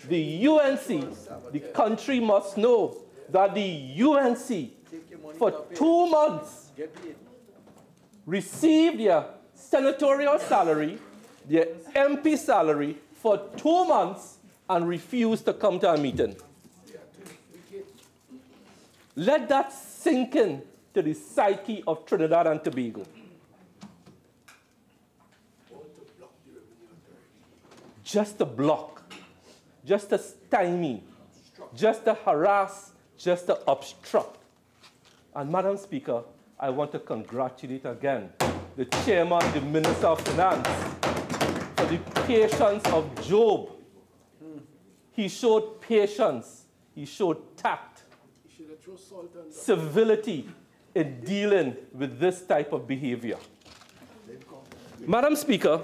The UNC, the country must know that the UNC for 2 months received their senatorial salary, their MP salary for 2 months and refused to come to a meeting. Let that sink in to the psyche of Trinidad and Tobago. Just to block, just to stymie, just to harass, just to obstruct. And Madam Speaker, I want to congratulate again the chairman, the Minister of Finance, for the patience of Job. He showed patience, he showed tact, civility in dealing with this type of behavior. Madam Speaker,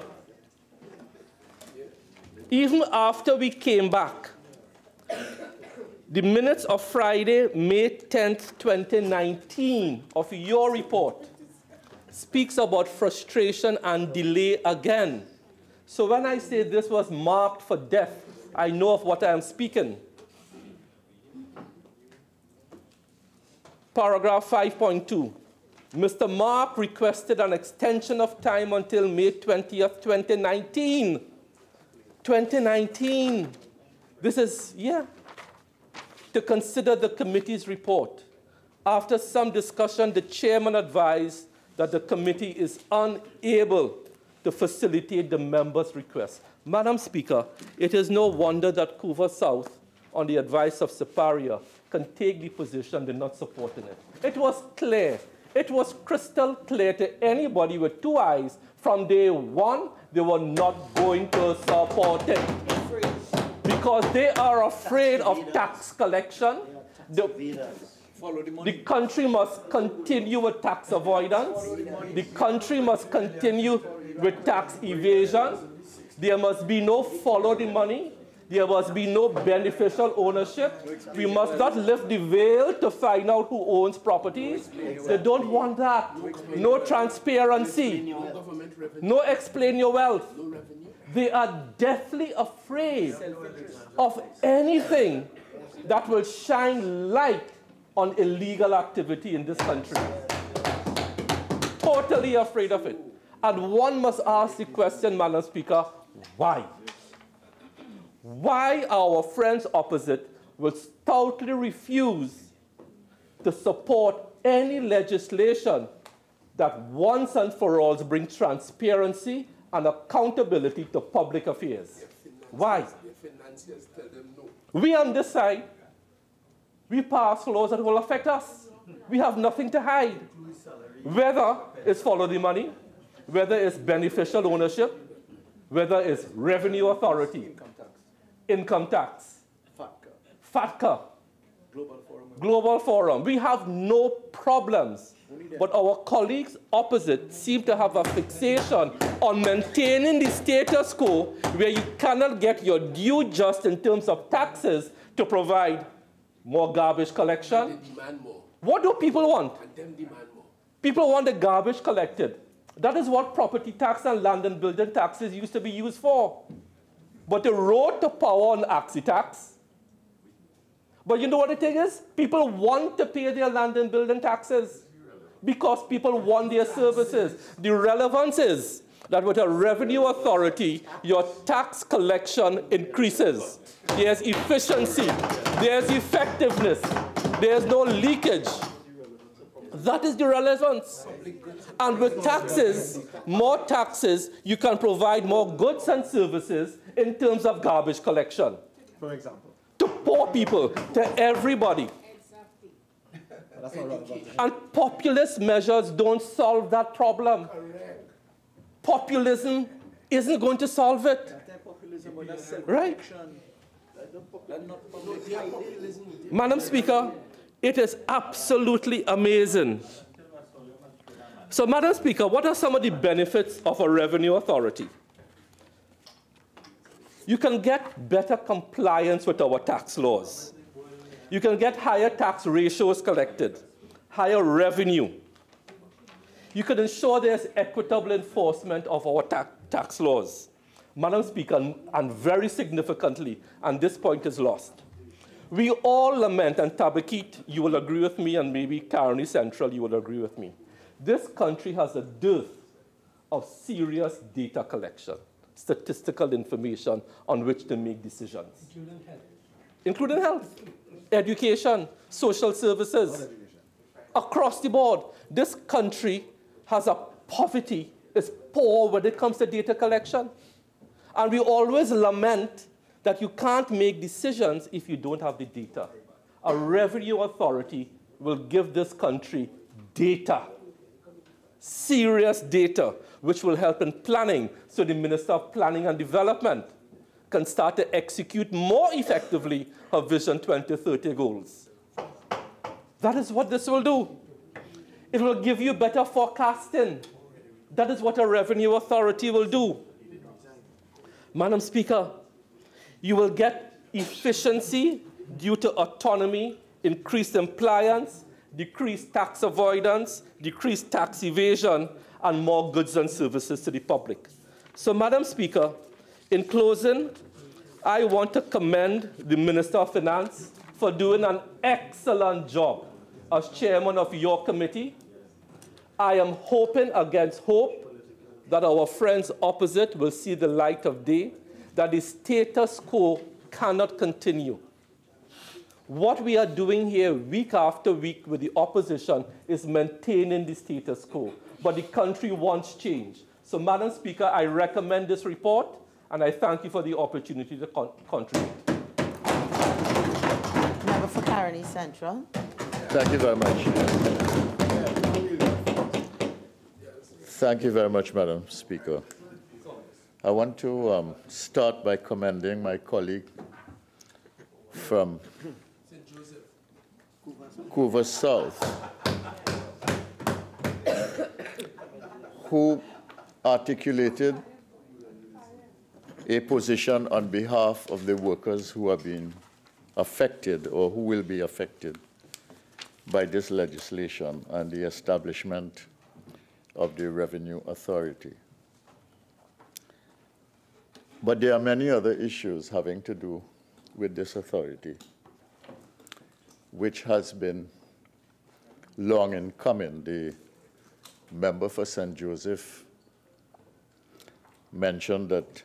even after we came back, the minutes of Friday, May 10th, 2019 of your report speaks about frustration and delay again. So when I say this was marked for death, I know of what I am speaking. Paragraph 5.2. Mr. Mark requested an extension of time until May 20th, 2019. 2019. This is, to consider the committee's report. After some discussion, the chairman advised that the committee is unable to facilitate the members' request. Madam Speaker, it is no wonder that Couva South, on the advice of Superior, can take the position they're not supporting it. It was clear. It was crystal clear to anybody with 2 eyes from day one they were not going to support it. Because they are afraid of tax collection. The country must continue with tax avoidance. The country must continue with tax evasion. There must be no follow the money. There must be no beneficial ownership. We must not lift the veil to find out who owns properties. They don't want that. No transparency. No explain your wealth. They are deathly afraid of anything that will shine light on illegal activity in this country. Totally afraid of it. And one must ask the question, Madam Speaker, why? Why our friends opposite will stoutly refuse to support any legislation that once and for all brings transparency and accountability to public affairs? Why? We on this side, we pass laws that will affect us. We have nothing to hide. Whether it's follow the money, whether it's beneficial ownership, whether it's revenue authority, income tax, FATCA, Global Forum. We have no problems, but our colleagues opposite seem to have a fixation on maintaining the status quo where you cannot get your due just in terms of taxes to provide more garbage collection. What do people want? People want the garbage collected. That is what property tax and land and building taxes used to be used for. But the road to power on Axie tax. But you know what the thing is? People want to pay their land and building taxes because people want their services. The relevance is that with a revenue authority, your tax collection increases. There's efficiency, there's effectiveness, there's no leakage. That is the relevance. And with taxes, more taxes, you can provide more goods and services in terms of garbage collection. For example? To poor people, to everybody. And populist measures don't solve that problem. Populism isn't going to solve it. Right? Madam Speaker, it is absolutely amazing. So, Madam Speaker, what are some of the benefits of a revenue authority? You can get better compliance with our tax laws. You can get higher tax ratios collected, higher revenue. You can ensure there's equitable enforcement of our tax laws. Madam Speaker, and very significantly, and this point is lost, we all lament, and Tabakit, you will agree with me, and maybe Caroni Central, you will agree with me. This country has a dearth of serious data collection, statistical information on which to make decisions. Including health, education, social services. Across the board, this country has a poverty, is poor when it comes to data collection. And we always lament that you can't make decisions if you don't have the data. A revenue authority will give this country data, serious data, which will help in planning, so the Minister of Planning and Development can start to execute more effectively her Vision 2030 goals. That is what this will do. It will give you better forecasting. That is what a revenue authority will do. Madam Speaker, you will get efficiency due to autonomy, increased compliance, decreased tax avoidance, decreased tax evasion, and more goods and services to the public. So, Madam Speaker, in closing, I want to commend the Minister of Finance for doing an excellent job as chairman of your committee. I am hoping against hope that our friends opposite will see the light of day, that the status quo cannot continue. What we are doing here week after week with the opposition is maintaining the status quo, but the country wants change. So, Madam Speaker, I recommend this report, and I thank you for the opportunity to contribute. Member for Caroni Central. Thank you very much. Thank you very much, Madam Speaker. I want to start by commending my colleague from Couva South, who articulated a position on behalf of the workers who are being affected or who will be affected by this legislation and the establishment of the Revenue Authority. But there are many other issues having to do with this authority, which has been long in coming. The member for St. Joseph mentioned that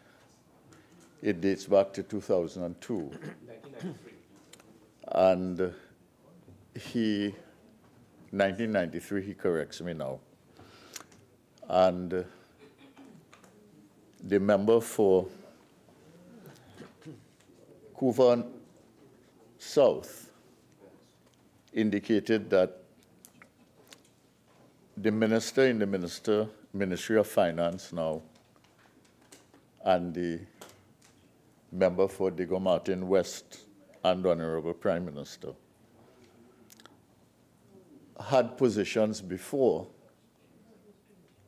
it dates back to 2002. 1993. And 1993, he corrects me now. And the member for Couva South indicated that the minister in the Ministry of Finance now and the member for Diego Martin West and Honorable Prime Minister had positions before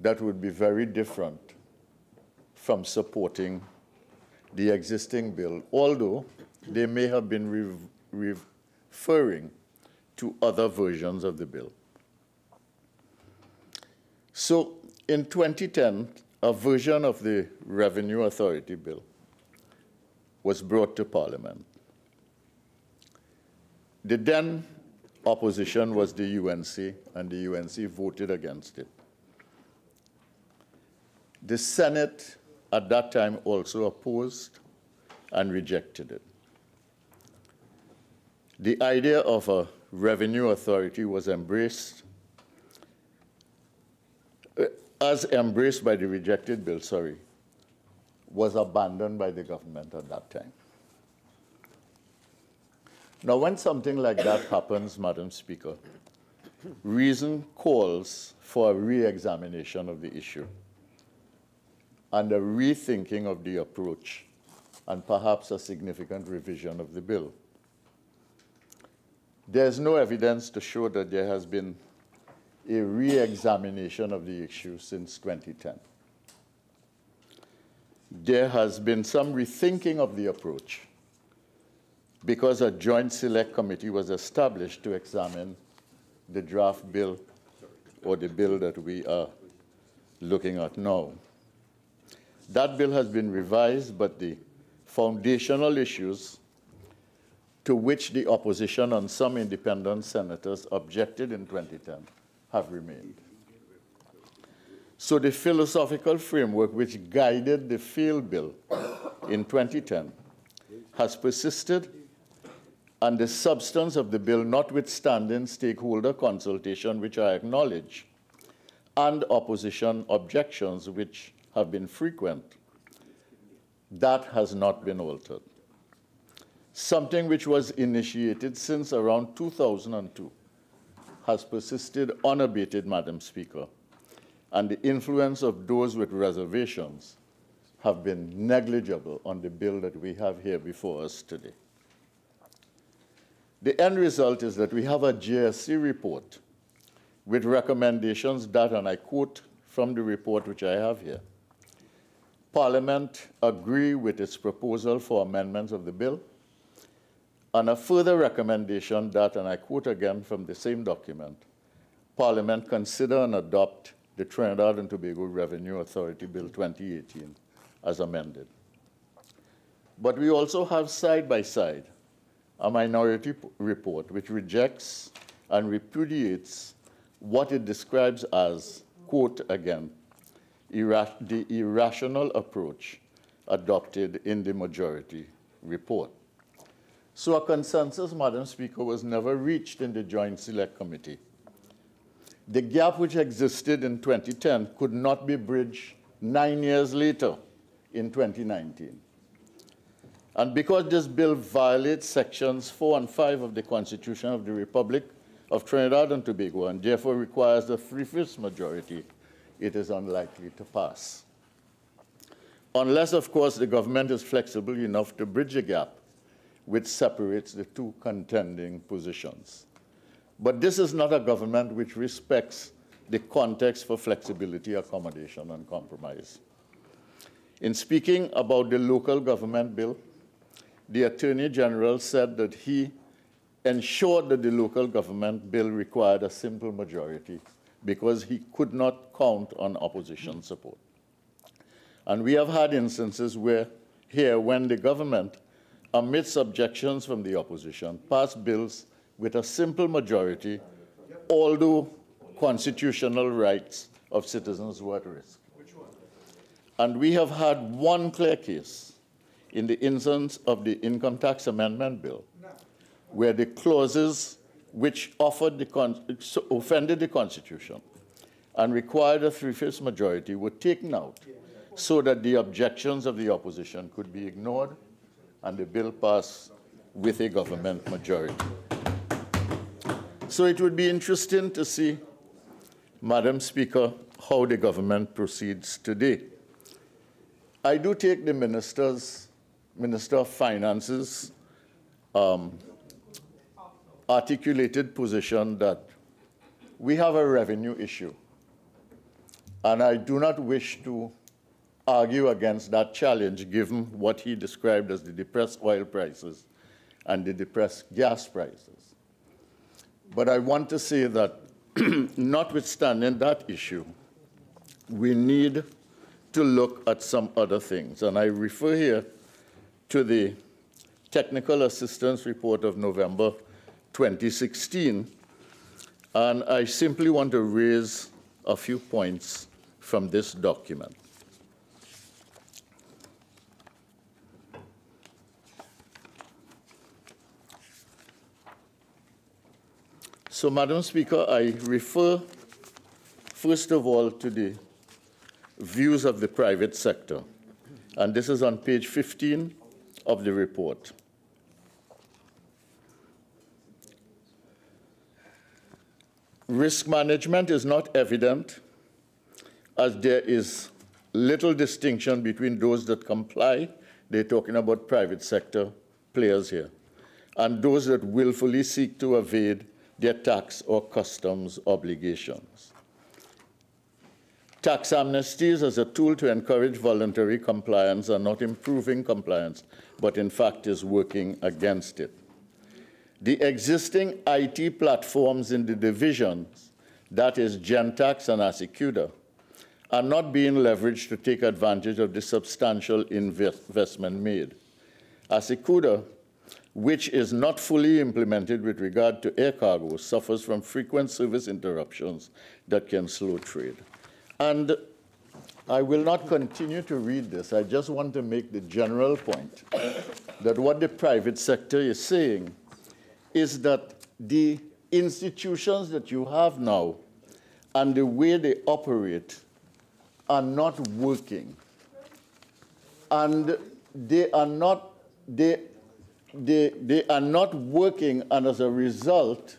that would be very different from supporting the existing bill, although they may have been referring to other versions of the bill. So in 2010, a version of the Revenue Authority bill was brought to Parliament. The then opposition was the UNC, and the UNC voted against it. The Senate at that time also opposed and rejected it. The idea of a revenue authority was embraced by the rejected bill, was abandoned by the government at that time. Now, when something like that happens, Madam Speaker, reason calls for a re-examination of the issue and a rethinking of the approach and perhaps a significant revision of the bill. There's no evidence to show that there has been a re-examination of the issue since 2010. There has been some rethinking of the approach because a joint select committee was established to examine the draft bill or the bill that we are looking at now. That bill has been revised, but the foundational issues to which the opposition and some independent senators objected in 2010 have remained. So the philosophical framework which guided the failed bill in 2010 has persisted, and the substance of the bill, notwithstanding stakeholder consultation, which I acknowledge, and opposition objections, which have been frequent, that has not been altered. Something which was initiated since around 2002 has persisted unabated, Madam Speaker, and the influence of those with reservations have been negligible on the bill that we have here before us today. The end result is that we have a JSC report with recommendations that, and I quote from the report which I have here, Parliament agree with its proposal for amendments of the bill, and a further recommendation that, and I quote again from the same document, Parliament consider and adopt the Trinidad and Tobago Revenue Authority Bill 2018 as amended. But we also have side by side a minority report which rejects and repudiates what it describes as, quote again, the irrational approach adopted in the majority report. So a consensus, Madam Speaker, was never reached in the Joint Select Committee. The gap which existed in 2010 could not be bridged 9 years later in 2019. And because this bill violates sections 4 and 5 of the Constitution of the Republic of Trinidad and Tobago and therefore requires a 3/5 majority, it is unlikely to pass. Unless, of course, the government is flexible enough to bridge a gap which separates the two contending positions. But this is not a government which respects the context for flexibility, accommodation, and compromise. In speaking about the local government bill, the Attorney General said that he ensured that the local government bill required a simple majority because he could not count on opposition support. And we have had instances when the government, amidst objections from the opposition, passed bills with a simple majority, although constitutional rights of citizens were at risk. And we have had one clear case in the instance of the Income Tax Amendment Bill, where the clauses which offended the Constitution and required a 3/5 majority were taken out so that the objections of the opposition could be ignored and the bill passed with a government majority. So it would be interesting to see, Madam Speaker, how the government proceeds today. I do take the Minister of Finance's articulated position that we have a revenue issue, and I do not wish to argue against that challenge given what he described as the depressed oil prices and the depressed gas prices. But I want to say that notwithstanding that issue, we need to look at some other things. And I refer here to the Technical Assistance Report of November 2016. And I simply want to raise a few points from this document. So, Madam Speaker, I refer, first of all, to the views of the private sector. And this is on page 15 of the report. Risk management is not evident, as there is little distinction between those that comply, they're talking about private sector players here, and those that willfully seek to evade their tax or customs obligations. Tax amnesties as a tool to encourage voluntary compliance are not improving compliance, but in fact is working against it. The existing IT platforms in the divisions, that is Gentax and Asicuda, are not being leveraged to take advantage of the substantial investment made. Asicuda, which is not fully implemented with regard to air cargo, suffers from frequent service interruptions that can slow trade. And I will not continue to read this. I just want to make the general point that what the private sector is saying is that the institutions that you have now and the way they operate are not working. And they are not working, and as a result,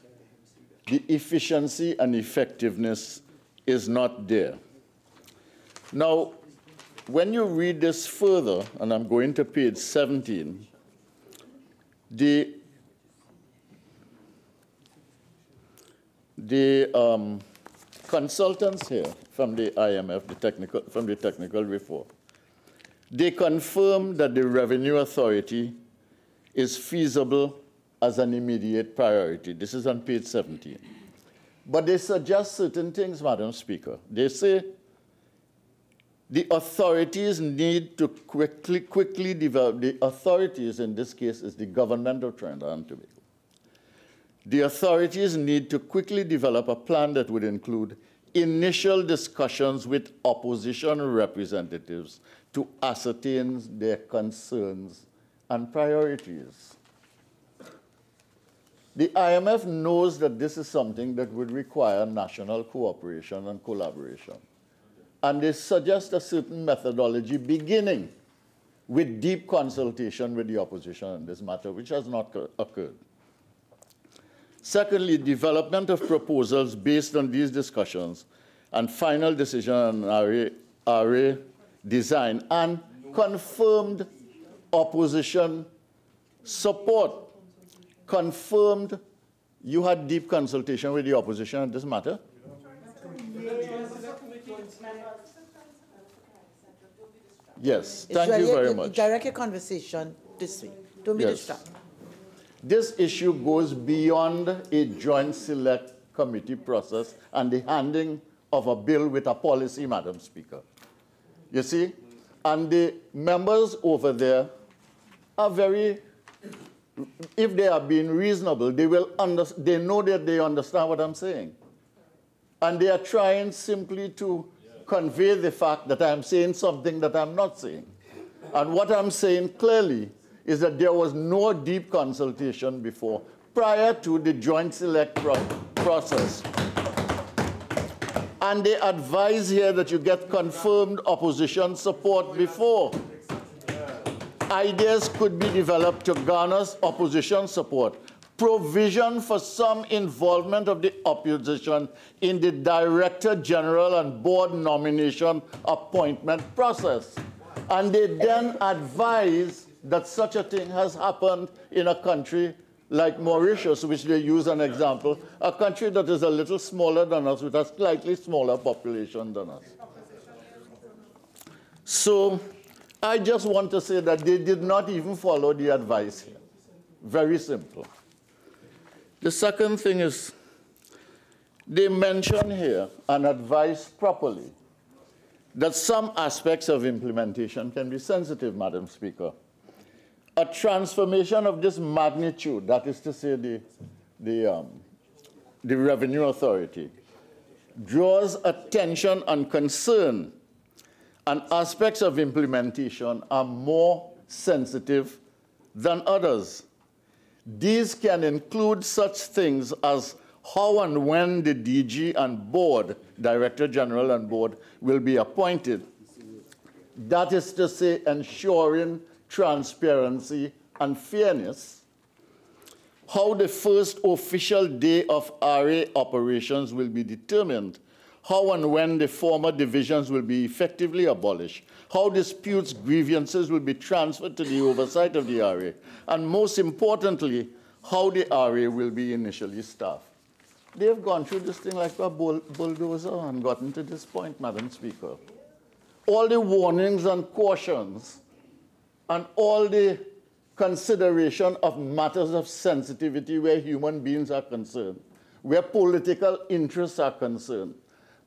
the efficiency and effectiveness is not there. Now, when you read this further, and I'm going to page 17, the consultants here from the IMF, from the technical report, they confirm that the Revenue Authority is feasible as an immediate priority. This is on page 17. But they suggest certain things, Madam Speaker. They say the authorities need to quickly develop, the authorities in this case is the government of Trinidad and Tobago. The authorities need to quickly develop a plan that would include initial discussions with opposition representatives to ascertain their concerns and priorities. The IMF knows that this is something that would require national cooperation and collaboration. And they suggest a certain methodology beginning with deep consultation with the opposition on this matter, which has not occurred. Secondly, development of proposals based on these discussions and final decision on RA design and confirmed opposition support. Confirmed you had deep consultation with the opposition on this matter? Yes, thank you very much. Direct your conversation this way. Don't be distracted. This issue goes beyond a joint select committee process and the handing of a bill with a policy, Madam Speaker. You see? And the members over there are very, if they are being reasonable, they know that they understand what I'm saying. And they are trying simply to convey the fact that I'm saying something that I'm not saying. And what I'm saying clearly is that there was no deep consultation before, prior to the joint select process. And they advise here that you get confirmed opposition support before. Ideas could be developed to garner opposition support. Provision for some involvement of the opposition in the Director General and Board nomination appointment process. And they then advise that such a thing has happened in a country like Mauritius, which they use an example, a country that is a little smaller than us, with a slightly smaller population than us. So I just want to say that they did not even follow the advice here. Very simple. The second thing is, they mention here and advise properly that some aspects of implementation can be sensitive, Madam Speaker. A transformation of this magnitude, that is to say the Revenue Authority, draws attention and concern, and aspects of implementation are more sensitive than others. These can include such things as how and when the DG and board, Director General and board, will be appointed. That is to say, ensuring transparency and fairness. How the first official day of RA operations will be determined. How and when the former divisions will be effectively abolished. How disputes, grievances will be transferred to the oversight of the RA. And most importantly, how the RA will be initially staffed. They have gone through this thing like a bulldozer and gotten to this point, Madam Speaker. All the warnings and cautions and all the consideration of matters of sensitivity where human beings are concerned, where political interests are concerned,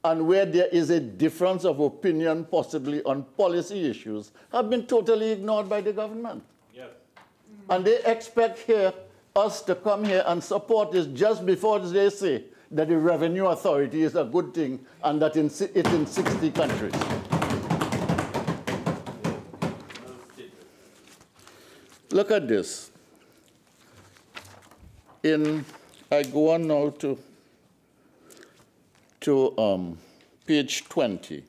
and where there is a difference of opinion possibly on policy issues, have been totally ignored by the government. Yes. And they expect us to come here and support this just before they say that the Revenue Authority is a good thing and that it's in 60 countries. Look at this. I go on now to page 20.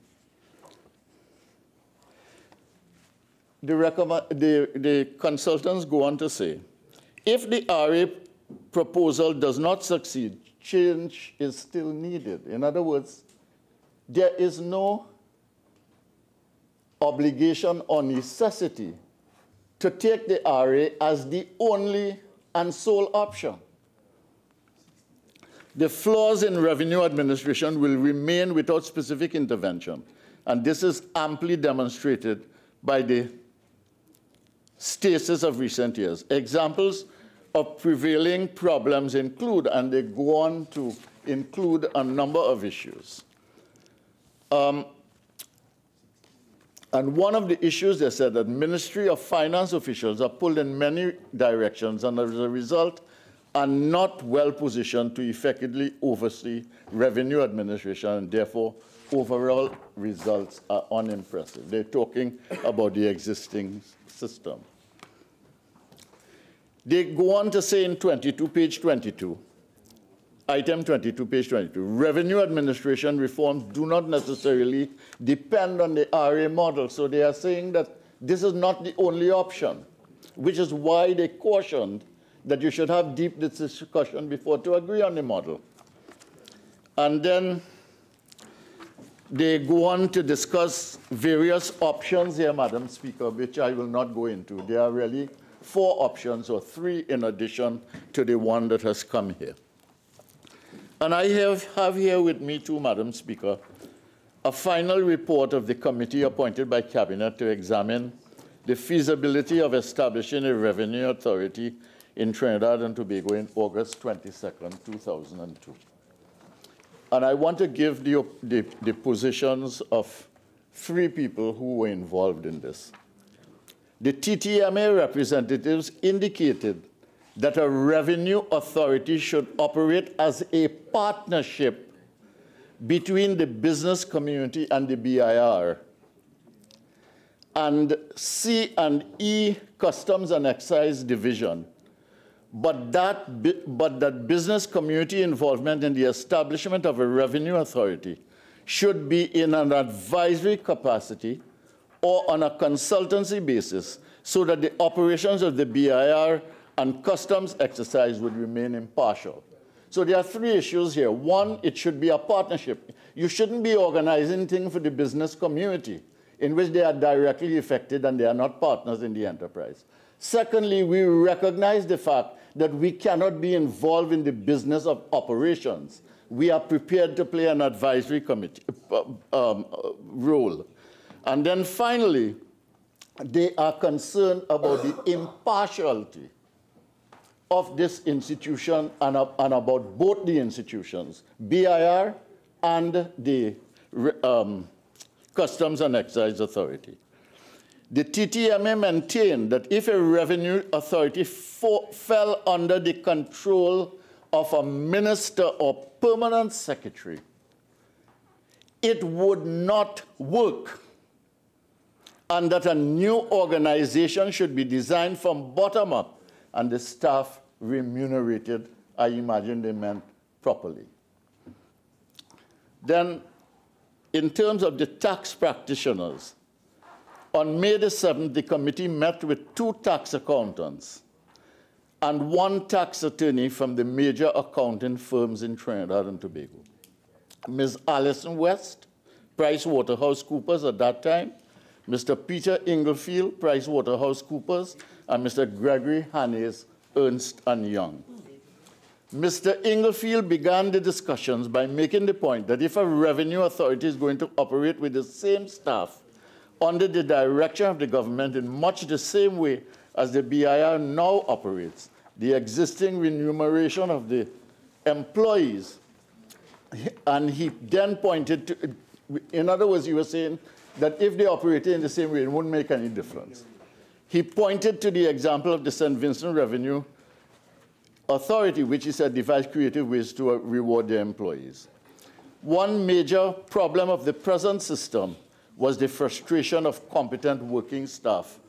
The consultants go on to say, if the RA proposal does not succeed, change is still needed. In other words, there is no obligation or necessity to take the RA as the only and sole option. The flaws in revenue administration will remain without specific intervention, and this is amply demonstrated by the stasis of recent years. Examples of prevailing problems include, and they go on to include a number of issues. And one of the issues, they said that Ministry of Finance officials are pulled in many directions and as a result are not well positioned to effectively oversee revenue administration, and therefore overall results are unimpressive. They're talking about the existing system. They go on to say in 22, page 22, item 22, page 22, revenue administration reforms do not necessarily depend on the RA model. So they are saying that this is not the only option, which is why they cautioned that you should have deep discussion before to agree on the model. And then they go on to discuss various options here, Madam Speaker, which I will not go into. There are really 4 options, or 3 in addition to the one that has come here. And I have here with me too, Madam Speaker, a final report of the committee appointed by Cabinet to examine the feasibility of establishing a revenue authority in Trinidad and Tobago in August 22nd, 2002. And I want to give the positions of 3 people who were involved in this. The TTMA representatives indicated that a revenue authority should operate as a partnership between the business community and the BIR. And C&E Customs and Excise Division, but that business community involvement in the establishment of a revenue authority should be in an advisory capacity or on a consultancy basis so that the operations of the BIR and customs exercise would remain impartial. So there are 3 issues here. 1, it should be a partnership. You shouldn't be organizing things for the business community in which they are directly affected and they are not partners in the enterprise. Secondly, we recognize the fact that we cannot be involved in the business of operations. We are prepared to play an advisory committee role. And then finally, they are concerned about the impartiality of this institution and about both the institutions, BIR and the Customs and Excise Authority. The TTMA maintained that if a revenue authority fell under the control of a minister or permanent secretary, it would not work, and that a new organization should be designed from bottom up and the staff remunerated. I imagine they meant properly. Then, in terms of the tax practitioners, on May the 7th, the committee met with 2 tax accountants and 1 tax attorney from the major accounting firms in Trinidad and Tobago. Ms. Alison West, PricewaterhouseCoopers at that time, Mr. Peter Inglefield, PricewaterhouseCoopers, and Mr. Gregory Hannes, Ernst & Young. Mr. Inglefield began the discussions by making the point that if a revenue authority is going to operate with the same staff under the direction of the government in much the same way as the BIR now operates, the existing remuneration of the employees, and he then pointed to, in other words, he was saying that if they operated in the same way, it wouldn't make any difference. He pointed to the example of the St. Vincent Revenue Authority, which he said devised creative ways to reward their employees. One major problem of the present system was the frustration of competent working staff,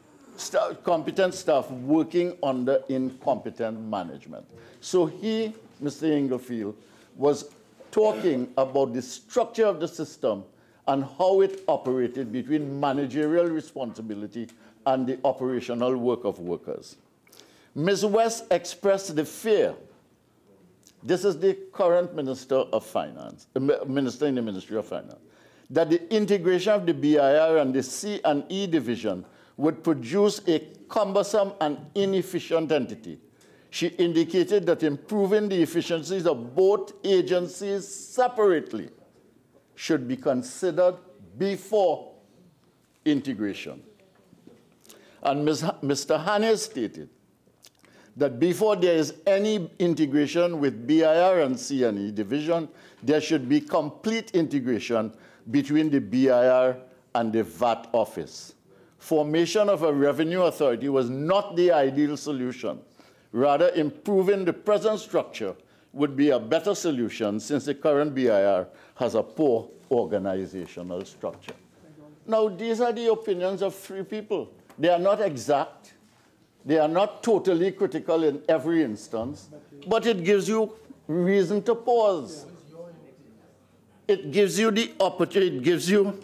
competent staff working under incompetent management. So he, Mr. Inglefield, was talking about the structure of the system and how it operated between managerial responsibility and the operational work of workers. Ms. West expressed the fear, this is the current Minister of Finance, Minister in the Ministry of Finance, that the integration of the BIR and the C&E division would produce a cumbersome and inefficient entity. She indicated that improving the efficiencies of both agencies separately should be considered before integration. And Mr. Hannes stated that before there is any integration with BIR and C&E division, there should be complete integration between the BIR and the VAT office. Formation of a revenue authority was not the ideal solution. Rather, improving the present structure would be a better solution since the current BIR has a poor organizational structure. Now, these are the opinions of 3 people. They are not exact. They are not totally critical in every instance, but it gives you reason to pause. It gives you the opportunity, it gives you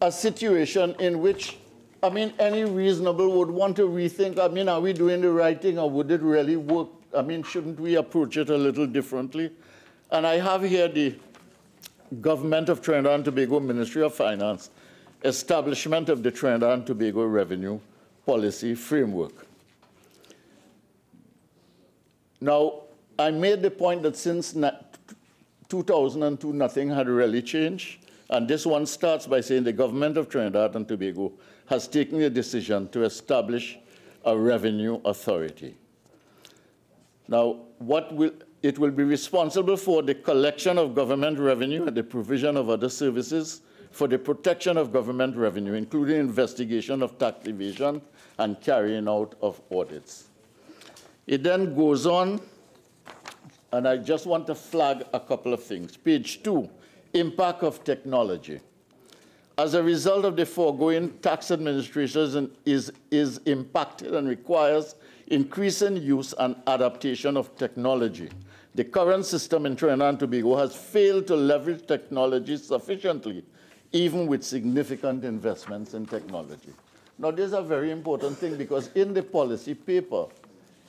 a situation in which, I mean, any reasonable would want to rethink, I mean, are we doing the right thing or would it really work? I mean, shouldn't we approach it a little differently? And I have here the Government of Trinidad and Tobago Ministry of Finance, establishment of the Trinidad and Tobago Revenue Policy Framework. Now, I made the point that since 2002, nothing had really changed. And this one starts by saying the government of Trinidad and Tobago has taken the decision to establish a revenue authority. Now, it will be responsible for the collection of government revenue and the provision of other services for the protection of government revenue, including investigation of tax evasion and carrying out of audits. It then goes on, and I just want to flag a couple of things. Page 2, impact of technology. As a result of the foregoing, tax administration is impacted and requires increasing use and adaptation of technology. The current system in Trinidad and Tobago has failed to leverage technology sufficiently, even with significant investments in technology. Now, this is a very important thing because in the policy paper,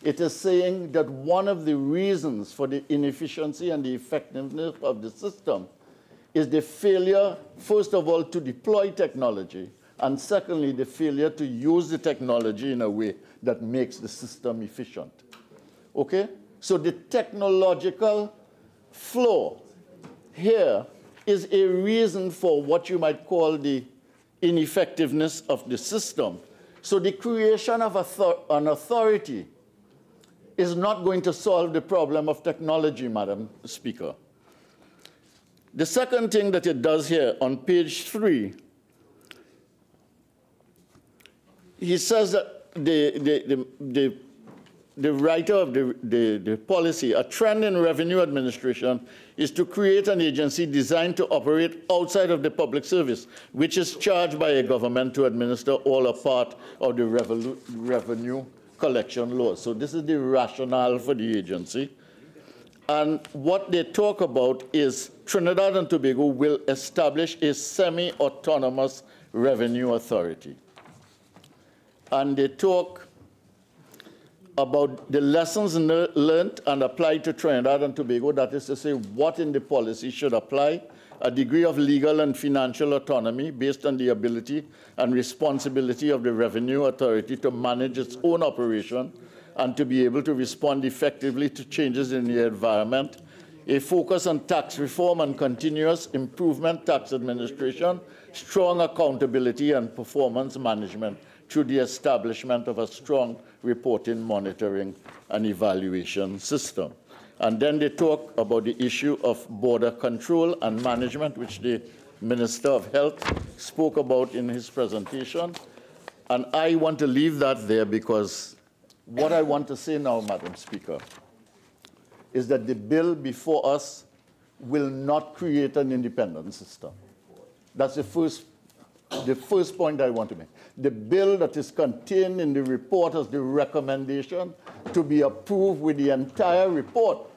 it is saying that one of the reasons for the inefficiency and the effectiveness of the system is the failure, first of all, to deploy technology, and secondly, the failure to use the technology in a way that makes the system efficient. Okay? So the technological flaw here is a reason for what you might call the ineffectiveness of the system. So the creation of an authority is not going to solve the problem of technology, Madam Speaker. The second thing that it does here on page 3, he says that the writer of the policy, a trend in revenue administration is to create an agency designed to operate outside of the public service, which is charged by a government to administer all or part of the revenue collection laws. So this is the rationale for the agency. And what they talk about is Trinidad and Tobago will establish a semi-autonomous revenue authority. And they talk about the lessons learned and applied to Trinidad and Tobago, that is to say, what in the policy should apply, a degree of legal and financial autonomy based on the ability and responsibility of the revenue authority to manage its own operation and to be able to respond effectively to changes in the environment, a focus on tax reform and continuous improvement tax administration, strong accountability and performance management through the establishment of a strong reporting, monitoring, and evaluation system. And then they talk about the issue of border control and management, which the Minister of Health spoke about in his presentation. And I want to leave that there because what I want to say now, Madam Speaker, is that the bill before us will not create an independent system. That's the first point I want to make. The bill that is contained in the report as the recommendation to be approved with the entire report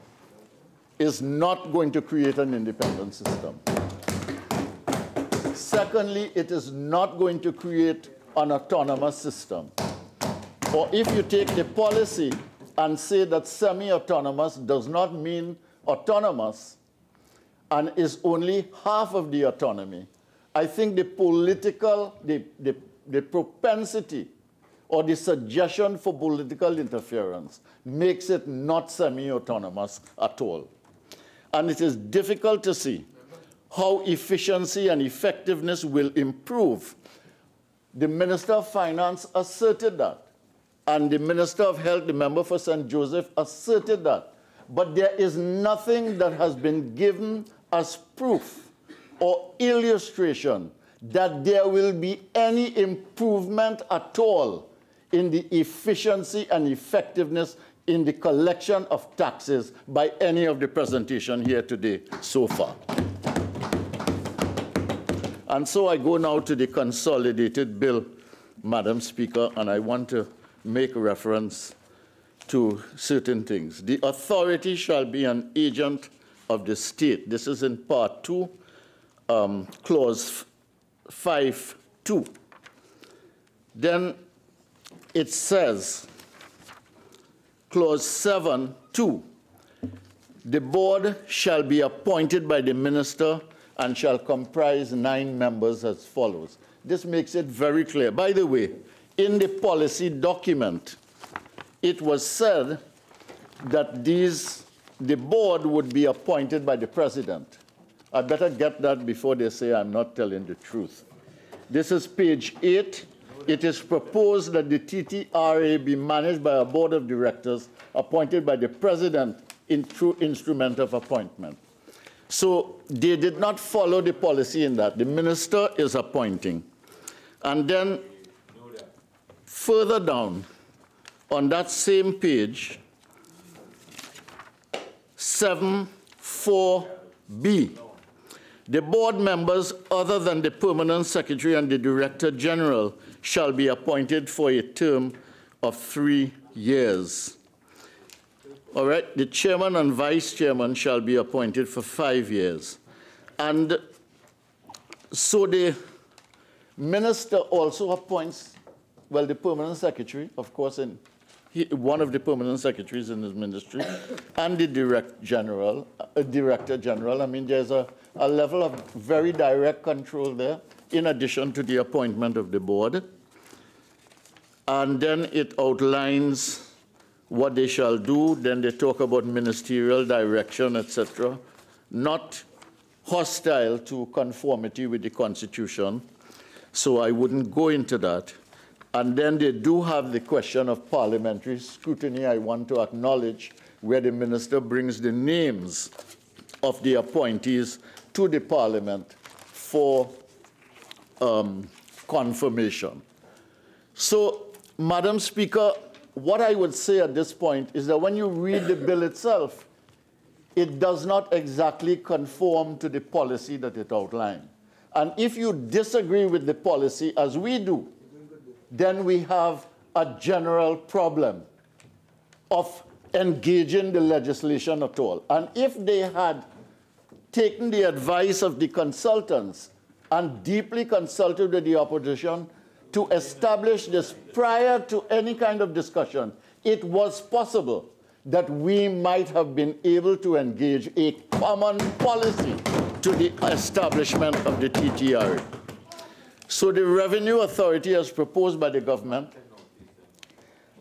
is not going to create an independent system. Secondly, it is not going to create an autonomous system. Or if you take the policy and say that semi-autonomous does not mean autonomous and is only half of the autonomy, I think the propensity or the suggestion for political interference makes it not semi-autonomous at all. And it is difficult to see how efficiency and effectiveness will improve. The Minister of Finance asserted that. And the Minister of Health, the member for St. Joseph, asserted that. But there is nothing that has been given as proof or illustration that there will be any improvement at all in the efficiency and effectiveness in the collection of taxes by any of the presentation here today so far. And so I go now to the consolidated bill, Madam Speaker, and I want to make reference to certain things. The authority shall be an agent of the state. This is in Part 2, Clause 5.2. Then it says, Clause 7.2, the board shall be appointed by the minister and shall comprise 9 members as follows. This makes it very clear. By the way, in the policy document, it was said that the board would be appointed by the president. I better get that before they say I'm not telling the truth. This is page 8. It is proposed that the TTRA be managed by a board of directors appointed by the president through instrument of appointment. So they did not follow the policy in that. The minister is appointing. And then further down on that same page, 7.4b, the board members other than the permanent secretary and the director general shall be appointed for a term of 3 years. All right, the chairman and vice chairman shall be appointed for 5 years. And so the minister also appoints, well, the permanent secretary, of course, and one of the permanent secretaries in his ministry, and the director general. I mean, there's a level of very direct control there, in addition to the appointment of the board. And then it outlines what they shall do. Then they talk about ministerial direction, etc., not hostile to conformity with the Constitution. So I wouldn't go into that. And then they do have the question of parliamentary scrutiny. I want to acknowledge where the minister brings the names of the appointees to the parliament for confirmation. So, Madam Speaker, what I would say at this point is that when you read the bill itself, it does not exactly conform to the policy that it outlined. And if you disagree with the policy, as we do, then we have a general problem of engaging the legislation at all. And if they had taken the advice of the consultants and deeply consulted with the opposition to establish this prior to any kind of discussion, it was possible that we might have been able to engage a common policy to the establishment of the TTRA. So the Revenue Authority, as proposed by the government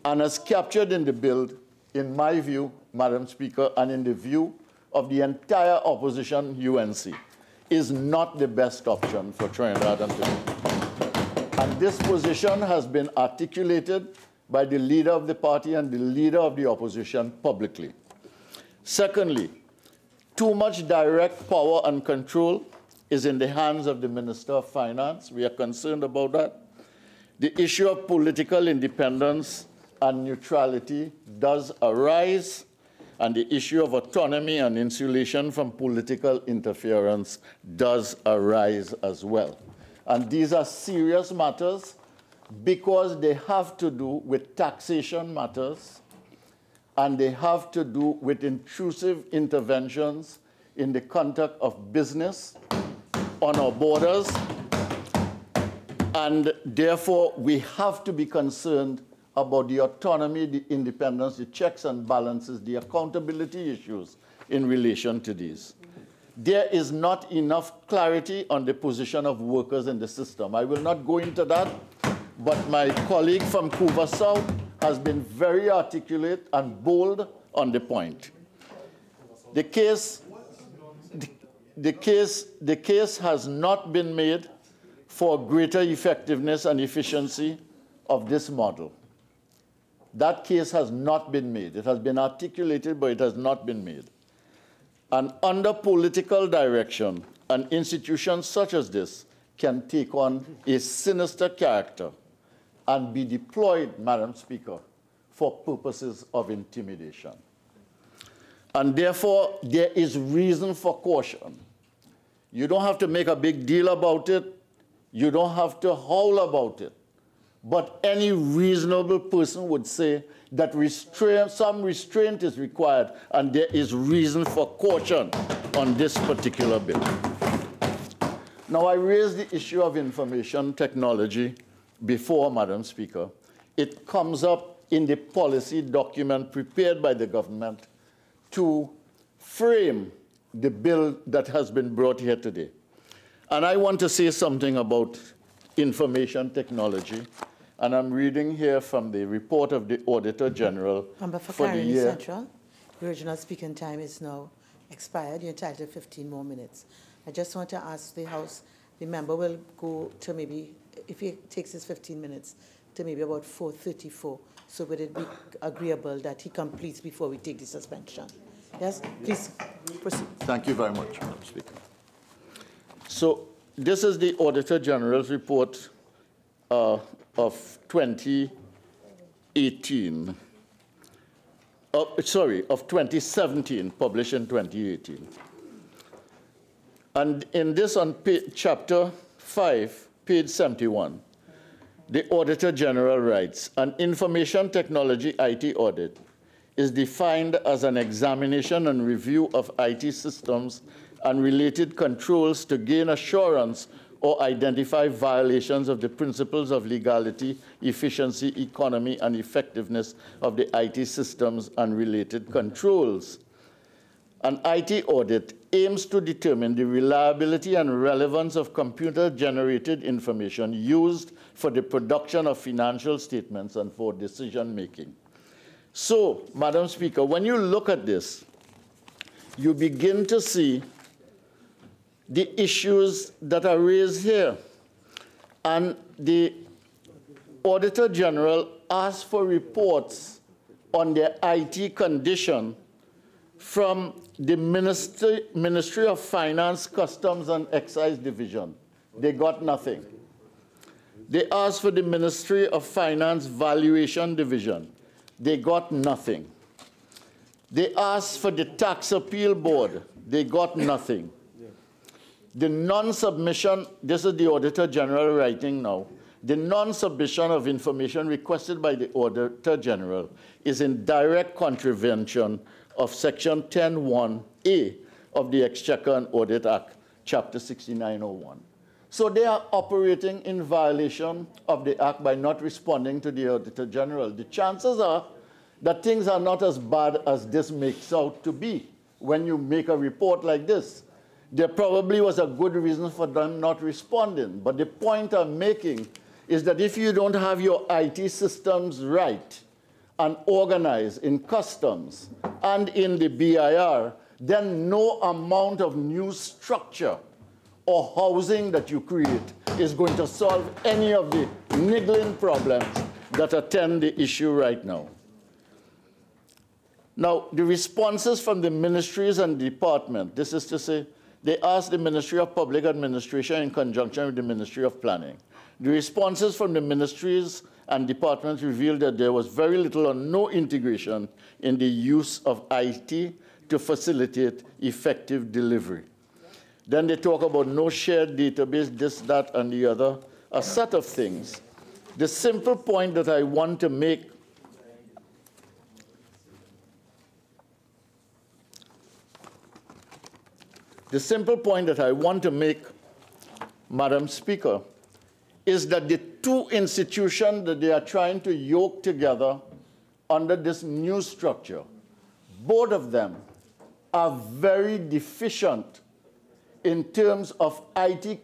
and as captured in the bill, in my view, Madam Speaker, and in the view of the entire opposition UNC, is not the best option for Trinidad and Tobago. And this position has been articulated by the leader of the party and the leader of the opposition publicly. Secondly, too much direct power and control is in the hands of the Minister of Finance. We are concerned about that. The issue of political independence and neutrality does arise, and the issue of autonomy and insulation from political interference does arise as well. And these are serious matters because they have to do with taxation matters, and they have to do with intrusive interventions in the conduct of business on our borders, and therefore we have to be concerned about the autonomy, the independence, the checks and balances, the accountability issues in relation to these. There is not enough clarity on the position of workers in the system. I will not go into that, but my colleague from Couva South has been very articulate and bold on the point. The case has not been made for greater effectiveness and efficiency of this model. That case has not been made. It has been articulated, but it has not been made. And under political direction, an institution such as this can take on a sinister character and be deployed, Madam Speaker, for purposes of intimidation. And therefore, there is reason for caution. You don't have to make a big deal about it. You don't have to howl about it. But any reasonable person would say that some restraint is required, and there is reason for caution on this particular bill. Now, I raised the issue of information technology before, Madam Speaker. It comes up in the policy document prepared by the government to frame the bill that has been brought here today. And I want to say something about information technology. And I'm reading here from the report of the Auditor General for the year. Central, the original speaking time is now expired. You're entitled to 15 more minutes. I just want to ask the House, the member will go to maybe, if he takes his 15 minutes, to maybe about 4:34. So would it be agreeable that he completes before we take the suspension? Yes, please proceed. Thank you very much, Madam Speaker. So this is the Auditor General's report of 2018. Of 2017, published in 2018. And in this, on chapter 5, page 71, the Auditor General writes, an information technology IT audit is defined as an examination and review of IT systems and related controls to gain assurance or identify violations of the principles of legality, efficiency, economy, and effectiveness of the IT systems and related controls. An IT audit aims to determine the reliability and relevance of computer-generated information used for the production of financial statements and for decision-making. So, Madam Speaker, when you look at this, you begin to see the issues that are raised here. And the Auditor General asked for reports on their IT condition from the Ministry of Finance, Customs and Excise Division. They got nothing. They asked for the Ministry of Finance Valuation Division. They got nothing. They asked for the Tax Appeal Board. They got nothing. The non-submission, this is the Auditor General writing now, the non-submission of information requested by the Auditor General is in direct contravention of Section 10(1)(a) of the Exchequer and Audit Act, Chapter 6901. So they are operating in violation of the Act by not responding to the Auditor General. The chances are that things are not as bad as this makes out to be when you make a report like this. There probably was a good reason for them not responding. But the point I'm making is that if you don't have your IT systems right and organized in customs and in the BIR, then no amount of new structure or housing that you create is going to solve any of the niggling problems that attend the issue right now. Now, the responses from the ministries and department, this is to say, they asked the Ministry of Public Administration in conjunction with the Ministry of Planning. The responses from the ministries and departments revealed that there was very little or no integration in the use of IT to facilitate effective delivery. Then they talk about no shared database, this, that, and the other, a set of things. The simple point that I want to make Madam Speaker, is that the two institutions that they are trying to yoke together under this new structure, both of them are very deficient in terms of IT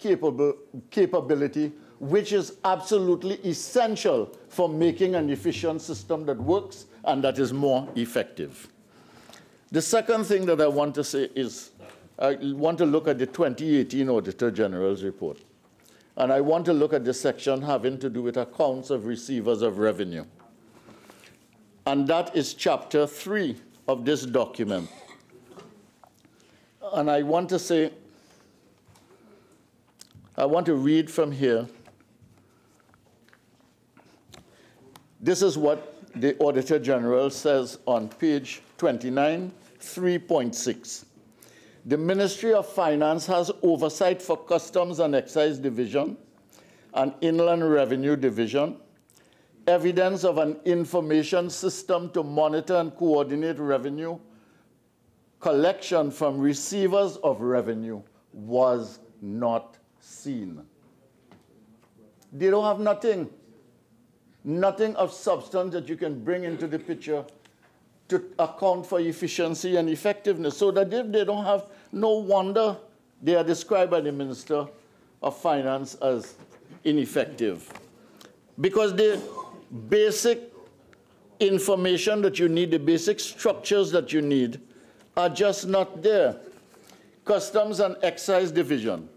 capability, which is absolutely essential for making an efficient system that works and that is more effective. The second thing that I want to say is I want to look at the 2018 Auditor General's report. And I want to look at the section having to do with accounts of receivers of revenue. And that is chapter 3 of this document. And I want to say, I want to read from here. This is what the Auditor General says on page 29, 3.6. The Ministry of Finance has oversight for Customs and Excise Division and Inland Revenue Division, evidence of an information system to monitor and coordinate revenue collection from receivers of revenue was not seen. They don't have nothing of substance that you can bring into the picture to account for efficiency and effectiveness. So that if they don't have, no wonder they are described by the Minister of Finance as ineffective. Because the basic information that you need, the basic structures that you need, are just not there. Customs and Excise Division.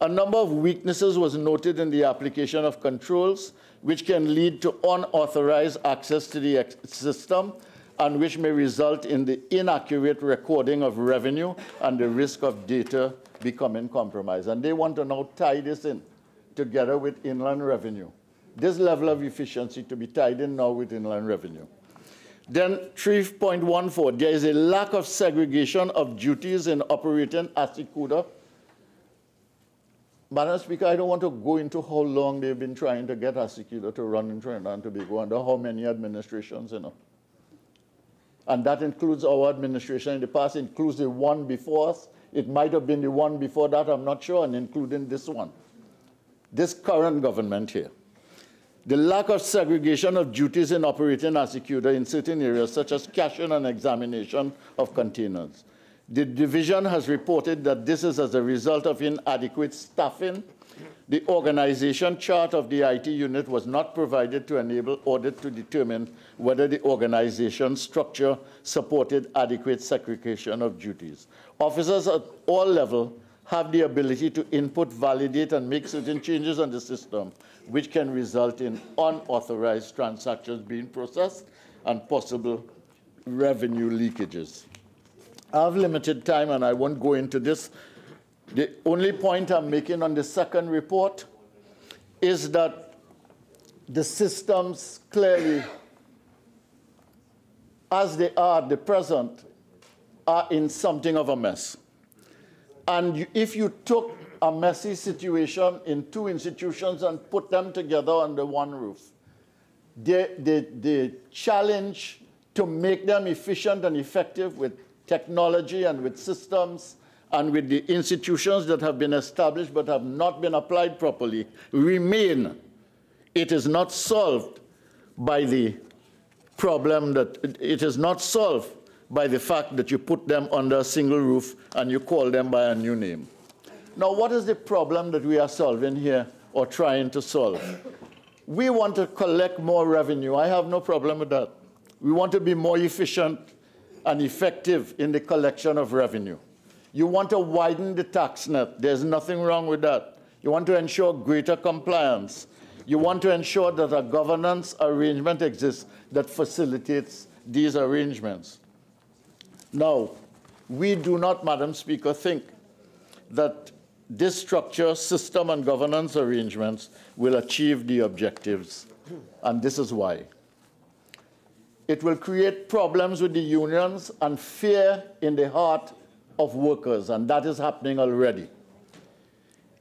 A number of weaknesses was noted in the application of controls, which can lead to unauthorized access to the system and which may result in the inaccurate recording of revenue and the risk of data becoming compromised. And they want to now tie this in together with inland revenue. This level of efficiency to be tied in now with inland revenue. Then 3.14, there is a lack of segregation of duties in operating Asicuda. Madam Speaker, I don't want to go into how long they've been trying to get Asicuda to run in Trinidad and Tobago under how many administrations, you know. And that includes our administration in the past, includes the one before us. It might have been the one before that, I'm not sure, and including this one. This current government here. The lack of segregation of duties in operating Asicuda in certain areas, such as caching and examination of containers. The division has reported that this is as a result of inadequate staffing. The organization chart of the IT unit was not provided to enable audit to determine whether the organization structure supported adequate segregation of duties. Officers at all levels have the ability to input, validate, and make certain changes on the system, which can result in unauthorized transactions being processed and possible revenue leakages. I have limited time, and I won't go into this. The only point I'm making on the second report is that the systems clearly, as they are at the present, are in something of a mess. And if you took a messy situation in two institutions and put them together under one roof, the challenge to make them efficient and effective with technology and with systems and with the institutions that have been established but have not been applied properly remain. It is not solved by the problem that it is not solved by the fact that you put them under a single roof and you call them by a new name. Now, what is the problem that we are solving here or trying to solve? We want to collect more revenue. I have no problem with that. We want to be more efficient and effective in the collection of revenue. You want to widen the tax net. There's nothing wrong with that. You want to ensure greater compliance. You want to ensure that a governance arrangement exists that facilitates these arrangements. Now, we do not, Madam Speaker, think that this structure, system, and governance arrangements will achieve the objectives, and this is why. It will create problems with the unions and fear in the heart of workers, and that is happening already.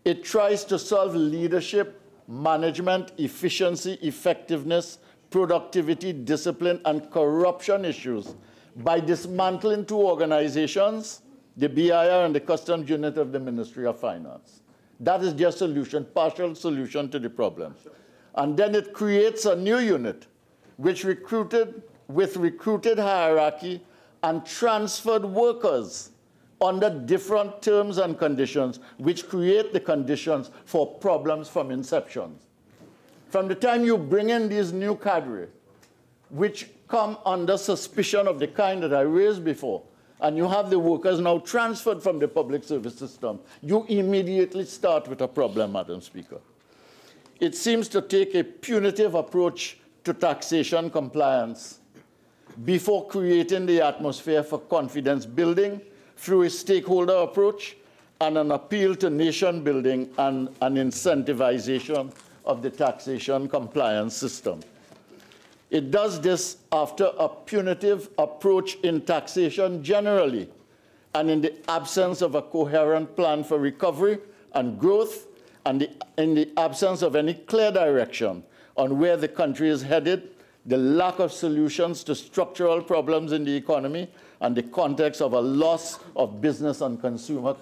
It tries to solve leadership, management, efficiency, effectiveness, productivity, discipline, and corruption issues by dismantling two organizations, the BIR and the Customs Unit of the Ministry of Finance. That is their solution, partial solution to the problem. And then it creates a new unit which recruited hierarchy and transferred workers under different terms and conditions, which create the conditions for problems from inception. From the time you bring in these new cadre, which come under suspicion of the kind that I raised before, and you have the workers now transferred from the public service system, you immediately start with a problem, Madam Speaker. It seems to take a punitive approach to taxation compliance before creating the atmosphere for confidence building through a stakeholder approach and an appeal to nation building and an incentivization of the taxation compliance system. It does this after a punitive approach in taxation generally, and in the absence of a coherent plan for recovery and growth, and in the absence of any clear direction on where the country is headed, the lack of solutions to structural problems in the economy, and the context of a loss of business and consumer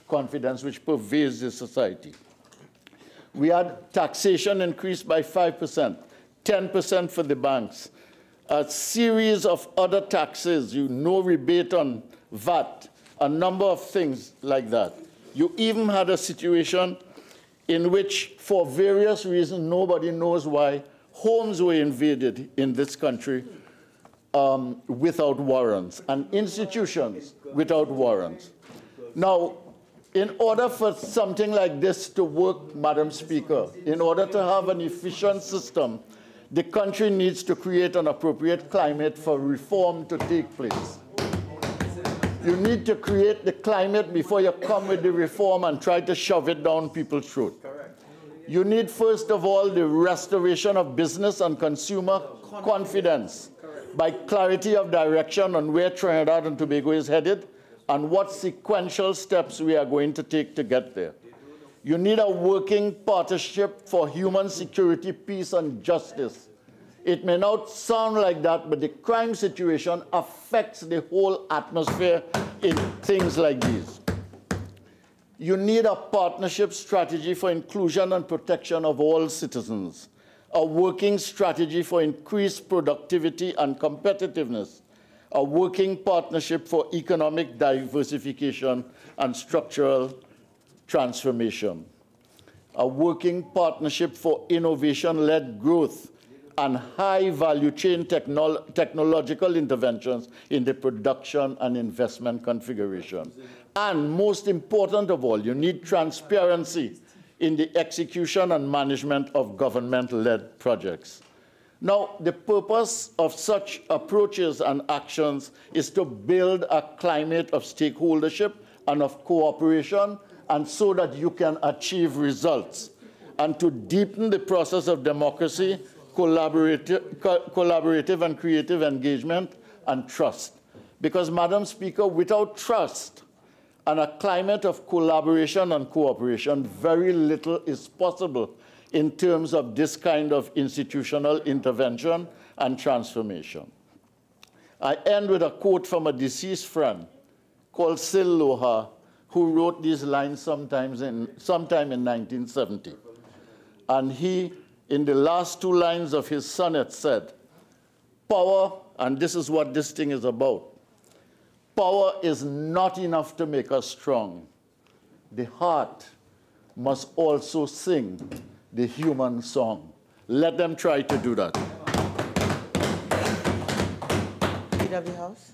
confidence which pervades the society. We had taxation increased by 5%. 10% for the banks, a series of other taxes, no rebate on VAT, a number of things like that. You even had a situation in which, for various reasons, nobody knows why, homes were invaded in this country without warrants, and institutions without warrants. Now, in order for something like this to work, Madam Speaker, in order to have an efficient system, the country needs to create an appropriate climate for reform to take place. You need to create the climate before you come with the reform and try to shove it down people's throat. You need, first of all, the restoration of business and consumer confidence by clarity of direction on where Trinidad and Tobago is headed and what sequential steps we are going to take to get there. You need a working partnership for human security, peace, and justice. It may not sound like that, but the crime situation affects the whole atmosphere in things like these. You need a partnership strategy for inclusion and protection of all citizens, a working strategy for increased productivity and competitiveness, a working partnership for economic diversification and structural transformation, a working partnership for innovation-led growth and high value chain technological interventions in the production and investment configuration. And most important of all, you need transparency in the execution and management of government-led projects. Now, the purpose of such approaches and actions is to build a climate of stakeholdership and of cooperation, and so that you can achieve results, and to deepen the process of democracy, collaborative and creative engagement, and trust. Because, Madam Speaker, without trust and a climate of collaboration and cooperation, very little is possible in terms of this kind of institutional intervention and transformation. I end with a quote from a deceased friend called Sil Loha, who wrote these lines sometime in 1970. And he, in the last two lines of his sonnet, said, "Power," and this is what this thing is about, "power is not enough to make us strong. The heart must also sing the human song." Let them try to do that. Leader of the House.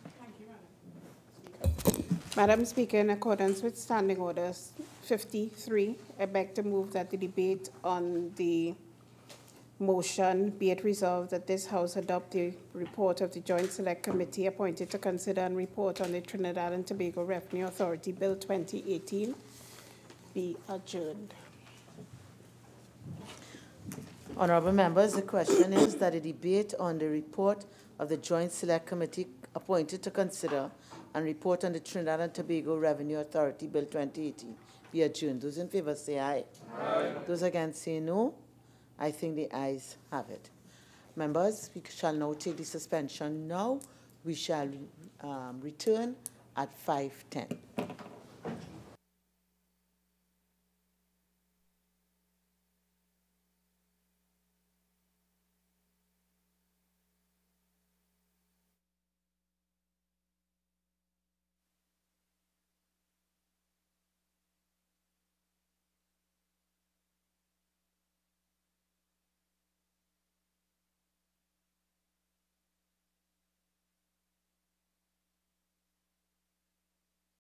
Madam Speaker, in accordance with Standing Order 53, I beg to move that the debate on the motion be it resolved that this House adopt the report of the Joint Select Committee appointed to consider and report on the Trinidad and Tobago Revenue Authority Bill 2018 be adjourned. Honourable members, the question is that a debate on the report of the Joint Select Committee appointed to consider and report on the Trinidad and Tobago Revenue Authority Bill 2018 be adjourned. Those in favour say aye. Aye. Those against say no. I think the ayes have it. Members, we shall now take the suspension now. We shall return at 5:10.